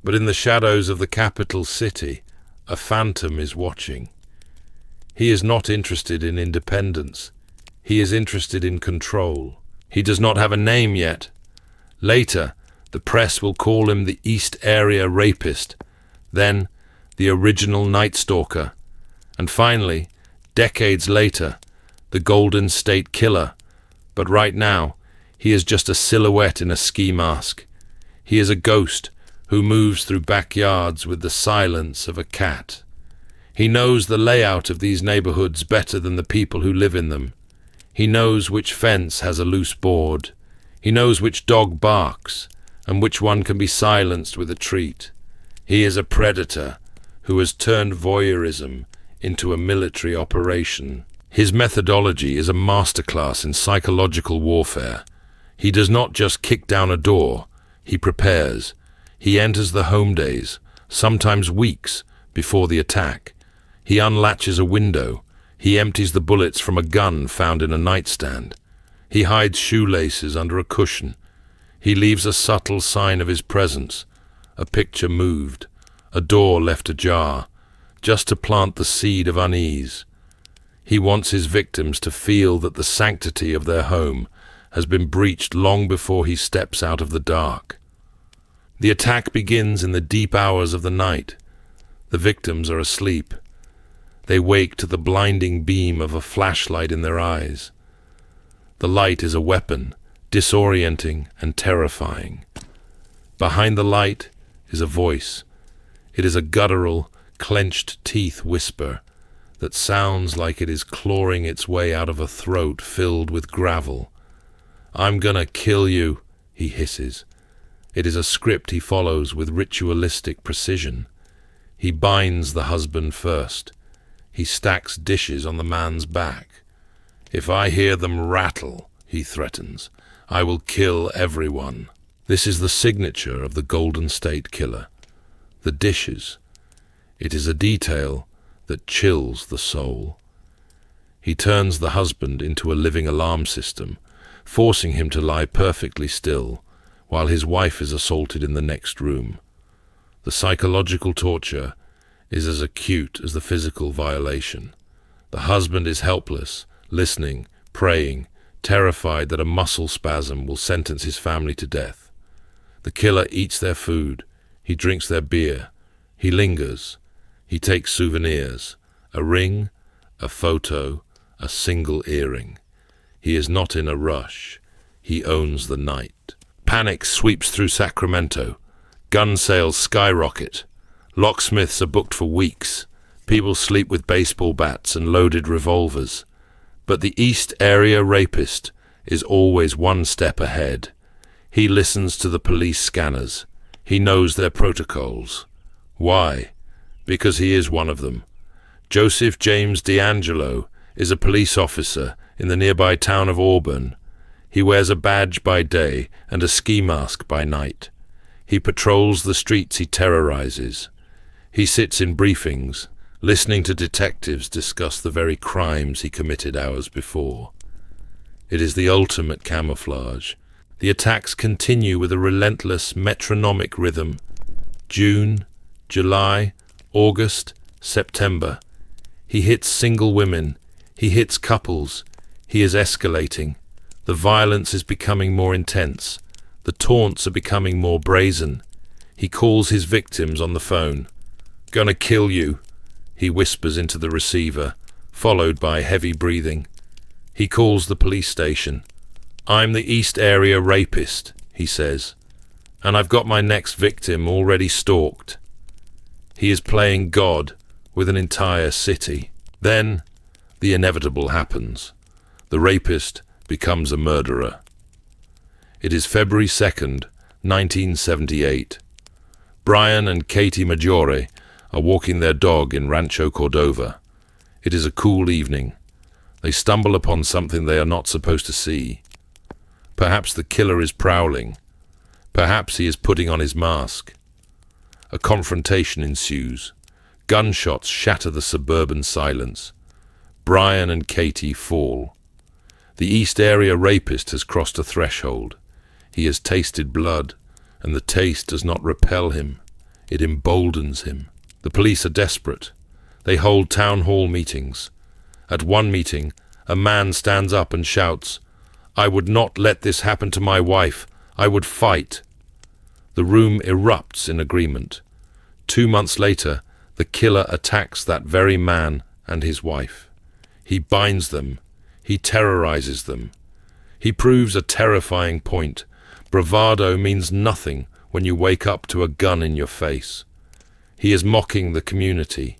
But in the shadows of the capital city, a phantom is watching. He is not interested in independence. He is interested in control. He does not have a name yet. Later, the press will call him the East Area Rapist, then the original Night Stalker, and finally, decades later, the Golden State Killer. But right now, he is just a silhouette in a ski mask. He is a ghost who moves through backyards with the silence of a cat. He knows the layout of these neighborhoods better than the people who live in them. He knows which fence has a loose board. He knows which dog barks and which one can be silenced with a treat. He is a predator who has turned voyeurism into a military operation. His methodology is a masterclass in psychological warfare. He does not just kick down a door, he prepares. He enters the home days, sometimes weeks before the attack. He unlatches a window. He empties the bullets from a gun found in a nightstand. He hides shoelaces under a cushion. He leaves a subtle sign of his presence, a picture moved, a door left ajar, just to plant the seed of unease. He wants his victims to feel that the sanctity of their home has been breached long before he steps out of the dark. The attack begins in the deep hours of the night. The victims are asleep. They wake to the blinding beam of a flashlight in their eyes. The light is a weapon, disorienting and terrifying. Behind the light is a voice. It is a guttural, clenched teeth whisper that sounds like it is clawing its way out of a throat filled with gravel. "I'm gonna kill you," he hisses. It is a script he follows with ritualistic precision. He binds the husband first. He stacks dishes on the man's back. "If I hear them rattle," he threatens, "I will kill everyone." This is the signature of the Golden State Killer. The dishes. It is a detail that chills the soul. He turns the husband into a living alarm system, forcing him to lie perfectly still while his wife is assaulted in the next room. The psychological torture is as acute as the physical violation. The husband is helpless, listening, praying, terrified that a muscle spasm will sentence his family to death. The killer eats their food. He drinks their beer. He lingers. He takes souvenirs, a ring, a photo, a single earring. He is not in a rush. He owns the night. Panic sweeps through Sacramento. Gun sales skyrocket. Locksmiths are booked for weeks. People sleep with baseball bats and loaded revolvers. But the East Area Rapist is always one step ahead. He listens to the police scanners. He knows their protocols. Why? Because he is one of them. Joseph James D'Angelo is a police officer in the nearby town of Auburn. He wears a badge by day and a ski mask by night. He patrols the streets he terrorizes. He sits in briefings, listening to detectives discuss the very crimes he committed hours before. It is the ultimate camouflage. The attacks continue with a relentless metronomic rhythm. June, July, August, September. He hits single women. He hits couples. He is escalating. The violence is becoming more intense. The taunts are becoming more brazen. He calls his victims on the phone. "Gonna kill you," he whispers into the receiver, followed by heavy breathing. He calls the police station. "I'm the East Area Rapist," he says, "and I've got my next victim already stalked." He is playing God with an entire city. Then, the inevitable happens. The rapist becomes a murderer. It is February 2nd, 1978. Brian and Katie Maggiore are walking their dog in Rancho Cordova. It is a cool evening. They stumble upon something they are not supposed to see. Perhaps the killer is prowling. Perhaps he is putting on his mask. A confrontation ensues. Gunshots shatter the suburban silence. Brian and Katie fall. The East Area Rapist has crossed a threshold. He has tasted blood, and the taste does not repel him. It emboldens him. The police are desperate. They hold town hall meetings. At one meeting, a man stands up and shouts, I would not let this happen to my wife. I would fight. The room erupts in agreement. 2 months later, the killer attacks that very man and his wife. He binds them. He terrorizes them. He proves a terrifying point. Bravado means nothing when you wake up to a gun in your face. He is mocking the community.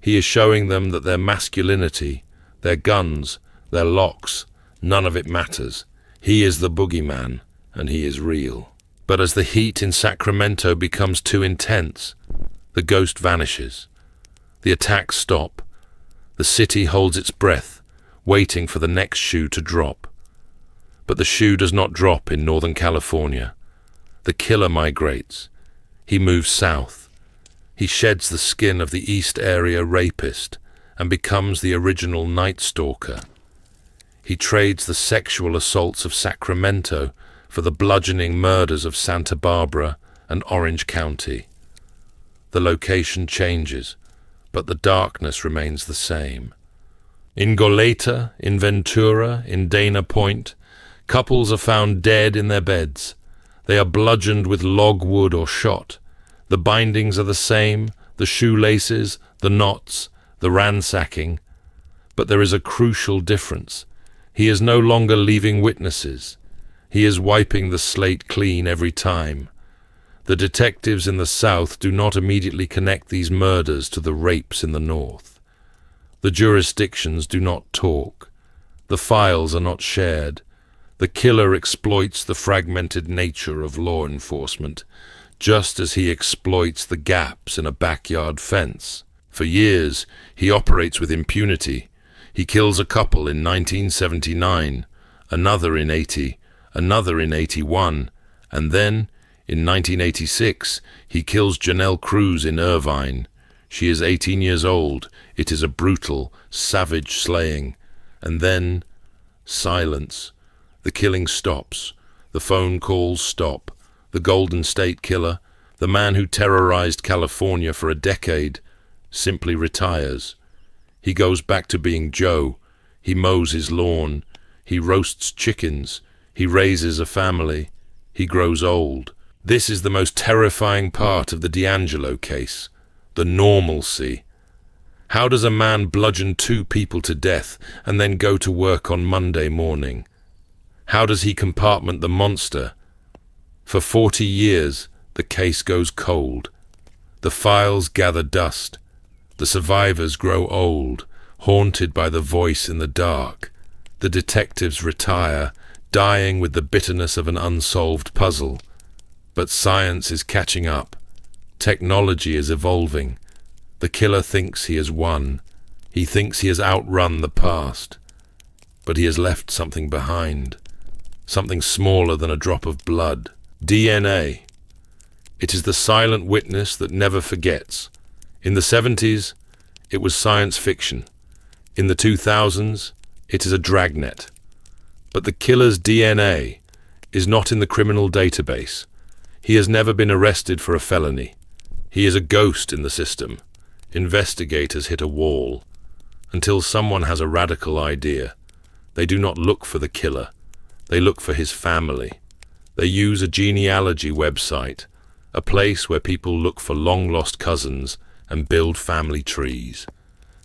He is showing them that their masculinity, their guns, their locks, none of it matters. He is the boogeyman, and he is real. But as the heat in Sacramento becomes too intense, the ghost vanishes. The attacks stop. The city holds its breath, waiting for the next shoe to drop. But the shoe does not drop in Northern California. The killer migrates. He moves south. He sheds the skin of the East Area rapist and becomes the original Night Stalker. He trades the sexual assaults of Sacramento for the bludgeoning murders of Santa Barbara and Orange County. The location changes, but the darkness remains the same. In Goleta, in Ventura, in Dana Point, couples are found dead in their beds. They are bludgeoned with logwood or shot. The bindings are the same, the shoelaces, the knots, the ransacking. But there is a crucial difference. He is no longer leaving witnesses. He is wiping the slate clean every time. The detectives in the South do not immediately connect these murders to the rapes in the North. The jurisdictions do not talk. The files are not shared. The killer exploits the fragmented nature of law enforcement, just as he exploits the gaps in a backyard fence. For years, he operates with impunity. He kills a couple in 1979, another in 80, another in 81, and then, in 1986, he kills Janelle Cruz in Irvine. She is 18 years old. It is a brutal, savage slaying. And then, silence. The killing stops. The phone calls stop. The Golden State Killer, the man who terrorized California for a decade, simply retires. He goes back to being Joe. He mows his lawn. He roasts chickens. He raises a family. He grows old. This is the most terrifying part of the D'Angelo case, the normalcy. How does a man bludgeon 2 people to death and then go to work on Monday morning? How does he compartment the monster? For 40 years, the case goes cold. The files gather dust. The survivors grow old, haunted by the voice in the dark. The detectives retire, dying with the bitterness of an unsolved puzzle. But science is catching up. Technology is evolving. The killer thinks he has won. He thinks he has outrun the past. But he has left something behind. Something smaller than a drop of blood. DNA. It is the silent witness that never forgets. In the 70s, it was science fiction. In the 2000s, it is a dragnet. But the killer's DNA is not in the criminal database. He has never been arrested for a felony. He is a ghost in the system. Investigators hit a wall. Until someone has a radical idea, they do not look for the killer. They look for his family. They use a genealogy website, a place where people look for long-lost cousins and build family trees.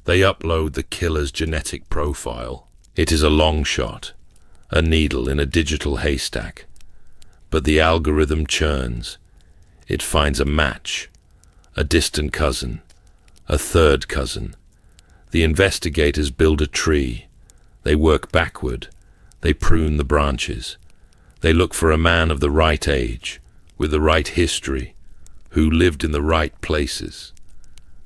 They upload the killer's genetic profile. It is a long shot, a needle in a digital haystack. But the algorithm churns. It finds a match, a distant cousin, a third cousin. The investigators build a tree. They work backward. They prune the branches. They look for a man of the right age, with the right history, who lived in the right places.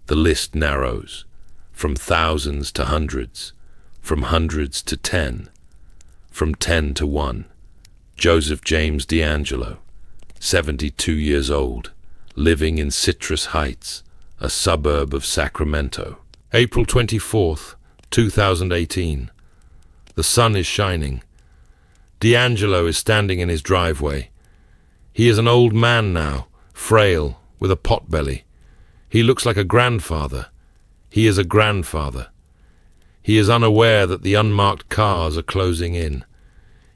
The list narrows, from thousands to hundreds, from hundreds to 10, from 10 to 1. Joseph James D'Angelo, 72 years old, living in Citrus Heights, a suburb of Sacramento. April 24th, 2018. The sun is shining. D'Angelo is standing in his driveway. He is an old man now, frail, with a potbelly. He looks like a grandfather. He is a grandfather. He is unaware that the unmarked cars are closing in.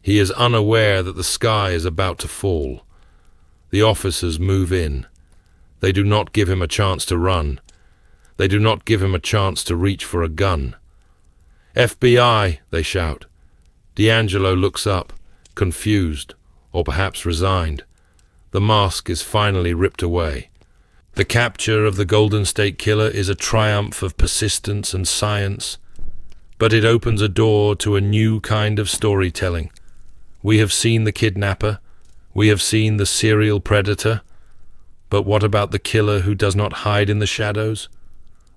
He is unaware that the sky is about to fall. The officers move in. They do not give him a chance to run. They do not give him a chance to reach for a gun. FBI, they shout. D'Angelo looks up, confused, or perhaps resigned. The mask is finally ripped away. The capture of the Golden State Killer is a triumph of persistence and science, but it opens a door to a new kind of storytelling. We have seen the kidnapper, we have seen the serial predator, but what about the killer who does not hide in the shadows?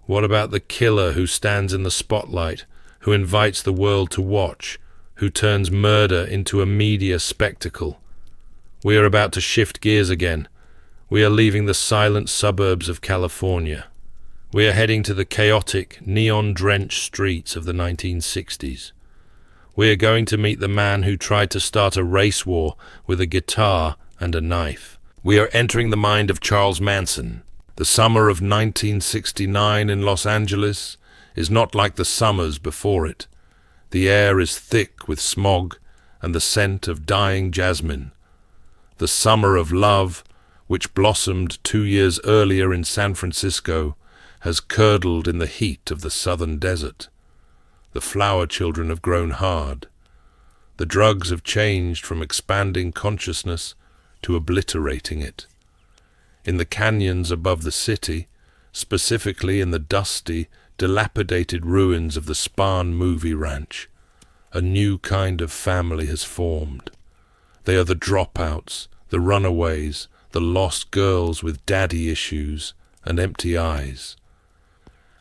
What about the killer who stands in the spotlight, who invites the world to watch, who turns murder into a media spectacle? We are about to shift gears again. We are leaving the silent suburbs of California. We are heading to the chaotic, neon-drenched streets of the 1960s. We are going to meet the man who tried to start a race war with a guitar and a knife. We are entering the mind of Charles Manson. The summer of 1969 in Los Angeles is not like the summers before it. The air is thick with smog and the scent of dying jasmine. The summer of love, which blossomed 2 years earlier in San Francisco, has curdled in the heat of the southern desert. The flower children have grown hard. The drugs have changed from expanding consciousness to obliterating it. In the canyons above the city, specifically in the dusty, dilapidated ruins of the Spahn movie ranch, a new kind of family has formed. They are the dropouts, the runaways, the lost girls with daddy issues and empty eyes.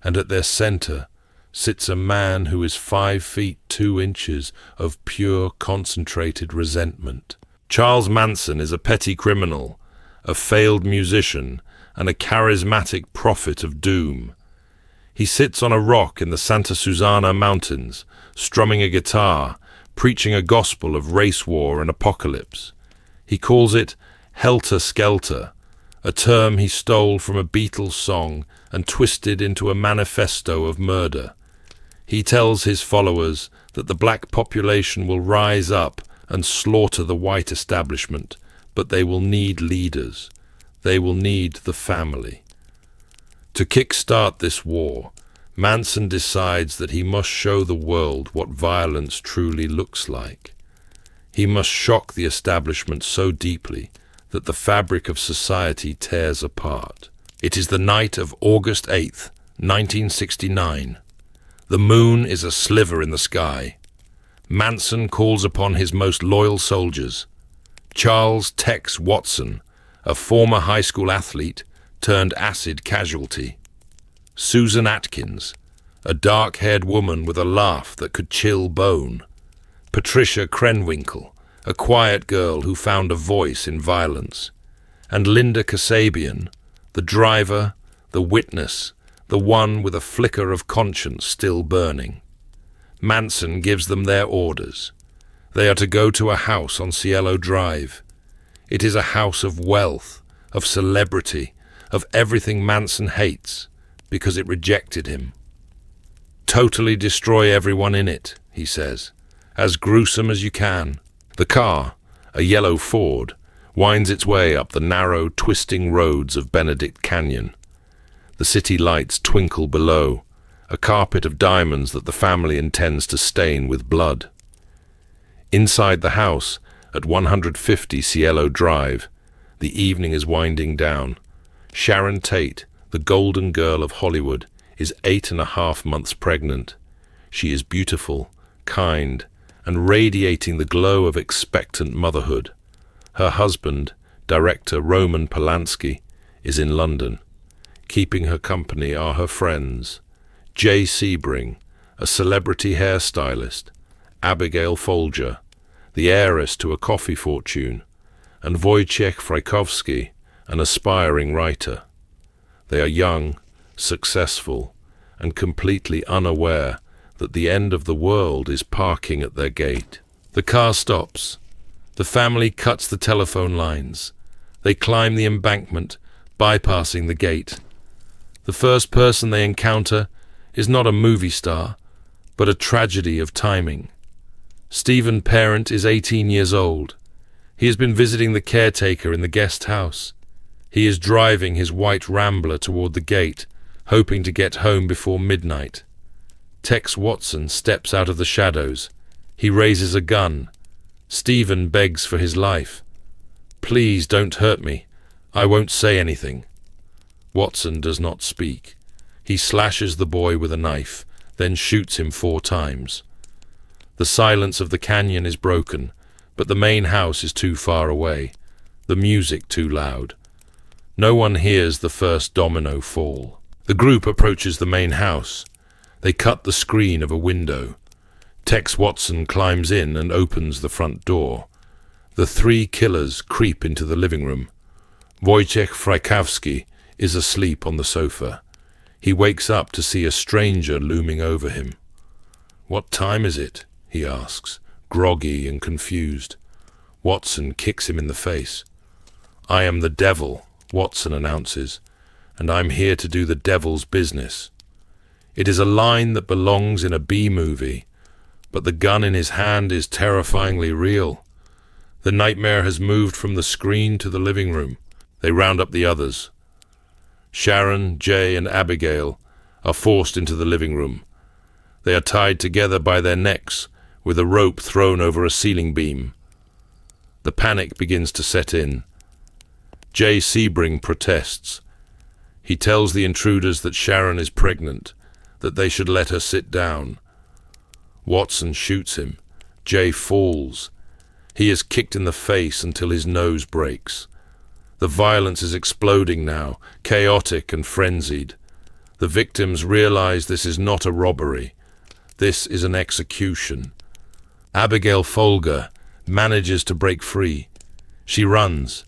And at their center sits a man who is 5 feet 2 inches of pure concentrated resentment. Charles Manson is a petty criminal, a failed musician, and a charismatic prophet of doom. He sits on a rock in the Santa Susana Mountains, strumming a guitar, preaching a gospel of race war and apocalypse. He calls it Helter Skelter, a term he stole from a Beatles song and twisted into a manifesto of murder. He tells his followers that the black population will rise up and slaughter the white establishment, but they will need leaders. They will need the family. To kickstart this war, Manson decides that he must show the world what violence truly looks like. He must shock the establishment so deeply that the fabric of society tears apart. It is the night of August 8th, 1969. The moon is a sliver in the sky. Manson calls upon his most loyal soldiers. Charles Tex Watson, a former high school athlete turned acid casualty. Susan Atkins, a dark-haired woman with a laugh that could chill bone. Patricia Krenwinkel, a quiet girl who found a voice in violence. And Linda Kasabian, the driver, the witness, the one with a flicker of conscience still burning. Manson gives them their orders. They are to go to a house on Cielo Drive. It is a house of wealth, of celebrity, of everything Manson hates, because it rejected him. Totally destroy everyone in it, he says, as gruesome as you can. The car, a yellow Ford, winds its way up the narrow, twisting roads of Benedict Canyon. The city lights twinkle below, a carpet of diamonds that the family intends to stain with blood. Inside the house, at 150 Cielo Drive, the evening is winding down. Sharon Tate, the golden girl of Hollywood, is 8.5 months pregnant. She is beautiful, kind, and radiating the glow of expectant motherhood. Her husband, director Roman Polanski, is in London. Keeping her company are her friends, Jay Sebring, a celebrity hairstylist, Abigail Folger, the heiress to a coffee fortune, and Wojciech Frykowski, an aspiring writer. They are young, successful, and completely unaware that the end of the world is parking at their gate. The car stops. The family cuts the telephone lines. They climb the embankment, bypassing the gate. The first person they encounter is not a movie star, but a tragedy of timing. Stephen Parent is 18 years old. He has been visiting the caretaker in the guest house. He is driving his white Rambler toward the gate, hoping to get home before midnight. Tex Watson steps out of the shadows. He raises a gun. Stephen begs for his life. "Please don't hurt me. I won't say anything." Watson does not speak. He slashes the boy with a knife, then shoots him 4 times. The silence of the canyon is broken, but the main house is too far away, the music too loud. No one hears the first domino fall. The group approaches the main house. They cut the screen of a window. Tex Watson climbs in and opens the front door. The 3 killers creep into the living room. Wojciech Frykowski is asleep on the sofa. He wakes up to see a stranger looming over him. "What time is it?" he asks, groggy and confused. Watson kicks him in the face. "I am the devil," Watson announces, "and I'm here to do the devil's business." It is a line that belongs in a B-movie, but the gun in his hand is terrifyingly real. The nightmare has moved from the screen to the living room. They round up the others. Sharon, Jay, and Abigail are forced into the living room. They are tied together by their necks, with a rope thrown over a ceiling beam. The panic begins to set in. Jay Sebring protests. He tells the intruders that Sharon is pregnant, that they should let her sit down. Watson shoots him. Jay falls. He is kicked in the face until his nose breaks. The violence is exploding now, chaotic and frenzied. The victims realize this is not a robbery. This is an execution. Abigail Folger manages to break free. She runs.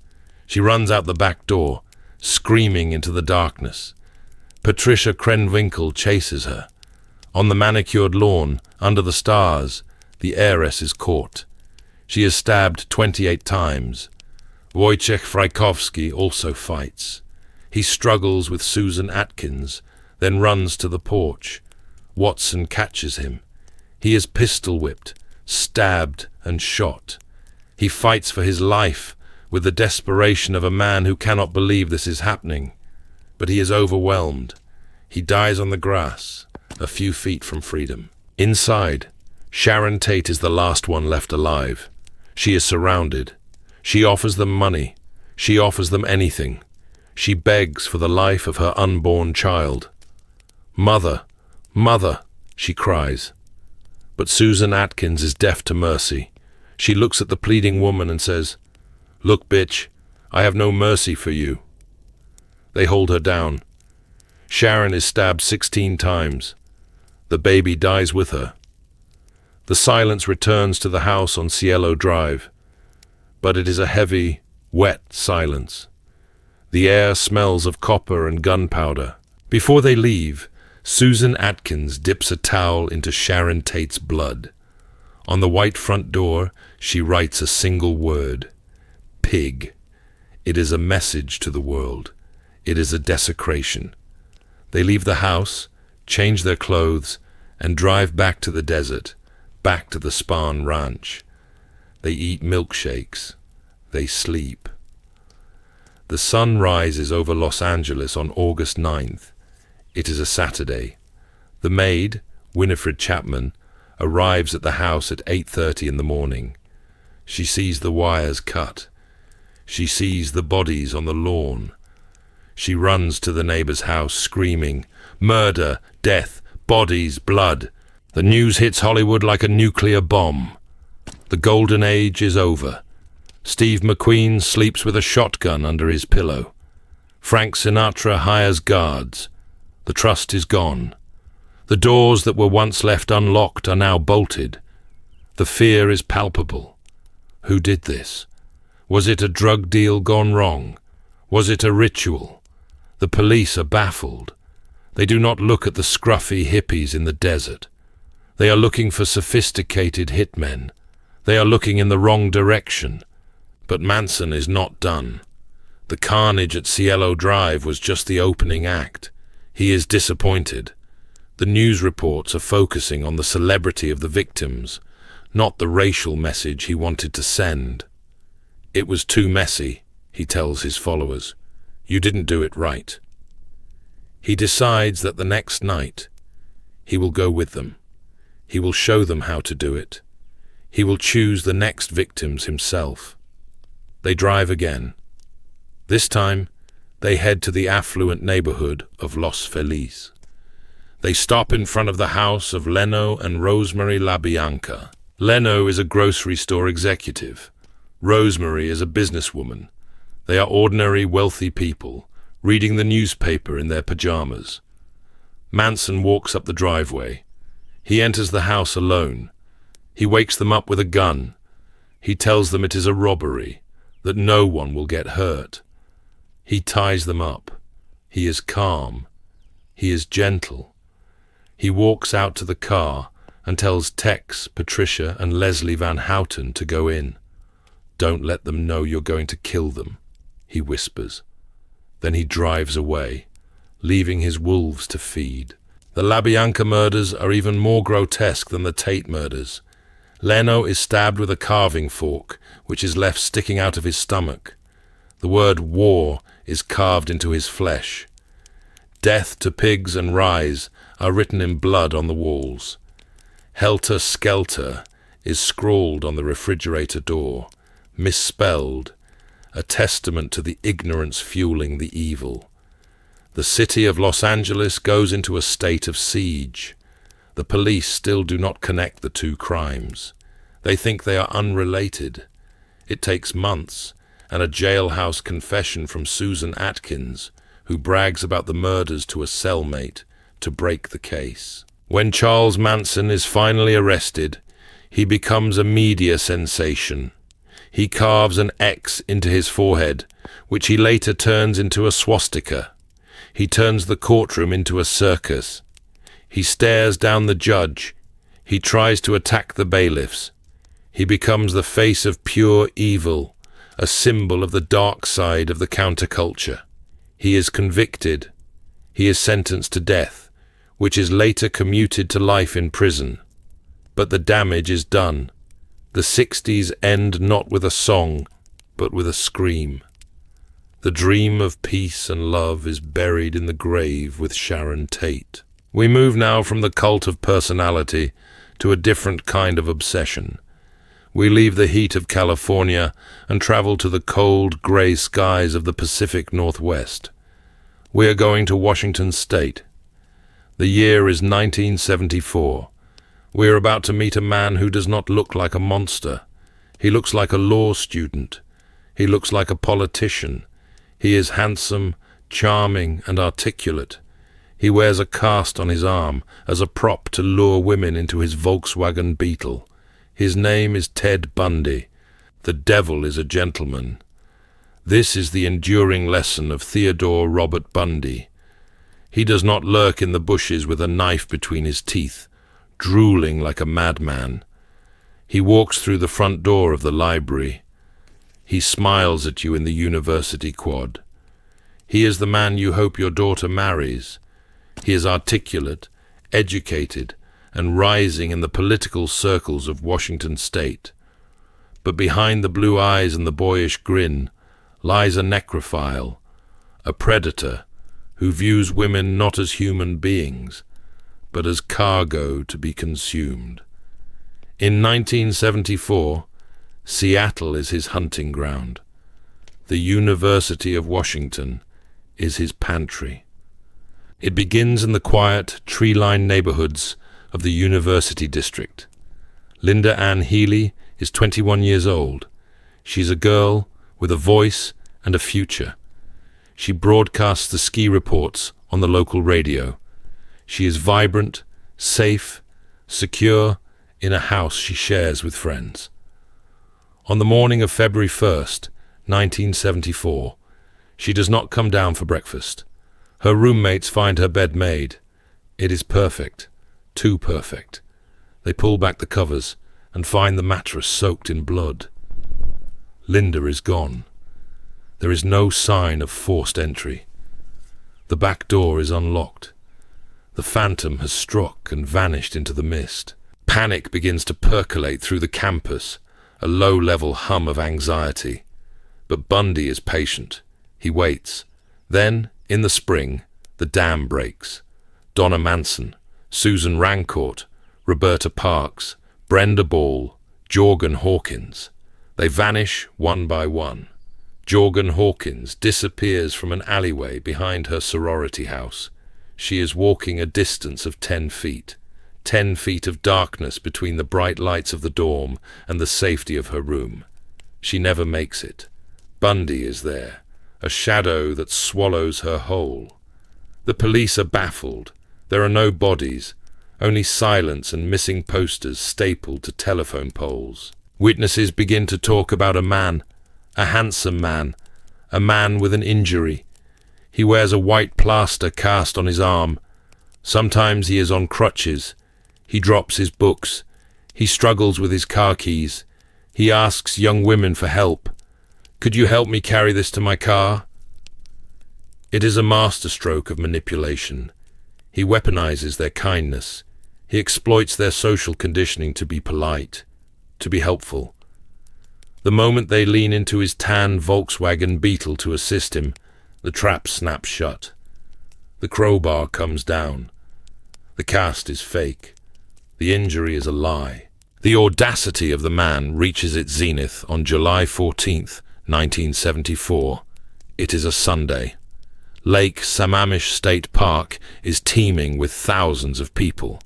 She runs out the back door, screaming into the darkness. Patricia Krenwinkel chases her. On the manicured lawn, under the stars, the heiress is caught. She is stabbed 28 times. Wojciech Frykowski also fights. He struggles with Susan Atkins, then runs to the porch. Watson catches him. He is pistol-whipped, stabbed and shot. He fights for his life with the desperation of a man who cannot believe this is happening. But he is overwhelmed. He dies on the grass, a few feet from freedom. Inside, Sharon Tate is the last one left alive. She is surrounded. She offers them money. She offers them anything. She begs for the life of her unborn child. "Mother, mother," she cries. But Susan Atkins is deaf to mercy. She looks at the pleading woman and says, "Look, bitch, I have no mercy for you." They hold her down. Sharon is stabbed 16 times. The baby dies with her. The silence returns to the house on Cielo Drive, but it is a heavy, wet silence. The air smells of copper and gunpowder. Before they leave, Susan Atkins dips a towel into Sharon Tate's blood. On the white front door, she writes a single word: pig. It is a message to the world. It is a desecration. They leave the house, change their clothes, and drive back to the desert, back to the Spahn Ranch. They eat milkshakes. They sleep. The sun rises over Los Angeles on August 9th. It is a Saturday. The maid, Winifred Chapman, arrives at the house at 8:30 in the morning. She sees the wires cut. She sees the bodies on the lawn. She runs to the neighbor's house screaming, "Murder, death, bodies, blood." The news hits Hollywood like a nuclear bomb. The golden age is over. Steve McQueen sleeps with a shotgun under his pillow. Frank Sinatra hires guards. The trust is gone. The doors that were once left unlocked are now bolted. The fear is palpable. Who did this? Was it a drug deal gone wrong? Was it a ritual? The police are baffled. They do not look at the scruffy hippies in the desert. They are looking for sophisticated hitmen. They are looking in the wrong direction. But Manson is not done. The carnage at Cielo Drive was just the opening act. He is disappointed. The news reports are focusing on the celebrity of the victims, not the racial message he wanted to send. It was too messy, he tells his followers. You didn't do it right. He decides that the next night, he will go with them. He will show them how to do it. He will choose the next victims himself. They drive again. This time, they head to the affluent neighborhood of Los Feliz. They stop in front of the house of Leno and Rosemary LaBianca. Leno is a grocery store executive. Rosemary is a businesswoman. They are ordinary, wealthy people, reading the newspaper in their pajamas. Manson walks up the driveway. He enters the house alone. He wakes them up with a gun. He tells them it is a robbery, that no one will get hurt. He ties them up. He is calm. He is gentle. He walks out to the car and tells Tex, Patricia, and Leslie Van Houten to go in. Don't let them know you're going to kill them, he whispers. Then he drives away, leaving his wolves to feed. The LaBianca murders are even more grotesque than the Tate murders. Leno is stabbed with a carving fork, which is left sticking out of his stomach. The word war is carved into his flesh. Death to pigs and rise are written in blood on the walls. Helter Skelter is scrawled on the refrigerator door, misspelled, a testament to the ignorance fueling the evil. The city of Los Angeles goes into a state of siege. The police still do not connect the two crimes. They think they are unrelated. It takes months and a jailhouse confession from Susan Atkins, who brags about the murders to a cellmate, to break the case. When Charles Manson is finally arrested, he becomes a media sensation. He carves an X into his forehead, which he later turns into a swastika. He turns the courtroom into a circus. He stares down the judge. He tries to attack the bailiffs. He becomes the face of pure evil, a symbol of the dark side of the counterculture. He is convicted. He is sentenced to death, which is later commuted to life in prison. But the damage is done. The 60s end not with a song, but with a scream. The dream of peace and love is buried in the grave with Sharon Tate. We move now from the cult of personality to a different kind of obsession. We leave the heat of California and travel to the cold, gray skies of the Pacific Northwest. We are going to Washington State. The year is 1974. We are about to meet a man who does not look like a monster. He looks like a law student. He looks like a politician. He is handsome, charming, and articulate. He wears a cast on his arm as a prop to lure women into his Volkswagen Beetle. His name is Ted Bundy. The devil is a gentleman. This is the enduring lesson of Theodore Robert Bundy. He does not lurk in the bushes with a knife between his teeth, drooling like a madman. He walks through the front door of the library. He smiles at you in the university quad. He is the man you hope your daughter marries. He is articulate, educated, and rising in the political circles of Washington State. But behind the blue eyes and the boyish grin lies a necrophile, a predator who views women not as human beings, but as cargo to be consumed. In 1974, Seattle is his hunting ground. The University of Washington is his pantry. It begins in the quiet, tree-lined neighborhoods of the University District. Linda Ann Healy is 21 years old. She's a girl with a voice and a future. She broadcasts the ski reports on the local radio. She is vibrant, safe, secure in a house she shares with friends. On the morning of February 1st, 1974, she does not come down for breakfast. Her roommates find her bed made. It is perfect, too perfect. They pull back the covers and find the mattress soaked in blood. Linda is gone. There is no sign of forced entry. The back door is unlocked. The phantom has struck and vanished into the mist. Panic begins to percolate through the campus, a low-level hum of anxiety. But Bundy is patient. He waits. Then, in the spring, the dam breaks. Donna Manson, Susan Rancourt, Roberta Parks, Brenda Ball, Jorgen Hawkins. They vanish one by one. Jorgen Hawkins disappears from an alleyway behind her sorority house. She is walking a distance of 10 feet. 10 feet of darkness between the bright lights of the dorm and the safety of her room. She never makes it. Bundy is there, a shadow that swallows her whole. The police are baffled. There are no bodies, only silence and missing posters stapled to telephone poles. Witnesses begin to talk about a man, a handsome man, a man with an injury. He wears a white plaster cast on his arm. Sometimes he is on crutches. He drops his books. He struggles with his car keys. He asks young women for help. "Could you help me carry this to my car?" It is a masterstroke of manipulation. He weaponizes their kindness. He exploits their social conditioning to be polite, to be helpful. The moment they lean into his tan Volkswagen Beetle to assist him, the trap snaps shut. The crowbar comes down. The cast is fake. The injury is a lie. The audacity of the man reaches its zenith on July 14th, 1974. It is a Sunday. Lake Sammamish State Park is teeming with thousands of people.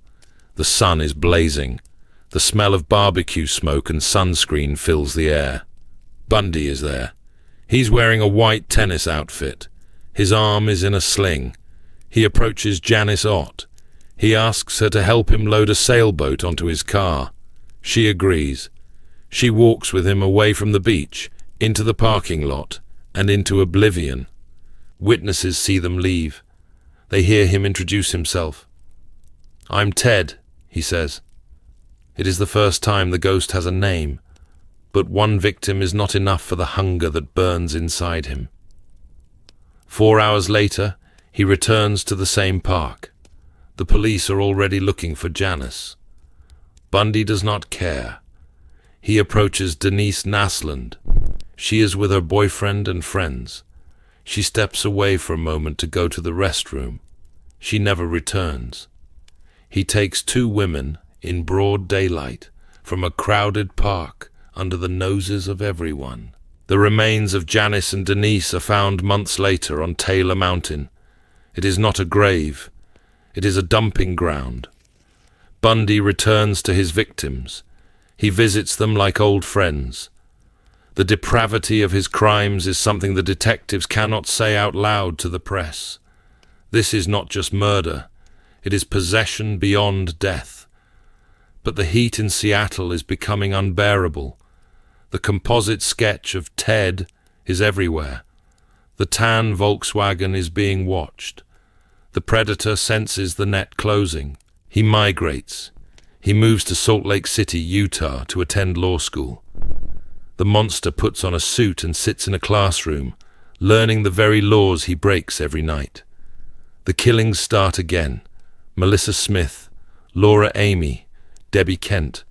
The sun is blazing. The smell of barbecue smoke and sunscreen fills the air. Bundy is there. He's wearing a white tennis outfit. His arm is in a sling. He approaches Janice Ott. He asks her to help him load a sailboat onto his car. She agrees. She walks with him away from the beach, into the parking lot, and into oblivion. Witnesses see them leave. They hear him introduce himself. "I'm Ted," he says. It is the first time the ghost has a name, but one victim is not enough for the hunger that burns inside him. 4 hours later, he returns to the same park. The police are already looking for Janice. Bundy does not care. He approaches Denise Naslund. She is with her boyfriend and friends. She steps away for a moment to go to the restroom. She never returns. He takes 2 women in broad daylight from a crowded park under the noses of everyone. The remains of Janice and Denise are found months later on Taylor Mountain. It is not a grave. It is a dumping ground. Bundy returns to his victims. He visits them like old friends. The depravity of his crimes is something the detectives cannot say out loud to the press. This is not just murder. It is possession beyond death. But the heat in Seattle is becoming unbearable. The composite sketch of Ted is everywhere. The tan Volkswagen is being watched. The predator senses the net closing. He migrates. He moves to Salt Lake City, Utah, to attend law school. The monster puts on a suit and sits in a classroom, learning the very laws he breaks every night. The killings start again. Melissa Smith, Laura Amy, Debbie Kent.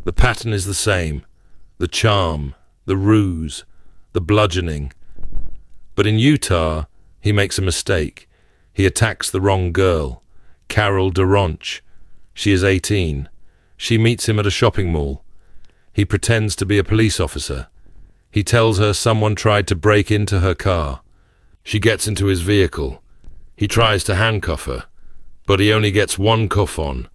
The pattern is the same. The charm, the ruse, the bludgeoning. But in Utah, he makes a mistake. He attacks the wrong girl, Carol DeRonch. She is 18. She meets him at a shopping mall. He pretends to be a police officer. He tells her someone tried to break into her car. She gets into his vehicle. He tries to handcuff her, but he only gets one cuff on.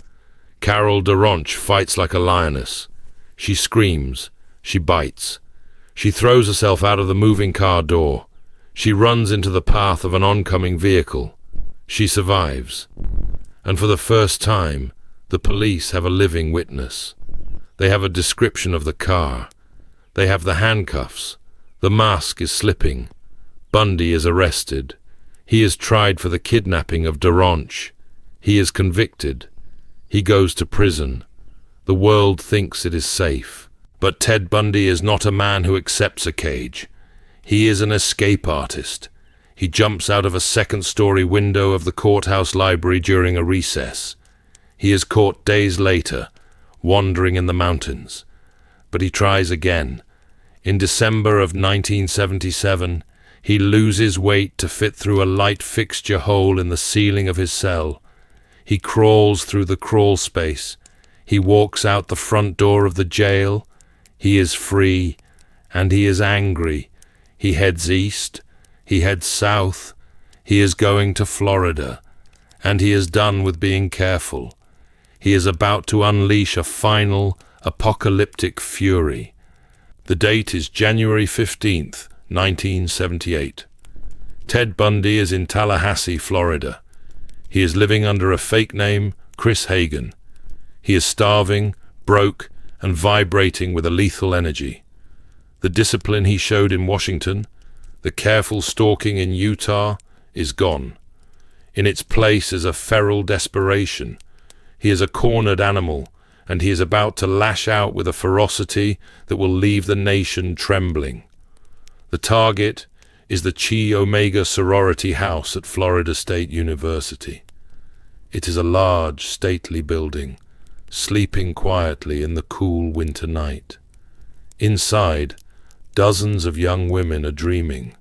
Carol DeRonch fights like a lioness. She screams. She bites. She throws herself out of the moving car door. She runs into the path of an oncoming vehicle. She survives. And for the first time, the police have a living witness. They have a description of the car. They have the handcuffs. The mask is slipping. Bundy is arrested. He is tried for the kidnapping of DeRonch. He is convicted. He goes to prison. The world thinks it is safe. But Ted Bundy is not a man who accepts a cage. He is an escape artist. He jumps out of a second-story window of the courthouse library during a recess. He is caught days later, wandering in the mountains. But he tries again. In December of 1977, he loses weight to fit through a light fixture hole in the ceiling of his cell. He crawls through the crawl space. He walks out the front door of the jail. He is free, and he is angry. He heads east. He heads south. He is going to Florida, and he is done with being careful. He is about to unleash a final, apocalyptic fury. The date is January 15th, 1978. Ted Bundy is in Tallahassee, Florida. He is living under a fake name, Chris Hagen. He is starving, broke, and vibrating with a lethal energy. The discipline he showed in Washington, the careful stalking in Utah, is gone. In its place is a feral desperation. He is a cornered animal, and he is about to lash out with a ferocity that will leave the nation trembling. The target is the Chi Omega sorority house at Florida State University. It is a large, stately building, sleeping quietly in the cool winter night. Inside, dozens of young women are dreaming,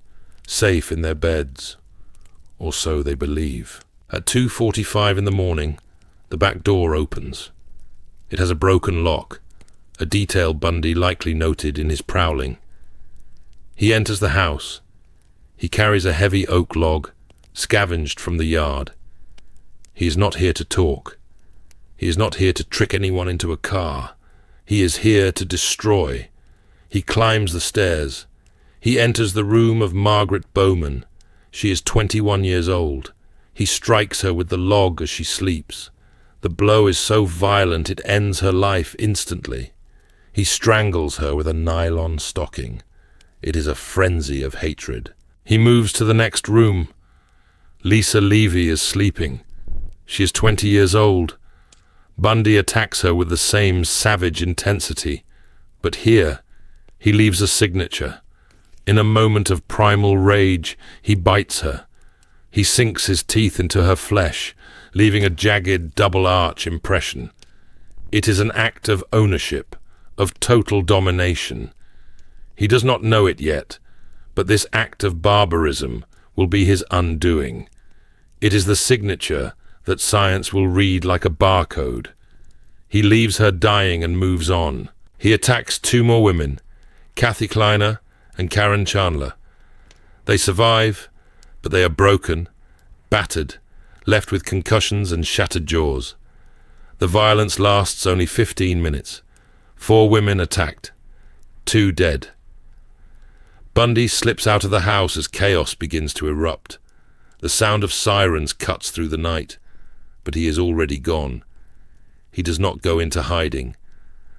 safe in their beds. Or so they believe. At 2:45 in the morning, the back door opens. It has a broken lock, a detail Bundy likely noted in his prowling. He enters the house. He carries a heavy oak log, scavenged from the yard. He is not here to talk. He is not here to trick anyone into a car. He is here to destroy. He climbs the stairs. He enters the room of Margaret Bowman. She is 21 years old. He strikes her with the log as she sleeps. The blow is so violent it ends her life instantly. He strangles her with a nylon stocking. It is a frenzy of hatred. He moves to the next room. Lisa Levy is sleeping. She is 20 years old. Bundy attacks her with the same savage intensity. But here, he leaves a signature. In a moment of primal rage, he bites her. He sinks his teeth into her flesh, leaving a jagged double arch impression. It is an act of ownership, of total domination. He does not know it yet, but this act of barbarism will be his undoing. It is the signature that science will read like a barcode. He leaves her dying and moves on. He attacks two more women, Kathy Kleiner and Karen Chandler. They survive, but they are broken, battered, left with concussions and shattered jaws. The violence lasts only 15 minutes. 4 women attacked, 2 dead. Bundy slips out of the house as chaos begins to erupt. The sound of sirens cuts through the night, but he is already gone. He does not go into hiding.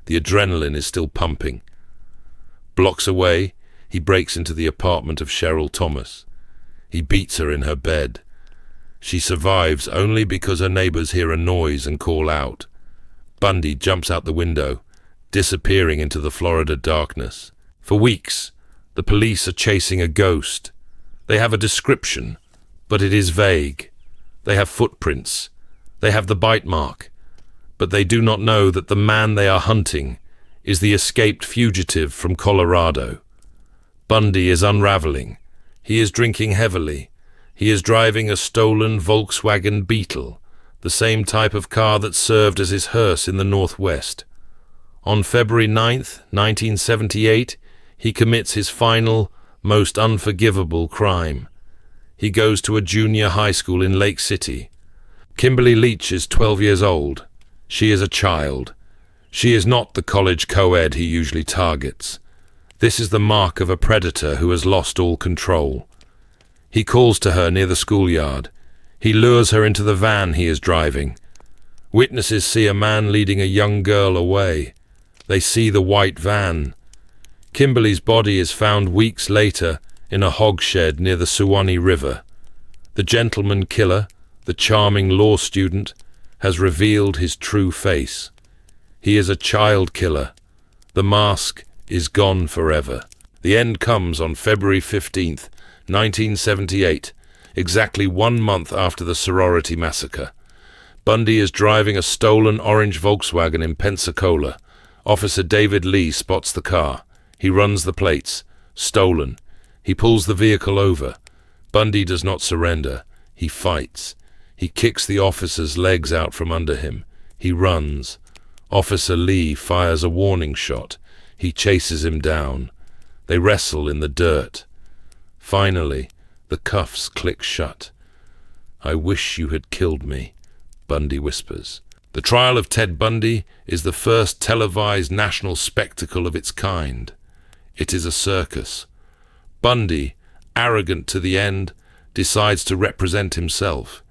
The adrenaline is still pumping. Blocks away, he breaks into the apartment of Cheryl Thomas. He beats her in her bed. She survives only because her neighbors hear a noise and call out. Bundy jumps out the window, disappearing into the Florida darkness. For weeks, the police are chasing a ghost. They have a description, but it is vague. They have footprints. They have the bite mark. But they do not know that the man they are hunting is the escaped fugitive from Colorado. Bundy is unraveling. He is drinking heavily. He is driving a stolen Volkswagen Beetle, the same type of car that served as his hearse in the Northwest. On February 9th, 1978, he commits his final, most unforgivable crime. He goes to a junior high school in Lake City. Kimberly Leach is 12 years old. She is a child. She is not the college co-ed he usually targets. This is the mark of a predator who has lost all control. He calls to her near the schoolyard. He lures her into the van he is driving. Witnesses see a man leading a young girl away. They see the white van. Kimberly's body is found weeks later in a hog shed near the Suwannee River. The gentleman killer, the charming law student, has revealed his true face. He is a child killer. The mask is gone forever. The end comes on February 15th, 1978, exactly 1 month after the sorority massacre. Bundy is driving a stolen orange Volkswagen in Pensacola. Officer David Lee spots the car. He runs the plates. Stolen. He pulls the vehicle over. Bundy does not surrender. He fights. He kicks the officer's legs out from under him. He runs. Officer Lee fires a warning shot. He chases him down. They wrestle in the dirt. Finally, the cuffs click shut. "I wish you had killed me," Bundy whispers. The trial of Ted Bundy is the first televised national spectacle of its kind. It is a circus. Bundy, arrogant to the end, decides to represent himself.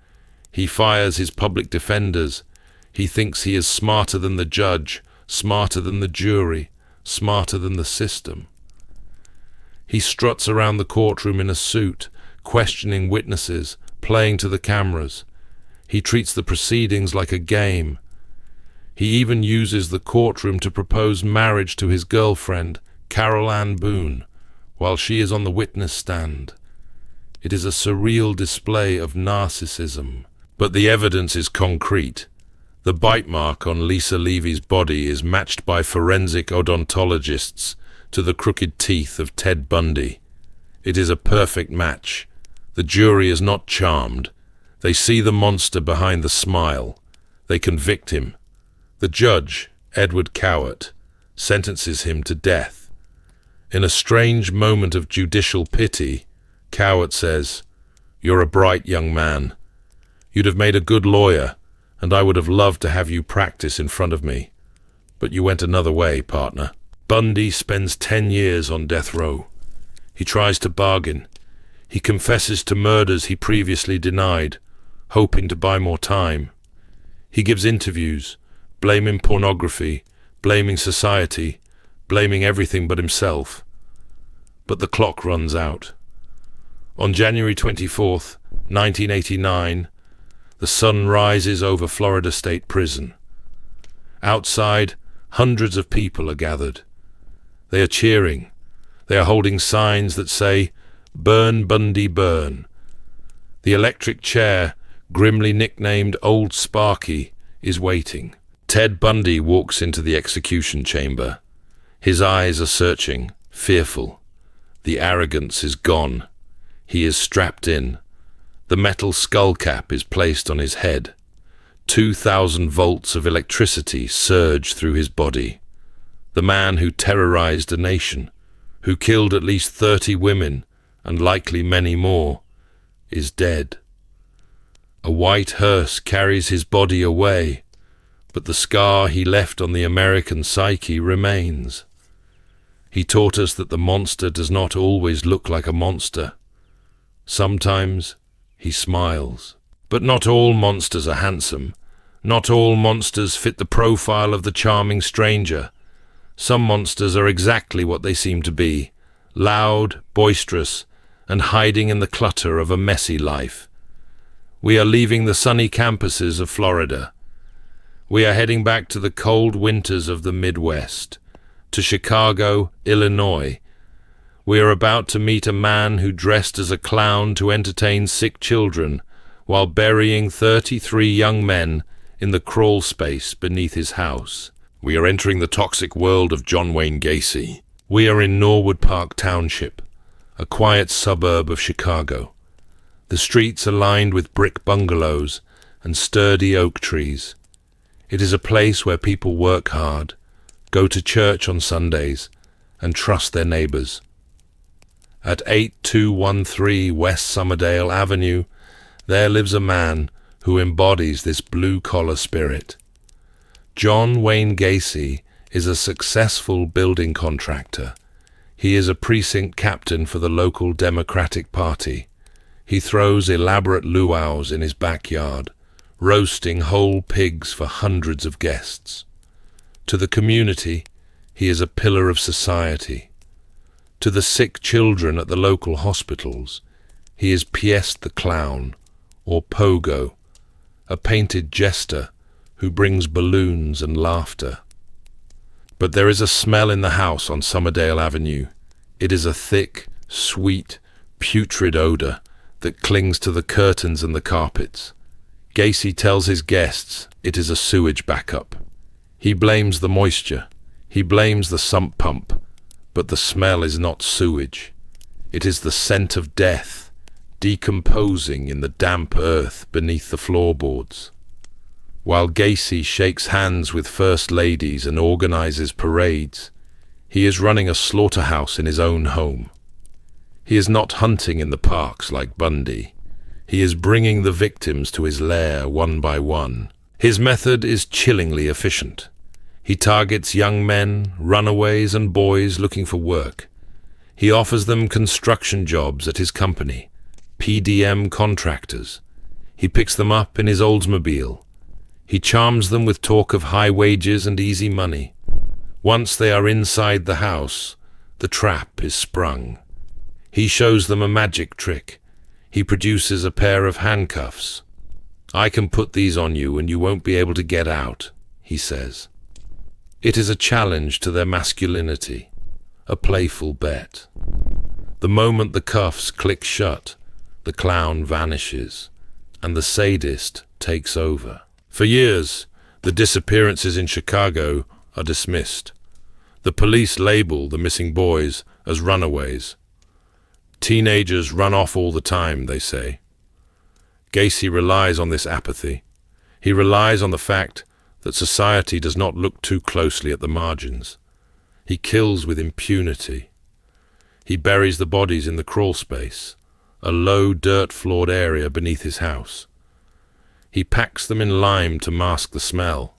He fires his public defenders. He thinks he is smarter than the judge, smarter than the jury, smarter than the system. He struts around the courtroom in a suit, questioning witnesses, playing to the cameras. He treats the proceedings like a game. He even uses the courtroom to propose marriage to his girlfriend, Carol Ann Boone, while she is on the witness stand. It is a surreal display of narcissism. But the evidence is concrete. The bite mark on Lisa Levy's body is matched by forensic odontologists to the crooked teeth of Ted Bundy. It is a perfect match. The jury is not charmed. They see the monster behind the smile. They convict him. The judge, Edward Cowart, sentences him to death. In a strange moment of judicial pity, Cowart says, "You're a bright young man. You'd have made a good lawyer, and I would have loved to have you practice in front of me. But you went another way, partner." Bundy spends 10 years on death row. He tries to bargain. He confesses to murders he previously denied, hoping to buy more time. He gives interviews, blaming pornography, blaming society, blaming everything but himself. But the clock runs out. On January 24th, 1989, the sun rises over Florida State Prison. Outside, hundreds of people are gathered. They are cheering. They are holding signs that say, "Burn Bundy, burn." The electric chair, grimly nicknamed Old Sparky, is waiting. Ted Bundy walks into the execution chamber. His eyes are searching, fearful. The arrogance is gone. He is strapped in. The metal skull cap is placed on his head. 2,000 volts of electricity surge through his body. The man who terrorized a nation, who killed at least 30 women, and likely many more, is dead. A white hearse carries his body away, but the scar he left on the American psyche remains. He taught us that the monster does not always look like a monster. Sometimes he smiles. But not all monsters are handsome. Not all monsters fit the profile of the charming stranger. Some monsters are exactly what they seem to be: loud, boisterous, and hiding in the clutter of a messy life. We are leaving the sunny campuses of Florida. We are heading back to the cold winters of the Midwest, to Chicago, Illinois. We are about to meet a man who dressed as a clown to entertain sick children while burying 33 young men in the crawl space beneath his house. We are entering the toxic world of John Wayne Gacy. We are in Norwood Park Township, a quiet suburb of Chicago. The streets are lined with brick bungalows and sturdy oak trees. It is a place where people work hard, go to church on Sundays, and trust their neighbors. At 8213 West Summerdale Avenue, there lives a man who embodies this blue-collar spirit. John Wayne Gacy is a successful building contractor. He is a precinct captain for the local Democratic Party. He throws elaborate luau's in his backyard, roasting whole pigs for hundreds of guests. To the community, he is a pillar of society. To the sick children at the local hospitals, he is Piest the Clown, or Pogo, a painted jester who brings balloons and laughter. But there is a smell in the house on Summerdale Avenue. It is a thick, sweet, putrid odor that clings to the curtains and the carpets. Jaycee tells his guests it is a sewage backup. He blames the moisture. He blames the sump pump. But the smell is not sewage. It is the scent of death, decomposing in the damp earth beneath the floorboards. While Jaycee shakes hands with first ladies and organizes parades, he is running a slaughterhouse in his own home. He is not hunting in the parks like Bundy. He is bringing the victims to his lair one by one. His method is chillingly efficient. He targets young men, runaways, and boys looking for work. He offers them construction jobs at his company, PDM contractors. He picks them up in his Oldsmobile. He charms them with talk of high wages and easy money. Once they are inside the house, the trap is sprung. He shows them a magic trick. He produces a pair of handcuffs. "I can put these on you and you won't be able to get out," he says. It is a challenge to their masculinity, a playful bet. The moment the cuffs click shut, the clown vanishes, and the sadist takes over. For years, the disappearances in Chicago are dismissed. The police label the missing boys as runaways. Teenagers run off all the time, they say. Jaycee relies on this apathy. He relies on the fact that society does not look too closely at the margins. He kills with impunity. He buries the bodies in the crawl space, a low dirt-floored area beneath his house. He packs them in lime to mask the smell.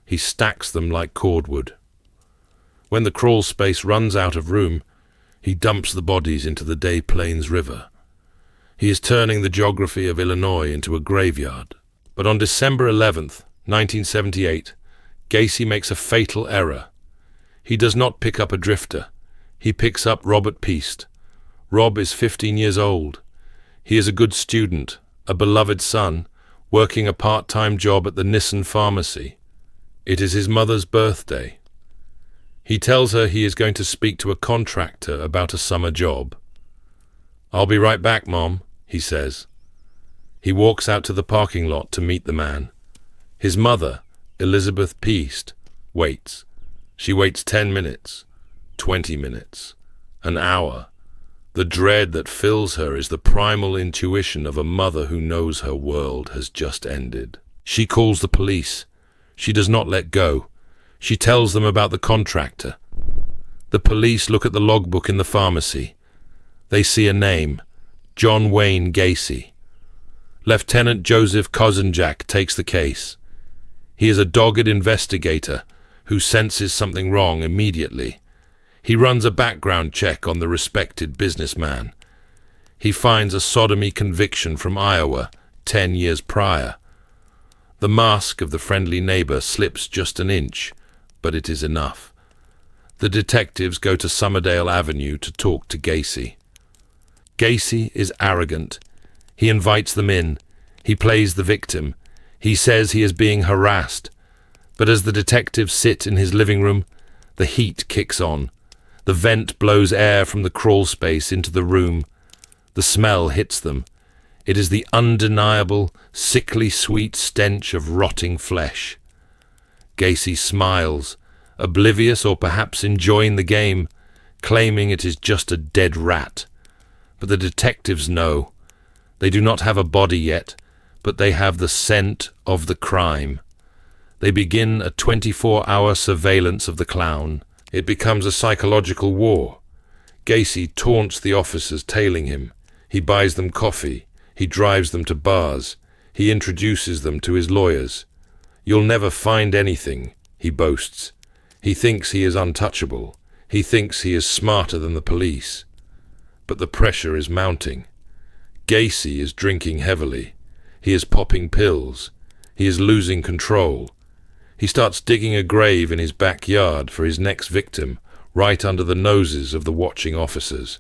He stacks them like cordwood. When the crawl space runs out of room, he dumps the bodies into the Des Plaines River. He is turning the geography of Illinois into a graveyard. But on December 11th, 1978, Jaycee makes a fatal error. He does not pick up a drifter. He picks up Robert Peast. Rob is 15 years old. He is a good student, a beloved son, working a part-time job at the Nissan pharmacy. It is his mother's birthday. He tells her he is going to speak to a contractor about a summer job. "I'll be right back, Mom," he says. He walks out to the parking lot to meet the man. His mother, Elizabeth Peast, waits. She waits 10 minutes, 20 minutes, an hour. The dread that fills her is the primal intuition of a mother who knows her world has just ended. She calls the police. She does not let go. She tells them about the contractor. The police look at the logbook in the pharmacy. They see a name, John Wayne Jaycee. Lieutenant Joseph Kozenjak takes the case. He is a dogged investigator who senses something wrong immediately. He runs a background check on the respected businessman. He finds a sodomy conviction from Iowa 10 years prior. The mask of the friendly neighbor slips just an inch, but it is enough. The detectives go to Summerdale Avenue to talk to Jaycee. Jaycee is arrogant. He invites them in. He plays the victim. He says he is being harassed. But as the detectives sit in his living room, the heat kicks on. The vent blows air from the crawl space into the room. The smell hits them. It is the undeniable, sickly sweet stench of rotting flesh. Jaycee smiles, oblivious or perhaps enjoying the game, claiming it is just a dead rat. But the detectives know. They do not have a body yet, but they have the scent of the crime. They begin a 24-hour surveillance of the clown. It becomes a psychological war. Jaycee taunts the officers tailing him. He buys them coffee. He drives them to bars. He introduces them to his lawyers. "You'll never find anything," he boasts. He thinks he is untouchable. He thinks he is smarter than the police. But the pressure is mounting. Jaycee is drinking heavily. He is popping pills. He is losing control. He starts digging a grave in his backyard for his next victim, right under the noses of the watching officers.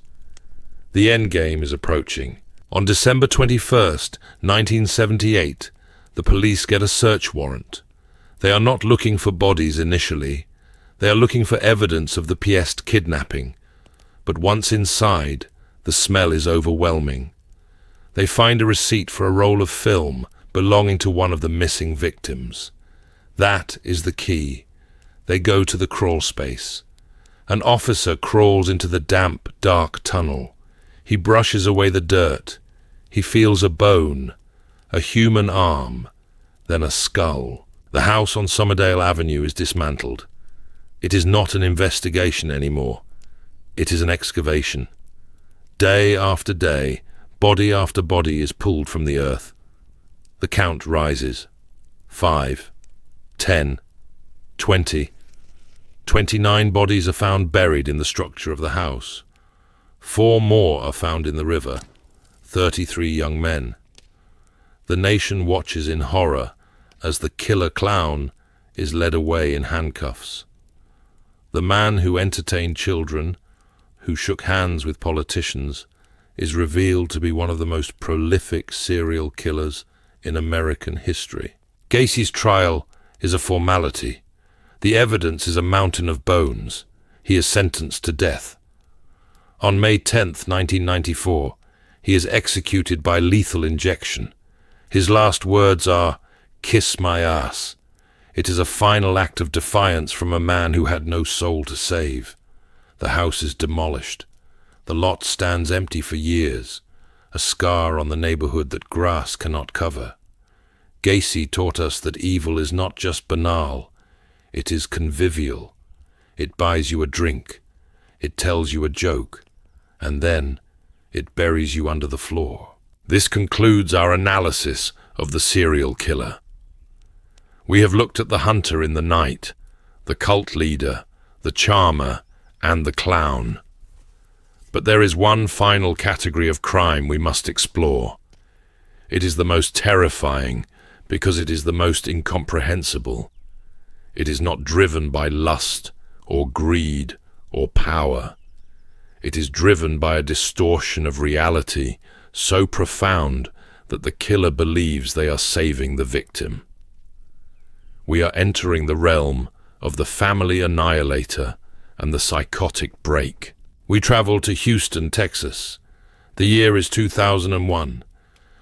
The endgame is approaching. On December 21st, 1978, the police get a search warrant. They are not looking for bodies initially. They are looking for evidence of the Piest kidnapping. But once inside, the smell is overwhelming. They find a receipt for a roll of film, belonging to one of the missing victims. That is the key. They go to the crawl space. An officer crawls into the damp, dark tunnel. He brushes away the dirt. He feels a bone, a human arm, then a skull. The house on Somerdale Avenue is dismantled. It is not an investigation anymore. It is an excavation. Day after day, body after body is pulled from the earth. The count rises. 5, 10, 20. 29 bodies are found buried in the structure of the house. 4 more are found in the river. 33 young men. The nation watches in horror as the killer clown is led away in handcuffs. The man who entertained children, who shook hands with politicians, is revealed to be one of the most prolific serial killers in American history. Gacy's trial is a formality. The evidence is a mountain of bones. He is sentenced to death. On May 10th, 1994, he is executed by lethal injection. His last words are, "Kiss my ass." It is a final act of defiance from a man who had no soul to save. The house is demolished. The lot stands empty for years, a scar on the neighborhood that grass cannot cover. Gacy taught us that evil is not just banal, it is convivial. It buys you a drink, it tells you a joke, and then it buries you under the floor. This concludes our analysis of the serial killer. We have looked at the hunter in the night, the cult leader, the charmer, and the clown. But there is one final category of crime we must explore. It is the most terrifying because it is the most incomprehensible. It is not driven by lust or greed or power. It is driven by a distortion of reality so profound that the killer believes they are saving the victim. We are entering the realm of the family annihilator and the psychotic break. We travel to Houston, Texas. The year is 2001.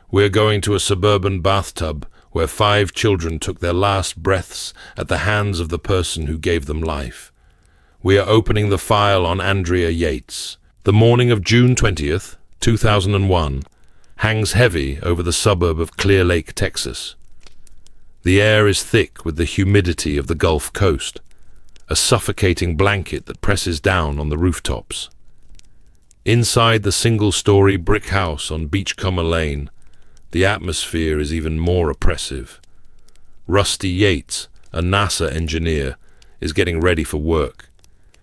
We are going to a suburban bathtub where 5 children took their last breaths at the hands of the person who gave them life. We are opening the file on Andrea Yates. The morning of June 20th, 2001, hangs heavy over the suburb of Clear Lake, Texas. The air is thick with the humidity of the Gulf Coast, a suffocating blanket that presses down on the rooftops. Inside the single-story brick house on Beachcomber Lane, the atmosphere is even more oppressive. Rusty Yates, a NASA engineer, is getting ready for work.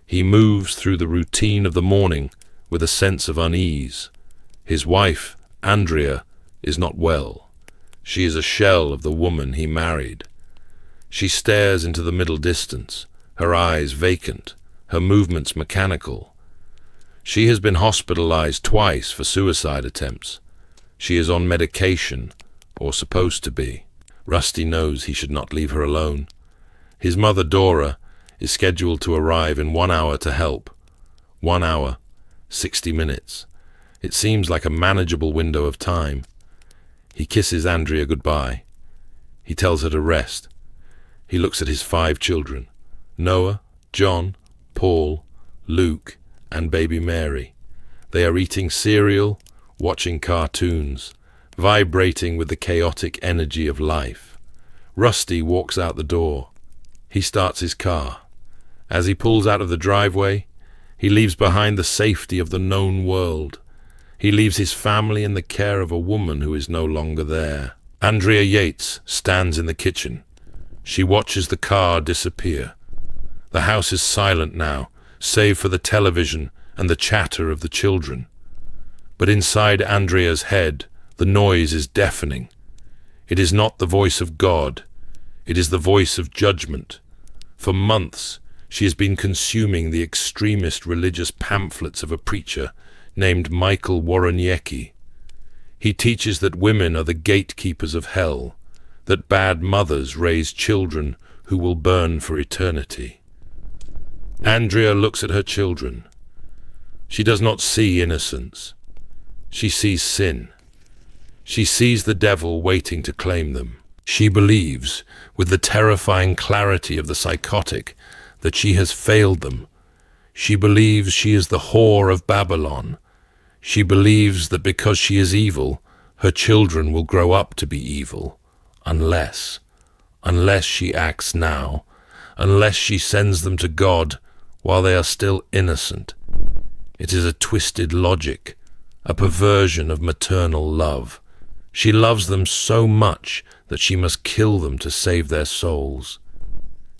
He moves through the routine of the morning with a sense of unease. His wife, Andrea, is not well. She is a shell of the woman he married. She stares into the middle distance, her eyes vacant, her movements mechanical. She has been hospitalized twice for suicide attempts. She is on medication, or supposed to be. Rusty knows he should not leave her alone. His mother, Dora, is scheduled to arrive in 1 hour to help. 1 hour, 60 minutes. It seems like a manageable window of time. He kisses Andrea goodbye. He tells her to rest. He looks at his 5 children, Noah, John, Paul, Luke, and baby Mary. They are eating cereal, watching cartoons, vibrating with the chaotic energy of life. Rusty walks out the door. He starts his car. As he pulls out of the driveway, he leaves behind the safety of the known world. He leaves his family in the care of a woman who is no longer there. Andrea Yates stands in the kitchen. She watches the car disappear. The house is silent now, save for the television and the chatter of the children. But inside Andrea's head, the noise is deafening. It is not the voice of God. It is the voice of judgment. For months, she has been consuming the extremist religious pamphlets of a preacher named Michael Waroniecki. He teaches that women are the gatekeepers of hell, that bad mothers raise children who will burn for eternity. Andrea looks at her children. She does not see innocence. She sees sin. She sees the devil waiting to claim them. She believes, with the terrifying clarity of the psychotic, that she has failed them. She believes she is the whore of Babylon. She believes that because she is evil, her children will grow up to be evil. Unless she acts now, unless she sends them to God while they are still innocent. It is a twisted logic, a perversion of maternal love. She loves them so much that she must kill them to save their souls.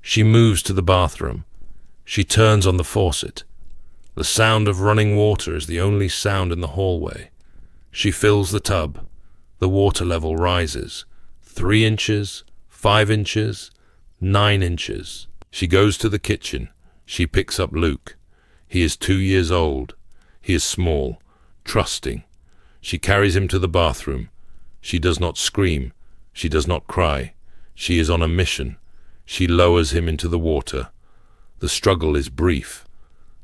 She moves to the bathroom. She turns on the faucet. The sound of running water is the only sound in the hallway. She fills the tub. The water level rises. 3 inches, 5 inches, 9 inches. She goes to the kitchen. She picks up Luke. He is 2 years old. He is small, trusting. She carries him to the bathroom. She does not scream. She does not cry. She is on a mission. She lowers him into the water. The struggle is brief.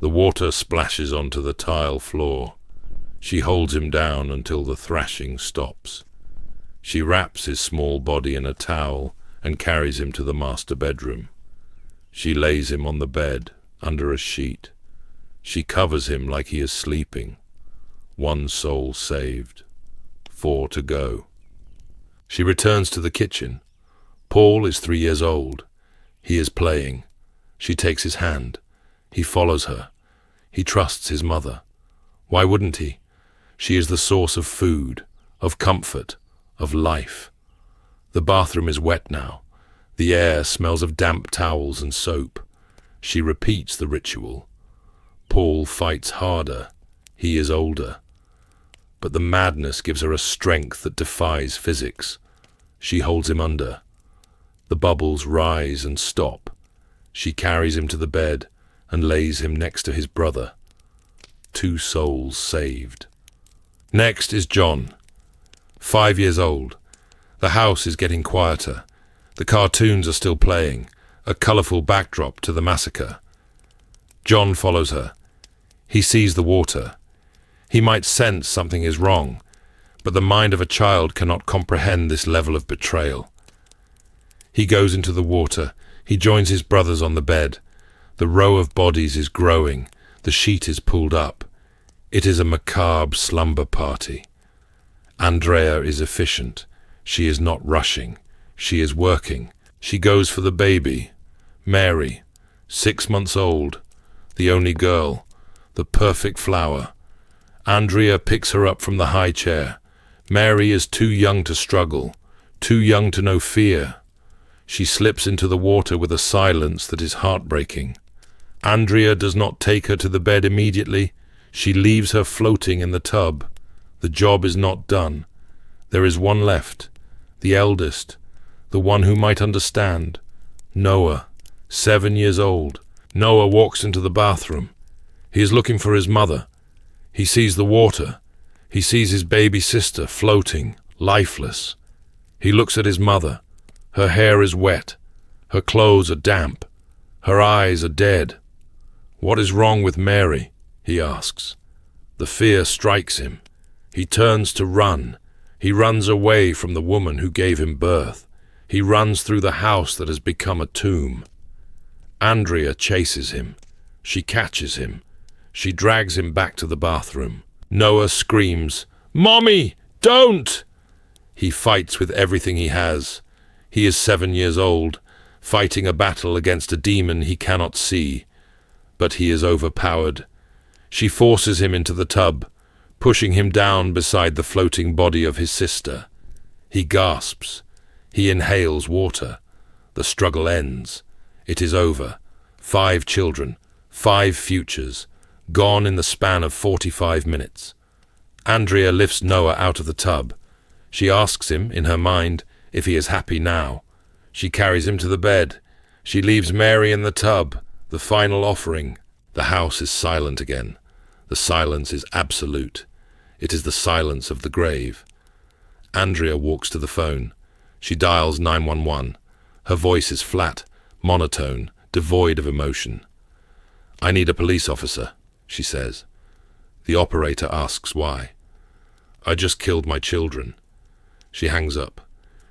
The water splashes onto the tile floor. She holds him down until the thrashing stops. She wraps his small body in a towel and carries him to the master bedroom. She lays him on the bed, under a sheet. She covers him like he is sleeping. 1 soul saved. 4 to go. She returns to the kitchen. Paul is 3 years old. He is playing. She takes his hand. He follows her. He trusts his mother. Why wouldn't he? She is the source of food, of comfort, of life. The bathroom is wet now. The air smells of damp towels and soap. She repeats the ritual. Paul fights harder. He is older. But the madness gives her a strength that defies physics. She holds him under. The bubbles rise and stop. She carries him to the bed and lays him next to his brother. 2 souls saved. Next is John, 5 years old. The house is getting quieter. The cartoons are still playing, a colourful backdrop to the massacre. John follows her. He sees the water. He might sense something is wrong, but the mind of a child cannot comprehend this level of betrayal. He goes into the water. He joins his brothers on the bed. The row of bodies is growing. The sheet is pulled up. It is a macabre slumber party. Andrea is efficient. She is not rushing. She is working. She goes for the baby. Mary, 6 months old, the only girl, the perfect flower. Andrea picks her up from the high chair. Mary is too young to struggle, too young to know fear. She slips into the water with a silence that is heartbreaking. Andrea does not take her to the bed immediately. She leaves her floating in the tub. The job is not done. There is one left, the eldest, the one who might understand. Noah, 7 years old. Noah walks into the bathroom. He is looking for his mother. He sees the water. He sees his baby sister floating, lifeless. He looks at his mother. Her hair is wet. Her clothes are damp. Her eyes are dead. What is wrong with Mary? He asks. The fear strikes him. He turns to run. He runs away from the woman who gave him birth. He runs through the house that has become a tomb. Andrea chases him. She catches him. She drags him back to the bathroom. Noah screams, "Mommy, don't!" He fights with everything he has. He is 7 years old, fighting a battle against a demon he cannot see. But he is overpowered. She forces him into the tub, pushing him down beside the floating body of his sister. He gasps. He inhales water. The struggle ends. It is over. 5 children, 5 futures, gone in the span of 45 minutes. Andrea lifts Noah out of the tub. She asks him, in her mind, if he is happy now. She carries him to the bed. She leaves Mary in the tub, the final offering. The house is silent again. The silence is absolute. It is the silence of the grave. Andrea walks to the phone. She dials 911. Her voice is flat, monotone, devoid of emotion. "I need a police officer," she says. The operator asks why. "I just killed my children." She hangs up.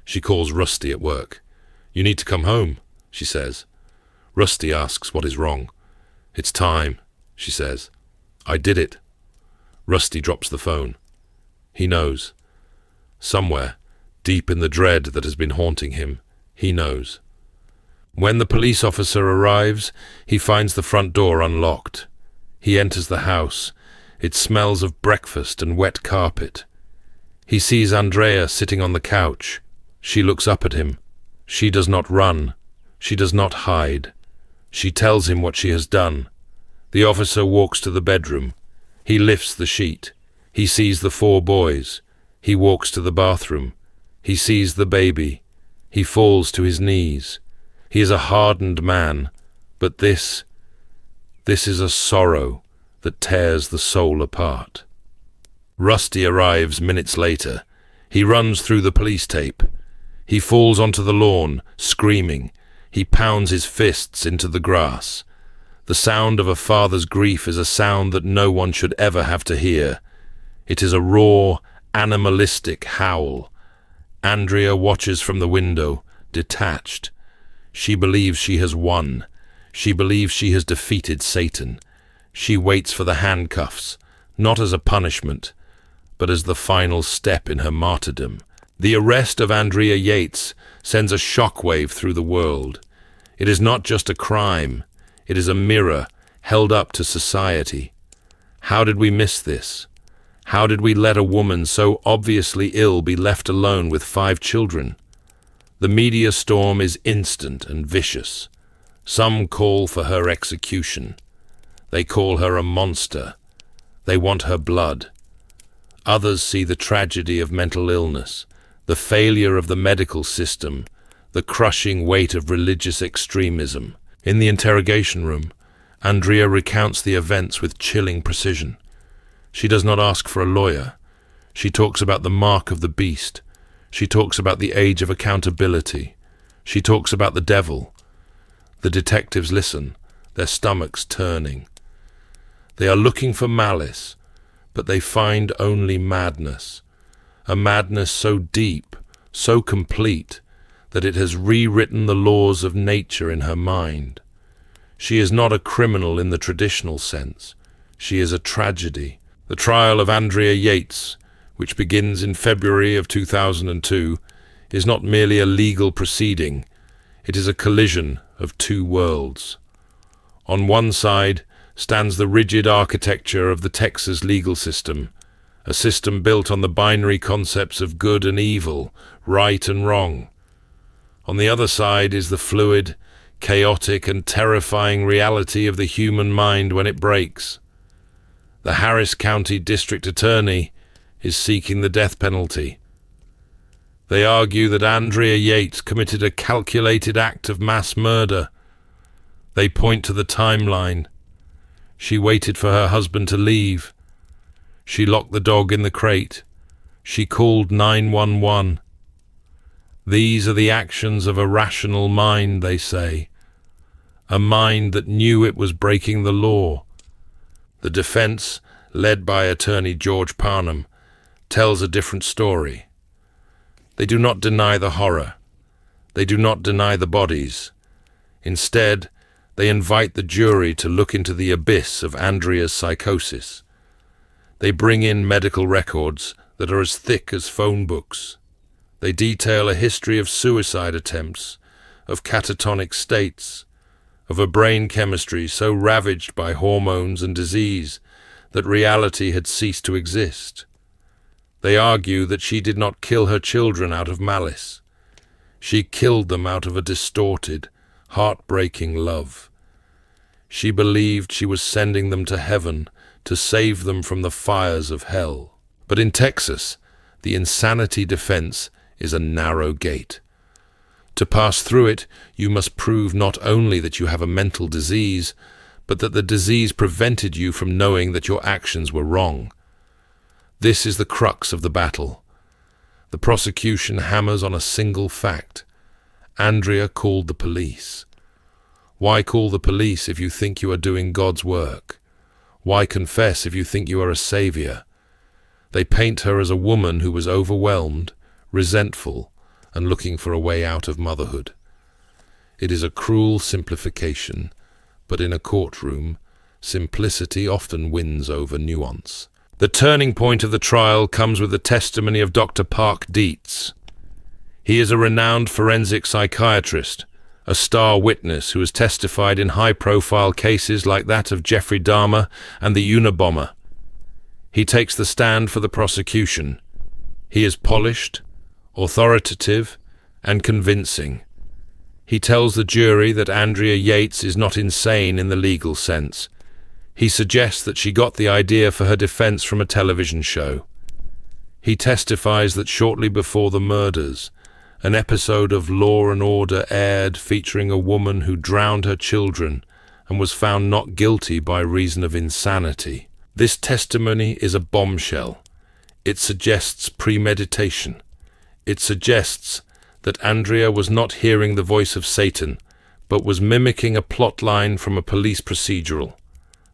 She calls Rusty at work. "You need to come home," she says. Rusty asks what is wrong. "It's time," she says. "I did it." Rusty drops the phone. He knows. Somewhere, deep in the dread that has been haunting him, he knows. When the police officer arrives, he finds the front door unlocked. He enters the house. It smells of breakfast and wet carpet. He sees Andrea sitting on the couch. She looks up at him. She does not run. She does not hide. She tells him what she has done. The officer walks to the bedroom. He lifts the sheet. He sees the 4 boys. He walks to the bathroom. He sees the baby. He falls to his knees. He is a hardened man, but this is a sorrow that tears the soul apart. Rusty arrives minutes later. He runs through the police tape. He falls onto the lawn, screaming. He pounds his fists into the grass. The sound of a father's grief is a sound that no one should ever have to hear. It is a raw, animalistic howl. Andrea watches from the window, detached. She believes she has won. She believes she has defeated Satan. She waits for the handcuffs, not as a punishment, but as the final step in her martyrdom. The arrest of Andrea Yates sends a shockwave through the world. It is not just a crime. It is a mirror held up to society. How did we miss this? How did we let a woman so obviously ill be left alone with 5 children? The media storm is instant and vicious. Some call for her execution. They call her a monster. They want her blood. Others see the tragedy of mental illness, the failure of the medical system, the crushing weight of religious extremism. In the interrogation room, Andrea recounts the events with chilling precision. She does not ask for a lawyer. She talks about the mark of the beast. She talks about the age of accountability. She talks about the devil. The detectives listen, their stomachs turning. They are looking for malice, but they find only madness. A madness so deep, so complete, that it has rewritten the laws of nature in her mind. She is not a criminal in the traditional sense. She is a tragedy. The trial of Andrea Yates, which begins in February of 2002, is not merely a legal proceeding. It is a collision of 2 worlds. On one side stands the rigid architecture of the Texas legal system, a system built on the binary concepts of good and evil, right and wrong. On the other side is the fluid, chaotic and terrifying reality of the human mind when it breaks. The Harris County District Attorney is seeking the death penalty. They argue that Andrea Yates committed a calculated act of mass murder. They point to the timeline. She waited for her husband to leave. She locked the dog in the crate. She called 911. These are the actions of a rational mind, they say. A mind that knew it was breaking the law. The defense, led by attorney George Parnham, tells a different story. They do not deny the horror. They do not deny the bodies. Instead, they invite the jury to look into the abyss of Andrea's psychosis. They bring in medical records that are as thick as phone books. They detail a history of suicide attempts, of catatonic states, of a brain chemistry so ravaged by hormones and disease that reality had ceased to exist. They argue that she did not kill her children out of malice. She killed them out of a distorted, heartbreaking love. She believed she was sending them to heaven to save them from the fires of hell. But in Texas, the insanity defense is a narrow gate. To pass through it, you must prove not only that you have a mental disease, but that the disease prevented you from knowing that your actions were wrong. This is the crux of the battle. The prosecution hammers on a single fact. Andrea called the police. Why call the police if you think you are doing God's work? Why confess if you think you are a savior? They paint her as a woman who was overwhelmed, resentful, and looking for a way out of motherhood. It is a cruel simplification, but in a courtroom, simplicity often wins over nuance. The turning point of the trial comes with the testimony of Dr. Park Dietz. He is a renowned forensic psychiatrist, a star witness who has testified in high-profile cases like that of Jeffrey Dahmer and the Unabomber. He takes the stand for the prosecution. He is polished, authoritative, and convincing. He tells the jury that Andrea Yates is not insane in the legal sense. He suggests that she got the idea for her defense from a television show. He testifies that shortly before the murders, an episode of Law and Order aired featuring a woman who drowned her children and was found not guilty by reason of insanity. This testimony is a bombshell. It suggests premeditation. It suggests that Andrea was not hearing the voice of Satan, but was mimicking a plot line from a police procedural.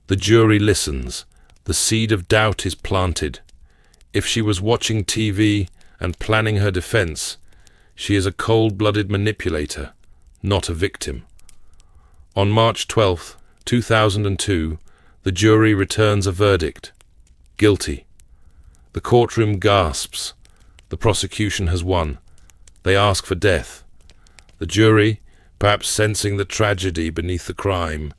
The jury listens. The seed of doubt is planted. If she was watching TV and planning her defense, she is a cold-blooded manipulator, not a victim. On March 12, 2002, the jury returns a verdict. Guilty. The courtroom gasps. The prosecution has won. They ask for death. The jury, perhaps sensing the tragedy beneath the crime,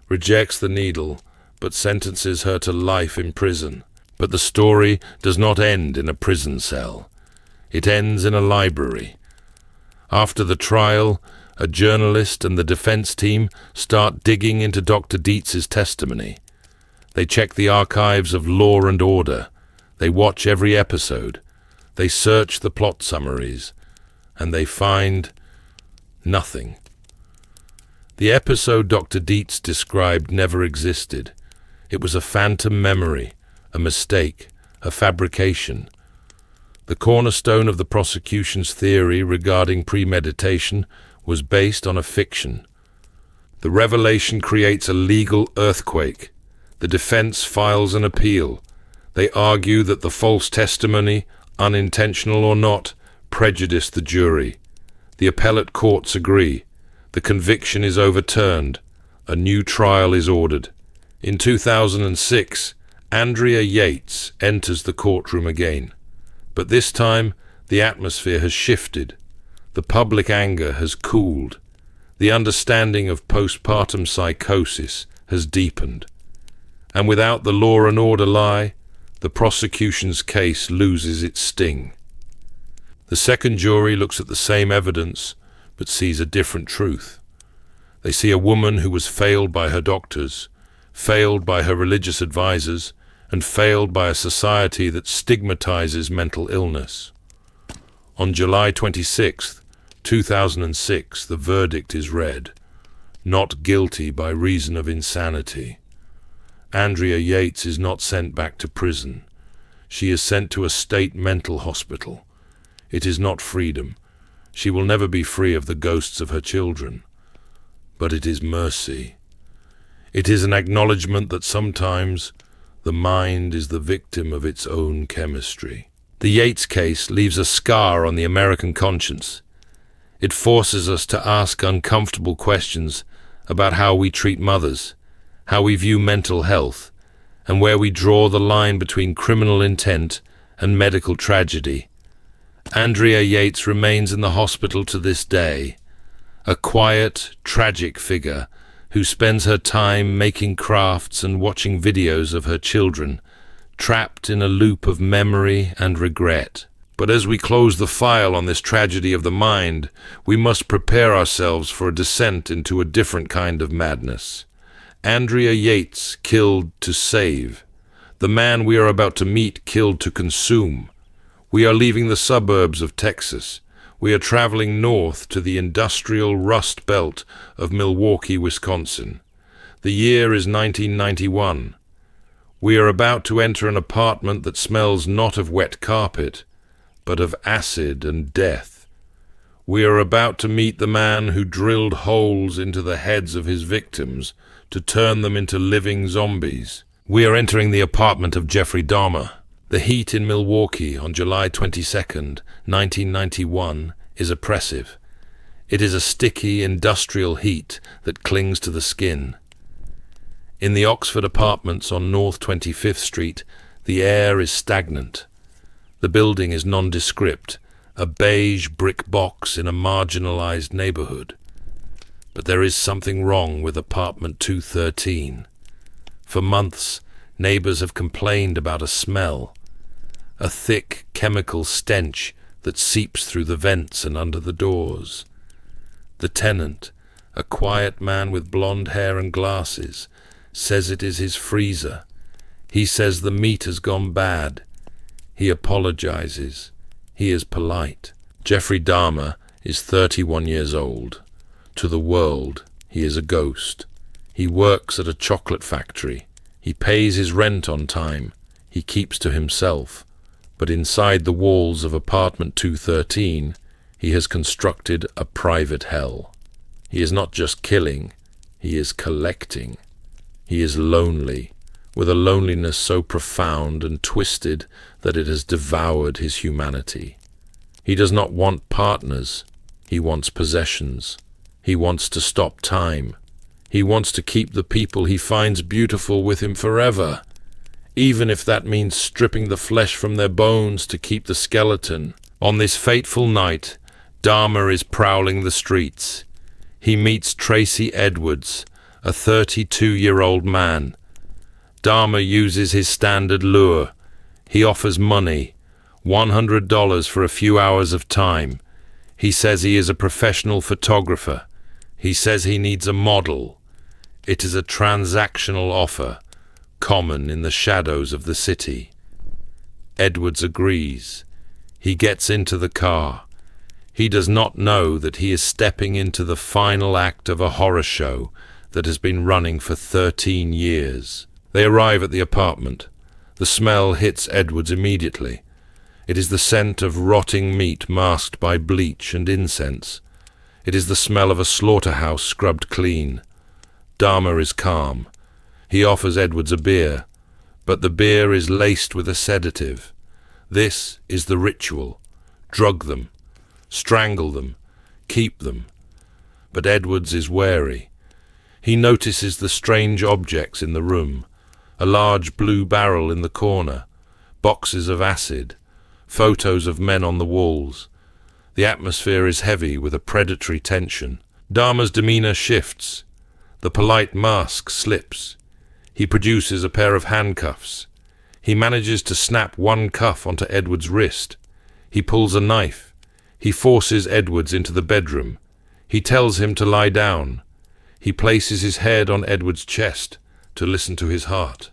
rejects the needle, but sentences her to life in prison. But the story does not end in a prison cell. It ends in a library. After the trial, a journalist and the defense team start digging into Dr. Dietz's testimony. They check the archives of Law and Order. They watch every episode. They search the plot summaries. And they find nothing. The episode Dr. Dietz described never existed. It was a phantom memory, a mistake, a fabrication. The cornerstone of the prosecution's theory regarding premeditation was based on a fiction. The revelation creates a legal earthquake. The defense files an appeal. They argue that the false testimony, unintentional or not, prejudiced the jury. The appellate courts agree. The conviction is overturned. A new trial is ordered. In 2006, Andrea Yates enters the courtroom again. But this time, the atmosphere has shifted. The public anger has cooled. The understanding of postpartum psychosis has deepened. And without the Law and Order lie, the prosecution's case loses its sting. The second jury looks at the same evidence, but sees a different truth. They see a woman who was failed by her doctors, failed by her religious advisors, and failed by a society that stigmatizes mental illness. On July 26, 2006, the verdict is read. Not guilty by reason of insanity. Andrea Yates is not sent back to prison. She is sent to a state mental hospital. It is not freedom. She will never be free of the ghosts of her children. But it is mercy. It is an acknowledgement that sometimes the mind is the victim of its own chemistry. The Yates case leaves a scar on the American conscience. It forces us to ask uncomfortable questions about how we treat mothers, how we view mental health, and where we draw the line between criminal intent and medical tragedy. Andrea Yates remains in the hospital to this day, a quiet, tragic figure who spends her time making crafts and watching videos of her children, trapped in a loop of memory and regret. But as we close the file on this tragedy of the mind, we must prepare ourselves for a descent into a different kind of madness. Andrea Yates killed to save. The man we are about to meet killed to consume. We are leaving the suburbs of Texas. We are traveling north to the industrial rust belt of Milwaukee, Wisconsin. The year is 1991. We are about to enter an apartment that smells not of wet carpet, but of acid and death. We are about to meet the man who drilled holes into the heads of his victims to turn them into living zombies. We are entering the apartment of Jeffrey Dahmer, The heat in Milwaukee on July 22nd, 1991 is oppressive. It is a sticky, industrial heat that clings to the skin. In the Oxford apartments on North 25th Street, the air is stagnant. The building is nondescript, a beige brick box in a marginalized neighborhood. But there is something wrong with apartment 213. For months, neighbors have complained about a smell, a thick chemical stench that seeps through the vents and under the doors. The tenant, a quiet man with blonde hair and glasses, says it is his freezer. He says the meat has gone bad. He apologizes. He is polite. Jeffrey Dahmer is 31 years old. To the world, he is a ghost. He works at a chocolate factory. He pays his rent on time. He keeps to himself. But inside the walls of apartment 213, he has constructed a private hell. He is not just killing, he is collecting. He is lonely, with a loneliness so profound and twisted that it has devoured his humanity. He does not want partners. He wants possessions. He wants to stop time. He wants to keep the people he finds beautiful with him forever, even if that means stripping the flesh from their bones to keep the skeleton. On this fateful night, Dahmer is prowling the streets. He meets Tracy Edwards, a 32-year-old man. Dahmer uses his standard lure. He offers money, $100 for a few hours of time. He says he is a professional photographer. He says he needs a model. It is a transactional offer, common in the shadows of the city. Edwards agrees. He gets into the car. He does not know that he is stepping into the final act of a horror show that has been running for 13 years. They arrive at the apartment. The smell hits Edwards immediately. It is the scent of rotting meat masked by bleach and incense. It is the smell of a slaughterhouse scrubbed clean. Dahmer is calm. He offers Edwards a beer, but the beer is laced with a sedative. This is the ritual. Drug them, strangle them, keep them. But Edwards is wary. He notices the strange objects in the room, a large blue barrel in the corner, boxes of acid, photos of men on the walls. The atmosphere is heavy with a predatory tension. Dahmer's demeanor shifts. The polite mask slips. He produces a pair of handcuffs. He manages to snap one cuff onto Edwards' wrist. He pulls a knife. He forces Edwards into the bedroom. He tells him to lie down. He places his head on Edwards' chest to listen to his heart.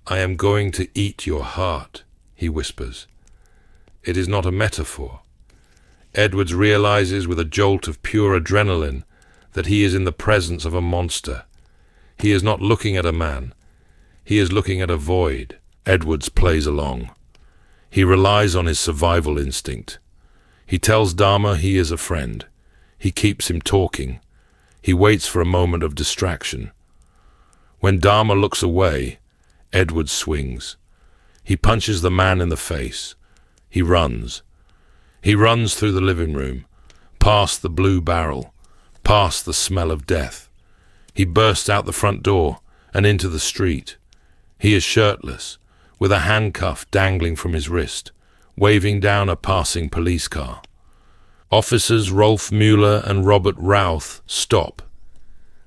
"I am going to eat your heart," he whispers. It is not a metaphor. Edwards realizes with a jolt of pure adrenaline that he is in the presence of a monster. He is not looking at a man. He is looking at a void. Edwards plays along. He relies on his survival instinct. He tells Dahmer he is a friend. He keeps him talking. He waits for a moment of distraction. When Dahmer looks away, Edwards swings. He punches the man in the face. He runs. He runs through the living room, past the blue barrel, past the smell of death. He bursts out the front door and into the street. He is shirtless, with a handcuff dangling from his wrist, waving down a passing police car. Officers Rolf Mueller and Robert Routh stop.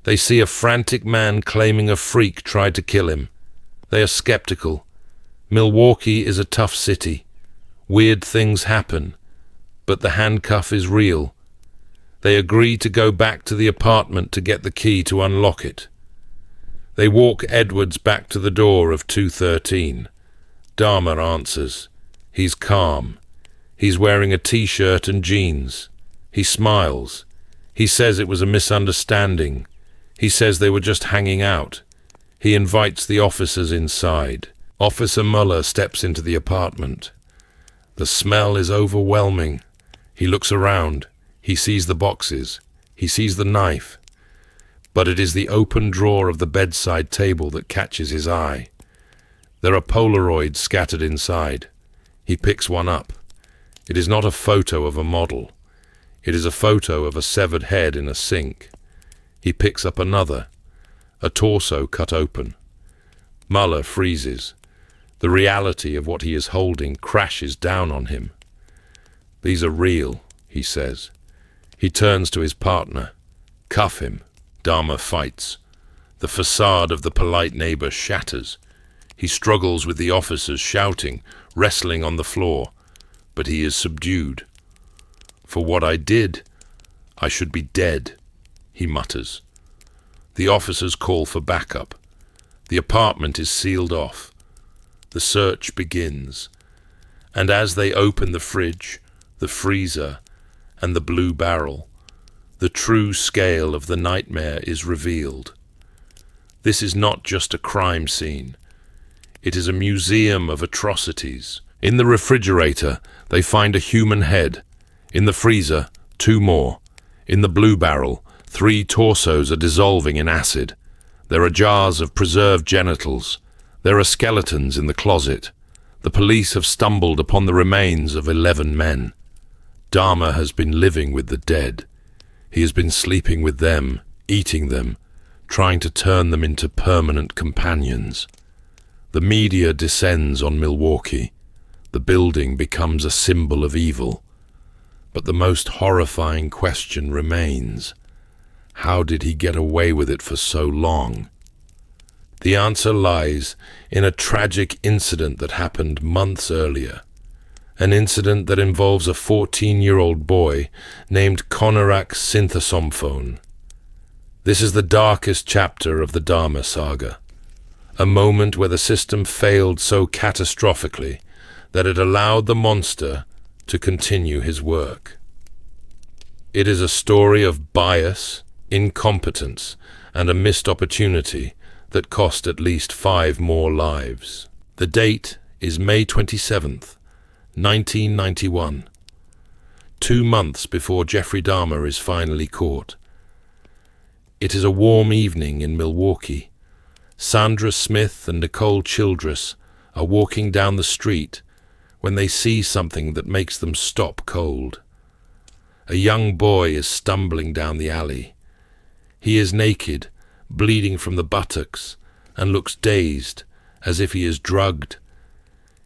They see a frantic man claiming a freak tried to kill him. They are skeptical. Milwaukee is a tough city. Weird things happen, but the handcuff is real. They agree to go back to the apartment to get the key to unlock it. They walk Edwards back to the door of 213. Dahmer answers. He's calm. He's wearing a t-shirt and jeans. He smiles. He says it was a misunderstanding. He says they were just hanging out. He invites the officers inside. Officer Mueller steps into the apartment. The smell is overwhelming. He looks around. He sees the boxes. He sees the knife. But it is the open drawer of the bedside table that catches his eye. There are Polaroids scattered inside. He picks one up. It is not a photo of a model. It is a photo of a severed head in a sink. He picks up another, a torso cut open. Muller freezes. The reality of what he is holding crashes down on him. "These are real," he says. He turns to his partner. "Cuff him." Dahmer fights. The facade of the polite neighbor shatters. He struggles with the officers, shouting, wrestling on the floor, but he is subdued. "For what I did, I should be dead," he mutters. The officers call for backup. The apartment is sealed off. The search begins, and as they open the fridge, the freezer, and the blue barrel, the true scale of the nightmare is revealed. This is not just a crime scene. It is a museum of atrocities. In the refrigerator, they find a human head. In the freezer, 2 more. In the blue barrel, 3 torsos are dissolving in acid. There are jars of preserved genitals. There are skeletons in the closet. The police have stumbled upon the remains of 11 men. Dahmer has been living with the dead. He has been sleeping with them, eating them, trying to turn them into permanent companions. The media descends on Milwaukee. The building becomes a symbol of evil. But the most horrifying question remains. How did he get away with it for so long? The answer lies in a tragic incident that happened months earlier. An incident that involves a 14-year-old boy named Konorak Synthesomphone. This is the darkest chapter of the Dahmer saga. A moment where the system failed so catastrophically that it allowed the monster to continue his work. It is a story of bias, incompetence, and a missed opportunity that cost at least 5 more lives. The date is May 27th, 1991, 2 months before Jeffrey Dahmer is finally caught. It is a warm evening in Milwaukee. Sandra Smith and Nicole Childress are walking down the street when they see something that makes them stop cold. A young boy is stumbling down the alley. He is naked, bleeding from the buttocks, and looks dazed, as if he is drugged.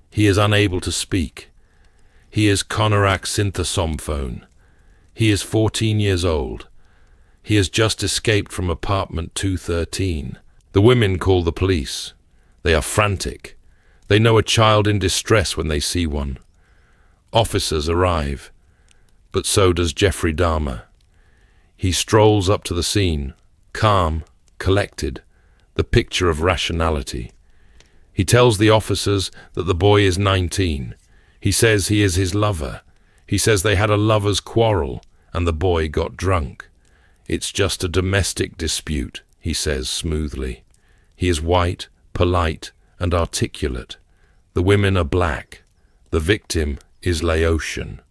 He is unable to speak. He is Konorak Synthesomphone. He is 14 years old. He has just escaped from apartment 213. The women call the police. They are frantic. They know a child in distress when they see one. Officers arrive, but so does Jeffrey Dahmer. He strolls up to the scene, calm, collected, the picture of rationality. He tells the officers that the boy is 19. He says he is his lover. He says they had a lover's quarrel and the boy got drunk. "It's just a domestic dispute," he says smoothly. He is white, polite, and articulate. The women are black. The victim is Laotian.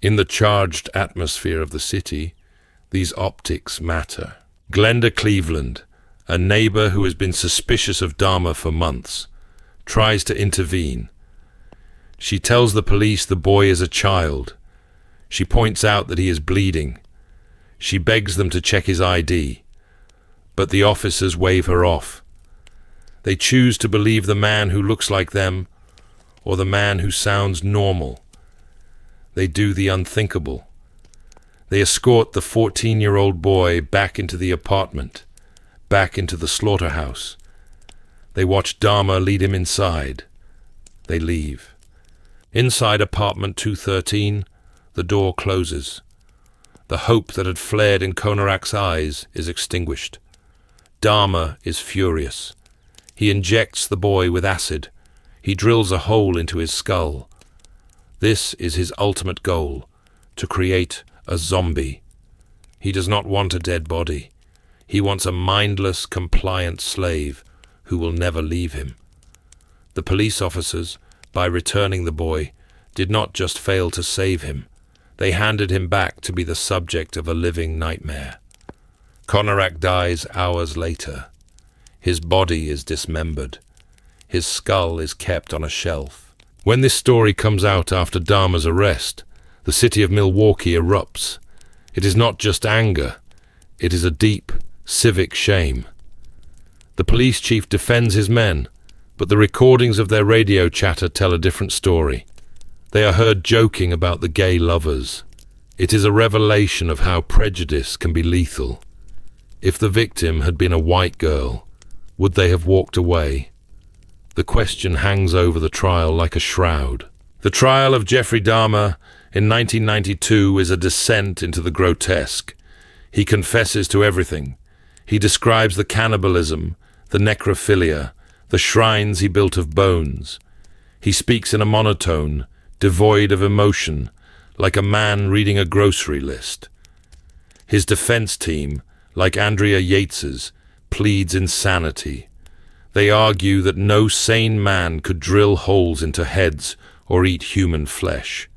In the charged atmosphere of the city, these optics matter. Glenda Cleveland, a neighbor who has been suspicious of Dahmer for months, tries to intervene. She tells the police the boy is a child. She points out that he is bleeding. She begs them to check his ID, but the officers wave her off. They choose to believe the man who looks like them or the man who sounds normal. They do the unthinkable. They escort the 14-year-old boy back into the apartment, back into the slaughterhouse. They watch Dahmer lead him inside. They leave. Inside apartment 213, the door closes. The hope that had flared in Konorak's eyes is extinguished. Dahmer is furious. He injects the boy with acid. He drills a hole into his skull. This is his ultimate goal, to create a zombie. He does not want a dead body. He wants a mindless, compliant slave who will never leave him. The police officers, by returning the boy, did not just fail to save him. They handed him back to be the subject of a living nightmare. Konorak dies hours later. His body is dismembered. His skull is kept on a shelf. When this story comes out after Dahmer's arrest, the city of Milwaukee erupts. It is not just anger, it is a deep civic shame. The police chief defends his men, but the recordings of their radio chatter tell a different story. They are heard joking about the gay lovers. It is a revelation of how prejudice can be lethal. If the victim had been a white girl, would they have walked away? The question hangs over the trial like a shroud. The trial of Jeffrey Dahmer in 1992 is a descent into the grotesque. He confesses to everything. He describes the cannibalism, the necrophilia, the shrines he built of bones. He speaks in a monotone, devoid of emotion, like a man reading a grocery list. His defense team, like Andrea Yates's, pleads insanity. They argue that no sane man could drill holes into heads or eat human flesh.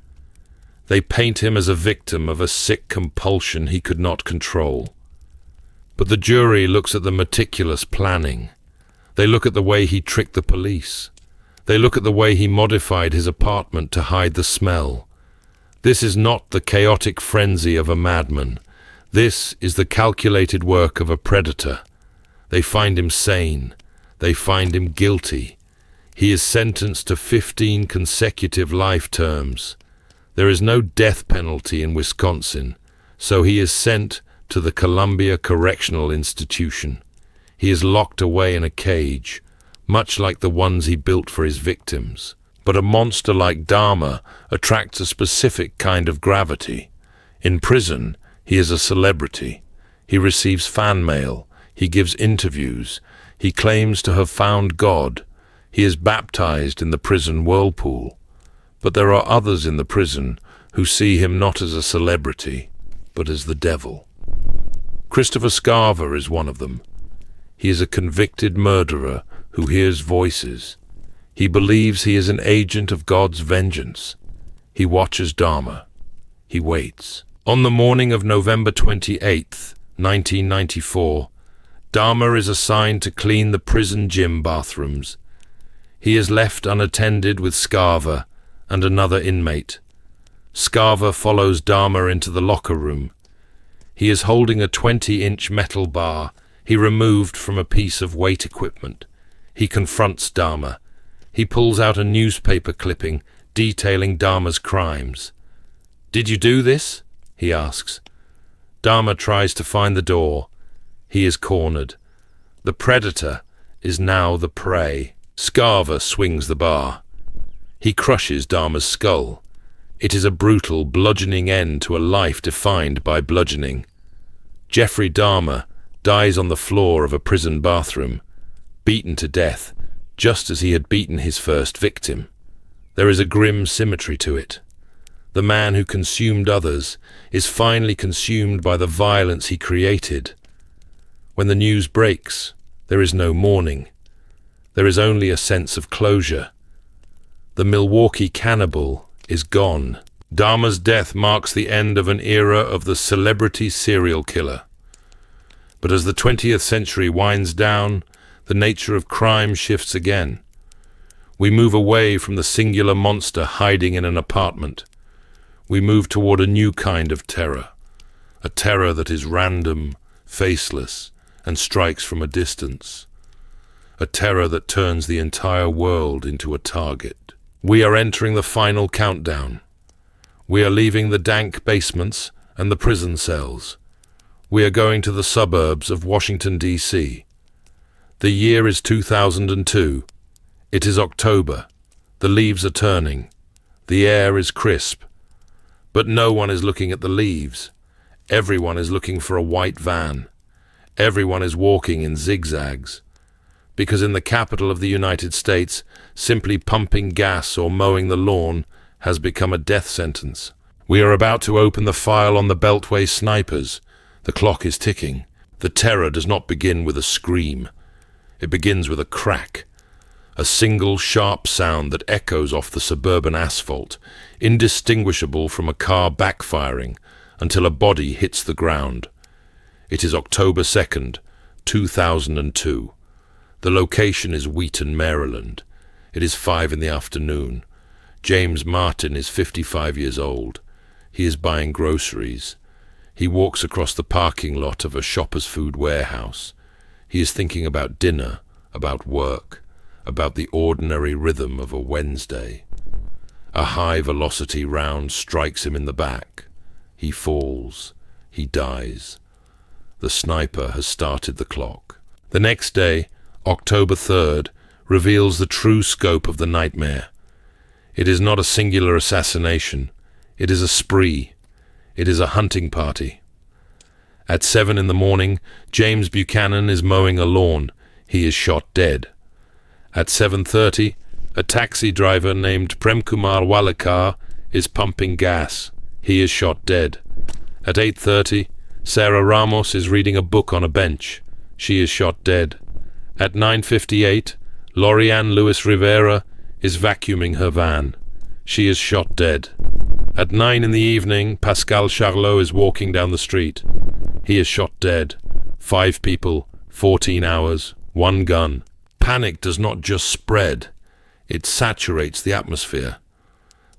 They paint him as a victim of a sick compulsion he could not control. But the jury looks at the meticulous planning. They look at the way he tricked the police. They look at the way he modified his apartment to hide the smell. This is not the chaotic frenzy of a madman. This is the calculated work of a predator. They find him sane. They find him guilty. He is sentenced to 15 consecutive life terms. There is no death penalty in Wisconsin, so he is sent to the Columbia Correctional Institution. He is locked away in a cage, much like the ones he built for his victims. But a monster like Dahmer attracts a specific kind of gravity. In prison, he is a celebrity. He receives fan mail. He gives interviews. He claims to have found God. He is baptized in the prison whirlpool. But there are others in the prison who see him not as a celebrity, but as the devil. Christopher Scarver is one of them. He is a convicted murderer who hears voices. He believes he is an agent of God's vengeance. He watches Dahmer. He waits. On the morning of November 28th, 1994, Dahmer is assigned to clean the prison gym bathrooms. He is left unattended with Scarver and another inmate. Scarver follows Dahmer into the locker room. He is holding a 20-inch metal bar he removed from a piece of weight equipment. He confronts Dahmer. He pulls out a newspaper clipping detailing Dahmer's crimes. "Did you do this?" he asks. Dahmer tries to find the door. He is cornered. The predator is now the prey. Scarver swings the bar. He crushes Dahmer's skull. It is a brutal, bludgeoning end to a life defined by bludgeoning. Jeffrey Dahmer dies on the floor of a prison bathroom, beaten to death, just as he had beaten his first victim. There is a grim symmetry to it. The man who consumed others is finally consumed by the violence he created. When the news breaks, there is no mourning. There is only a sense of closure. The Milwaukee cannibal is gone. Dahmer's death marks the end of an era of the celebrity serial killer. But as the 20th century winds down, the nature of crime shifts again. We move away from the singular monster hiding in an apartment. We move toward a new kind of terror, a terror that is random, faceless, and strikes from a distance. A terror that turns the entire world into a target. We are entering the final countdown. We are leaving the dank basements and the prison cells. We are going to the suburbs of Washington, D.C. The year is 2002. It is October. The leaves are turning. The air is crisp. But no one is looking at the leaves. Everyone is looking for a white van. Everyone is walking in zigzags. Because in the capital of the United States, simply pumping gas or mowing the lawn has become a death sentence. We are about to open the file on the Beltway snipers. The clock is ticking. The terror does not begin with a scream. It begins with a crack. A single sharp sound that echoes off the suburban asphalt, indistinguishable from a car backfiring, until a body hits the ground. It is October 2nd, 2002. The location is Wheaton, Maryland. It is 5 in the afternoon. James Martin is 55 years old. He is buying groceries. He walks across the parking lot of a Shoppers Food warehouse. He is thinking about dinner, about work, about the ordinary rhythm of a Wednesday. A high-velocity round strikes him in the back. He falls. He dies. The sniper has started the clock. The next day, October 3rd, reveals the true scope of the nightmare. It is not a singular assassination. It is a spree. It is a hunting party. At 7 in the morning, James Buchanan is mowing a lawn. He is shot dead. At 7:30, a taxi driver named Premkumar Walekar is pumping gas. He is shot dead. At 8:30, Sarah Ramos is reading a book on a bench. She is shot dead. At 9:58, Lorianne Lewis Rivera is vacuuming her van. She is shot dead. At 9 in the evening, Pascal Charlot is walking down the street. He is shot dead. 5 people, 14 hours, 1 gun. Panic does not just spread, it saturates the atmosphere.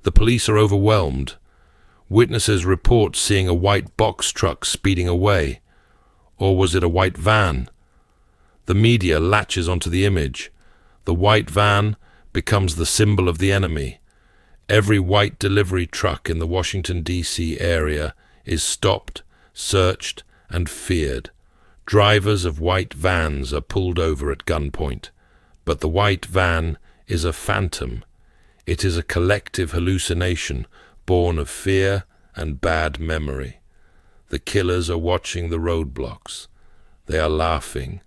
The police are overwhelmed. Witnesses report seeing a white box truck speeding away. Or was it a white van? The media latches onto the image. The white van becomes the symbol of the enemy. Every white delivery truck in the Washington, D.C. area is stopped, searched, and feared. Drivers of white vans are pulled over at gunpoint. But the white van is a phantom. It is a collective hallucination born of fear and bad memory. The killers are watching the roadblocks. They are laughing.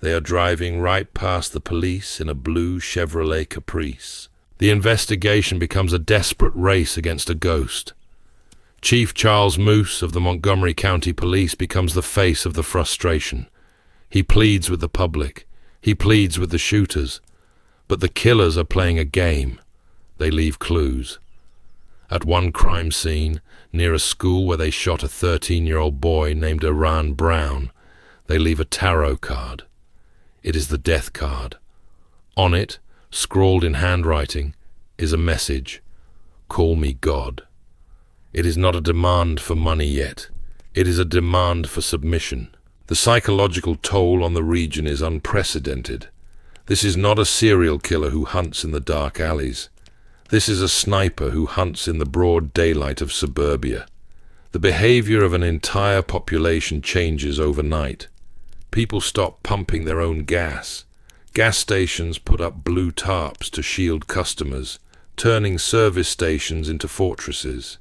They are driving right past the police in a blue Chevrolet Caprice. The investigation becomes a desperate race against a ghost. Chief Charles Moose of the Montgomery County Police becomes the face of the frustration. He pleads with the public. He pleads with the shooters. But the killers are playing a game. They leave clues. At one crime scene, near a school where they shot a 13-year-old boy named Iran Brown, they leave a tarot card. It is the death card. On it, scrawled in handwriting, is a message. Call me God. It is not a demand for money yet. It is a demand for submission. The psychological toll on the region is unprecedented. This is not a serial killer who hunts in the dark alleys. This is a sniper who hunts in the broad daylight of suburbia. The behavior of an entire population changes overnight. People stop pumping their own gas. Gas stations put up blue tarps to shield customers, turning service stations into fortresses.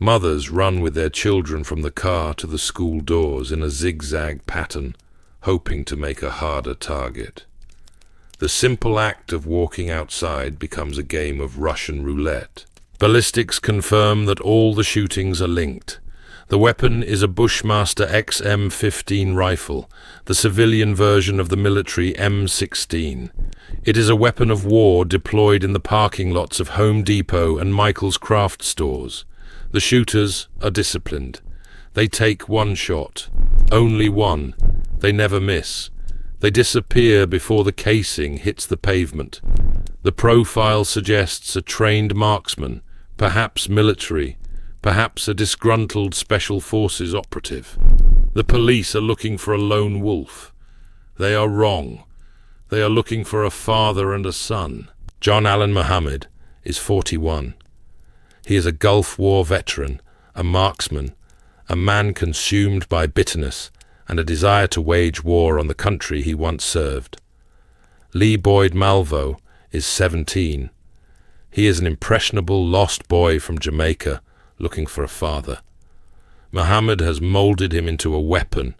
Mothers run with their children from the car to the school doors in a zigzag pattern, hoping to make a harder target. The simple act of walking outside becomes a game of Russian roulette. Ballistics confirm that all the shootings are linked. The weapon is a Bushmaster XM15 rifle, the civilian version of the military M16. It is a weapon of war deployed in the parking lots of Home Depot and Michael's craft stores. The shooters are disciplined. They take one shot, only one. They never miss. They disappear before the casing hits the pavement. The profile suggests a trained marksman, perhaps military, perhaps a disgruntled Special Forces operative. The police are looking for a lone wolf. They are wrong. They are looking for a father and a son. John Allen Muhammad is 41. He is a Gulf War veteran, a marksman, a man consumed by bitterness and a desire to wage war on the country he once served. Lee Boyd Malvo is 17. He is an impressionable lost boy from Jamaica looking for a father. Muhammad has molded him into a weapon.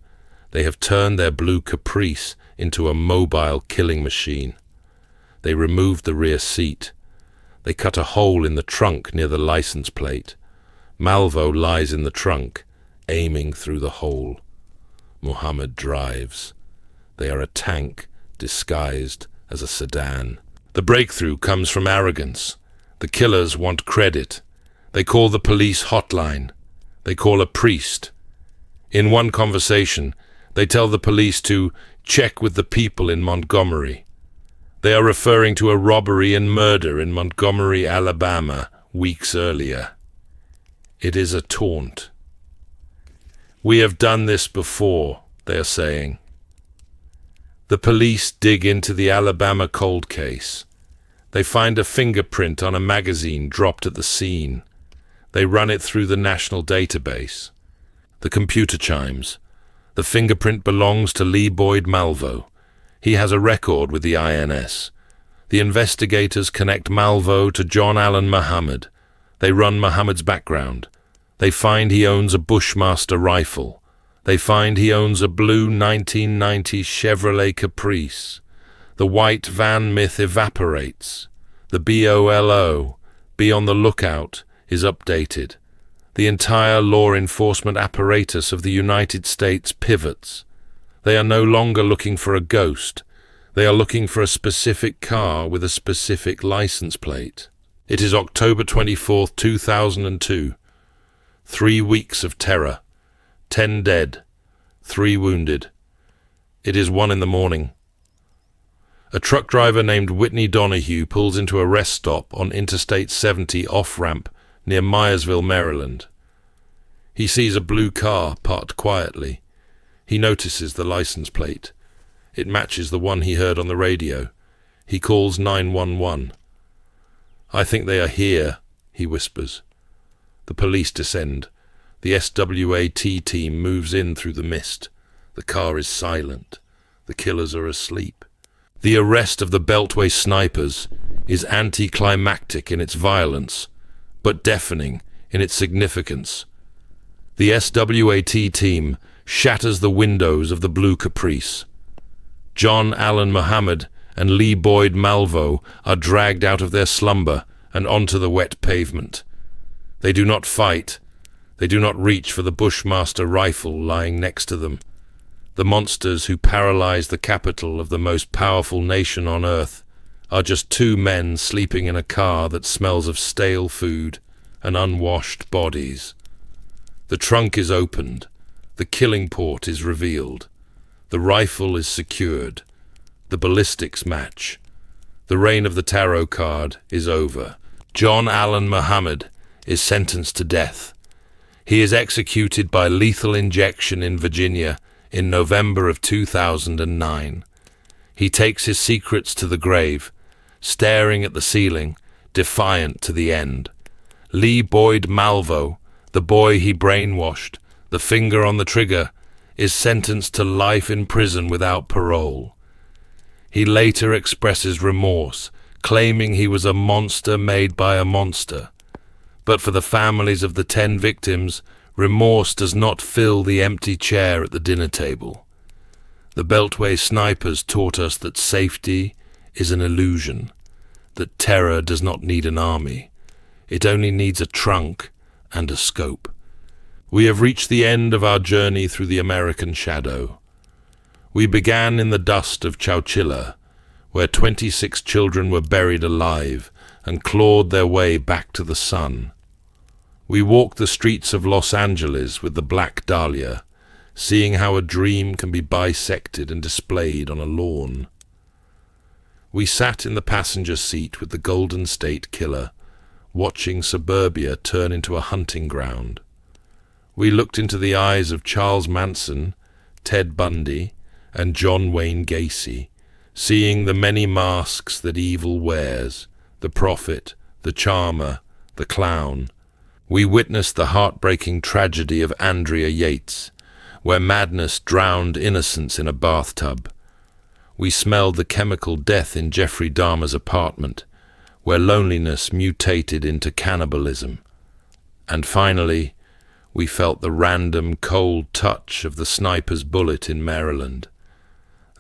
They have turned their blue Caprice into a mobile killing machine. They removed the rear seat. They cut a hole in the trunk near the license plate. Malvo lies in the trunk, aiming through the hole. Muhammad drives. They are a tank disguised as a sedan. The breakthrough comes from arrogance. The killers want credit. They call the police hotline. They call a priest. In one conversation, they tell the police to Check with the people in Montgomery. They are referring to a robbery and murder in Montgomery, Alabama, weeks earlier. It is a taunt. We have done this before, they are saying. The police dig into the Alabama cold case. They find a fingerprint on a magazine dropped at the scene. They run it through the national database. The computer chimes. The fingerprint belongs to Lee Boyd Malvo. He has a record with the INS. The investigators connect Malvo to John Allen Muhammad. They run Muhammad's background. They find he owns a Bushmaster rifle. They find he owns a blue 1990 Chevrolet Caprice. The white van myth evaporates. The BOLO, be on the lookout, is updated. The entire law enforcement apparatus of the United States pivots. They are no longer looking for a ghost. They are looking for a specific car with a specific license plate. It is October 24th, 2002. 3 weeks of terror. 10 dead. 3 wounded. It is 1 a.m. A truck driver named Whitney Donahue pulls into a rest stop on Interstate 70 off-ramp near Myersville, Maryland. He sees a blue car parked quietly. He notices the license plate. It matches the one he heard on the radio. He calls 911. "I think they are here," he whispers. The police descend. The SWAT team moves in through the mist. The car is silent. The killers are asleep. The arrest of the Beltway snipers is anticlimactic in its violence, but deafening in its significance. The SWAT team shatters the windows of the blue Caprice. John Allen Muhammad and Lee Boyd Malvo are dragged out of their slumber and onto the wet pavement. They do not fight. They do not reach for the Bushmaster rifle lying next to them. The monsters who paralyzed the capital of the most powerful nation on earth are just 2 men sleeping in a car that smells of stale food and unwashed bodies. The trunk is opened. The killing port is revealed. The rifle is secured. The ballistics match. The reign of the tarot card is over. John Allen Muhammad is sentenced to death. He is executed by lethal injection in Virginia in November of 2009. He takes his secrets to the grave, staring at the ceiling, defiant to the end. Lee Boyd Malvo, the boy he brainwashed, the finger on the trigger, is sentenced to life in prison without parole. He later expresses remorse, claiming he was a monster made by a monster. But for the families of the 10 victims, remorse does not fill the empty chair at the dinner table. The Beltway snipers taught us that safety is an illusion, that terror does not need an army. It only needs a trunk and a scope. We have reached the end of our journey through the American shadow. We began in the dust of Chowchilla, where 26 children were buried alive and clawed their way back to the sun. We walked the streets of Los Angeles with the Black Dahlia, seeing how a dream can be bisected and displayed on a lawn. We sat in the passenger seat with the Golden State Killer, watching suburbia turn into a hunting ground. We looked into the eyes of Charles Manson, Ted Bundy, and John Wayne Gacy, seeing the many masks that evil wears, the prophet, the charmer, the clown. We witnessed the heartbreaking tragedy of Andrea Yates, where madness drowned innocence in a bathtub. We smelled the chemical death in Jeffrey Dahmer's apartment, where loneliness mutated into cannibalism. And finally, we felt the random cold touch of the sniper's bullet in Maryland.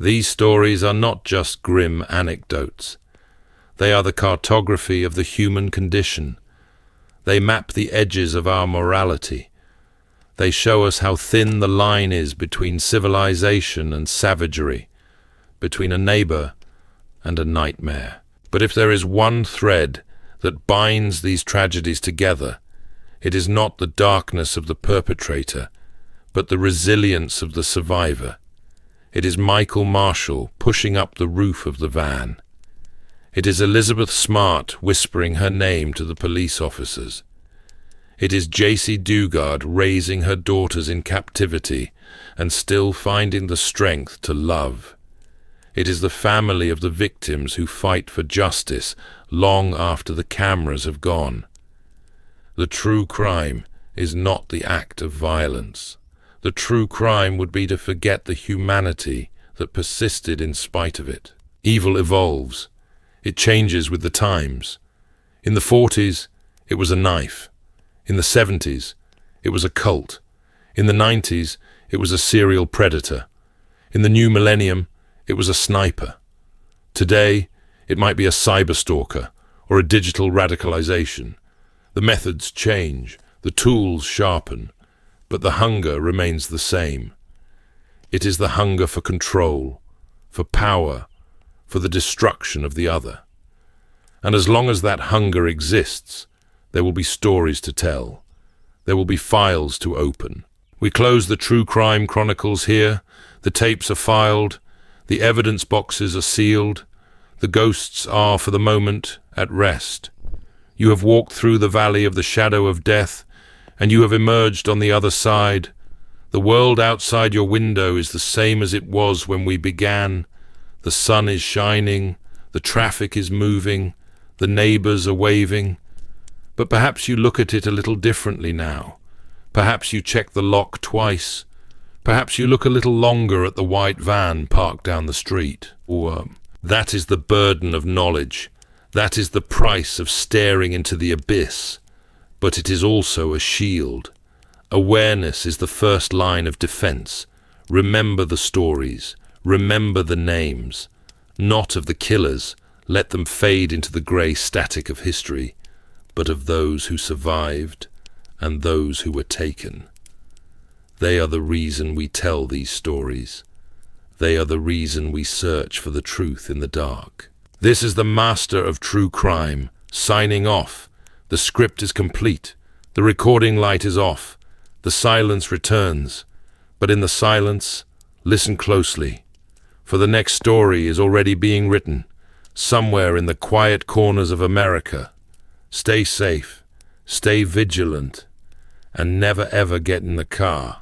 These stories are not just grim anecdotes. They are the cartography of the human condition. They map the edges of our morality. They show us how thin the line is between civilization and savagery, between a neighbor and a nightmare. But if there is one thread that binds these tragedies together, it is not the darkness of the perpetrator, but the resilience of the survivor. It is Michael Marshall pushing up the roof of the van. It is Elizabeth Smart whispering her name to the police officers. It is Jaycee Dugard raising her daughters in captivity and still finding the strength to love. It is the family of the victims who fight for justice long after the cameras have gone. The true crime is not the act of violence. The true crime would be to forget the humanity that persisted in spite of it. Evil evolves. It changes with the times. In the 40s, it was a knife. In the 70s, it was a cult. In the 90s, it was a serial predator. In the new millennium, it was a sniper. Today, it might be a cyberstalker or a digital radicalization. The methods change, the tools sharpen, but the hunger remains the same. It is the hunger for control, for power, for the destruction of the other. And as long as that hunger exists, there will be stories to tell. There will be files to open. We close the True Crime Chronicles here. The tapes are filed. The evidence boxes are sealed. The ghosts are, for the moment, at rest. You have walked through the valley of the shadow of death, and you have emerged on the other side. The world outside your window is the same as it was when we began. The sun is shining, the traffic is moving, the neighbors are waving. But perhaps you look at it a little differently now. Perhaps you check the lock twice. Perhaps you look a little longer at the white van parked down the street. That is the burden of knowledge. That is the price of staring into the abyss. But it is also a shield. Awareness is the first line of defense. Remember the stories. Remember the names. Not of the killers. Let them fade into the grey static of history, but of those who survived and those who were taken. They are the reason we tell these stories. They are the reason we search for the truth in the dark. This is the master of true crime, signing off. The script is complete. The recording light is off. The silence returns. But in the silence, listen closely. For the next story is already being written, somewhere in the quiet corners of America. Stay safe, stay vigilant, and never ever get in the car.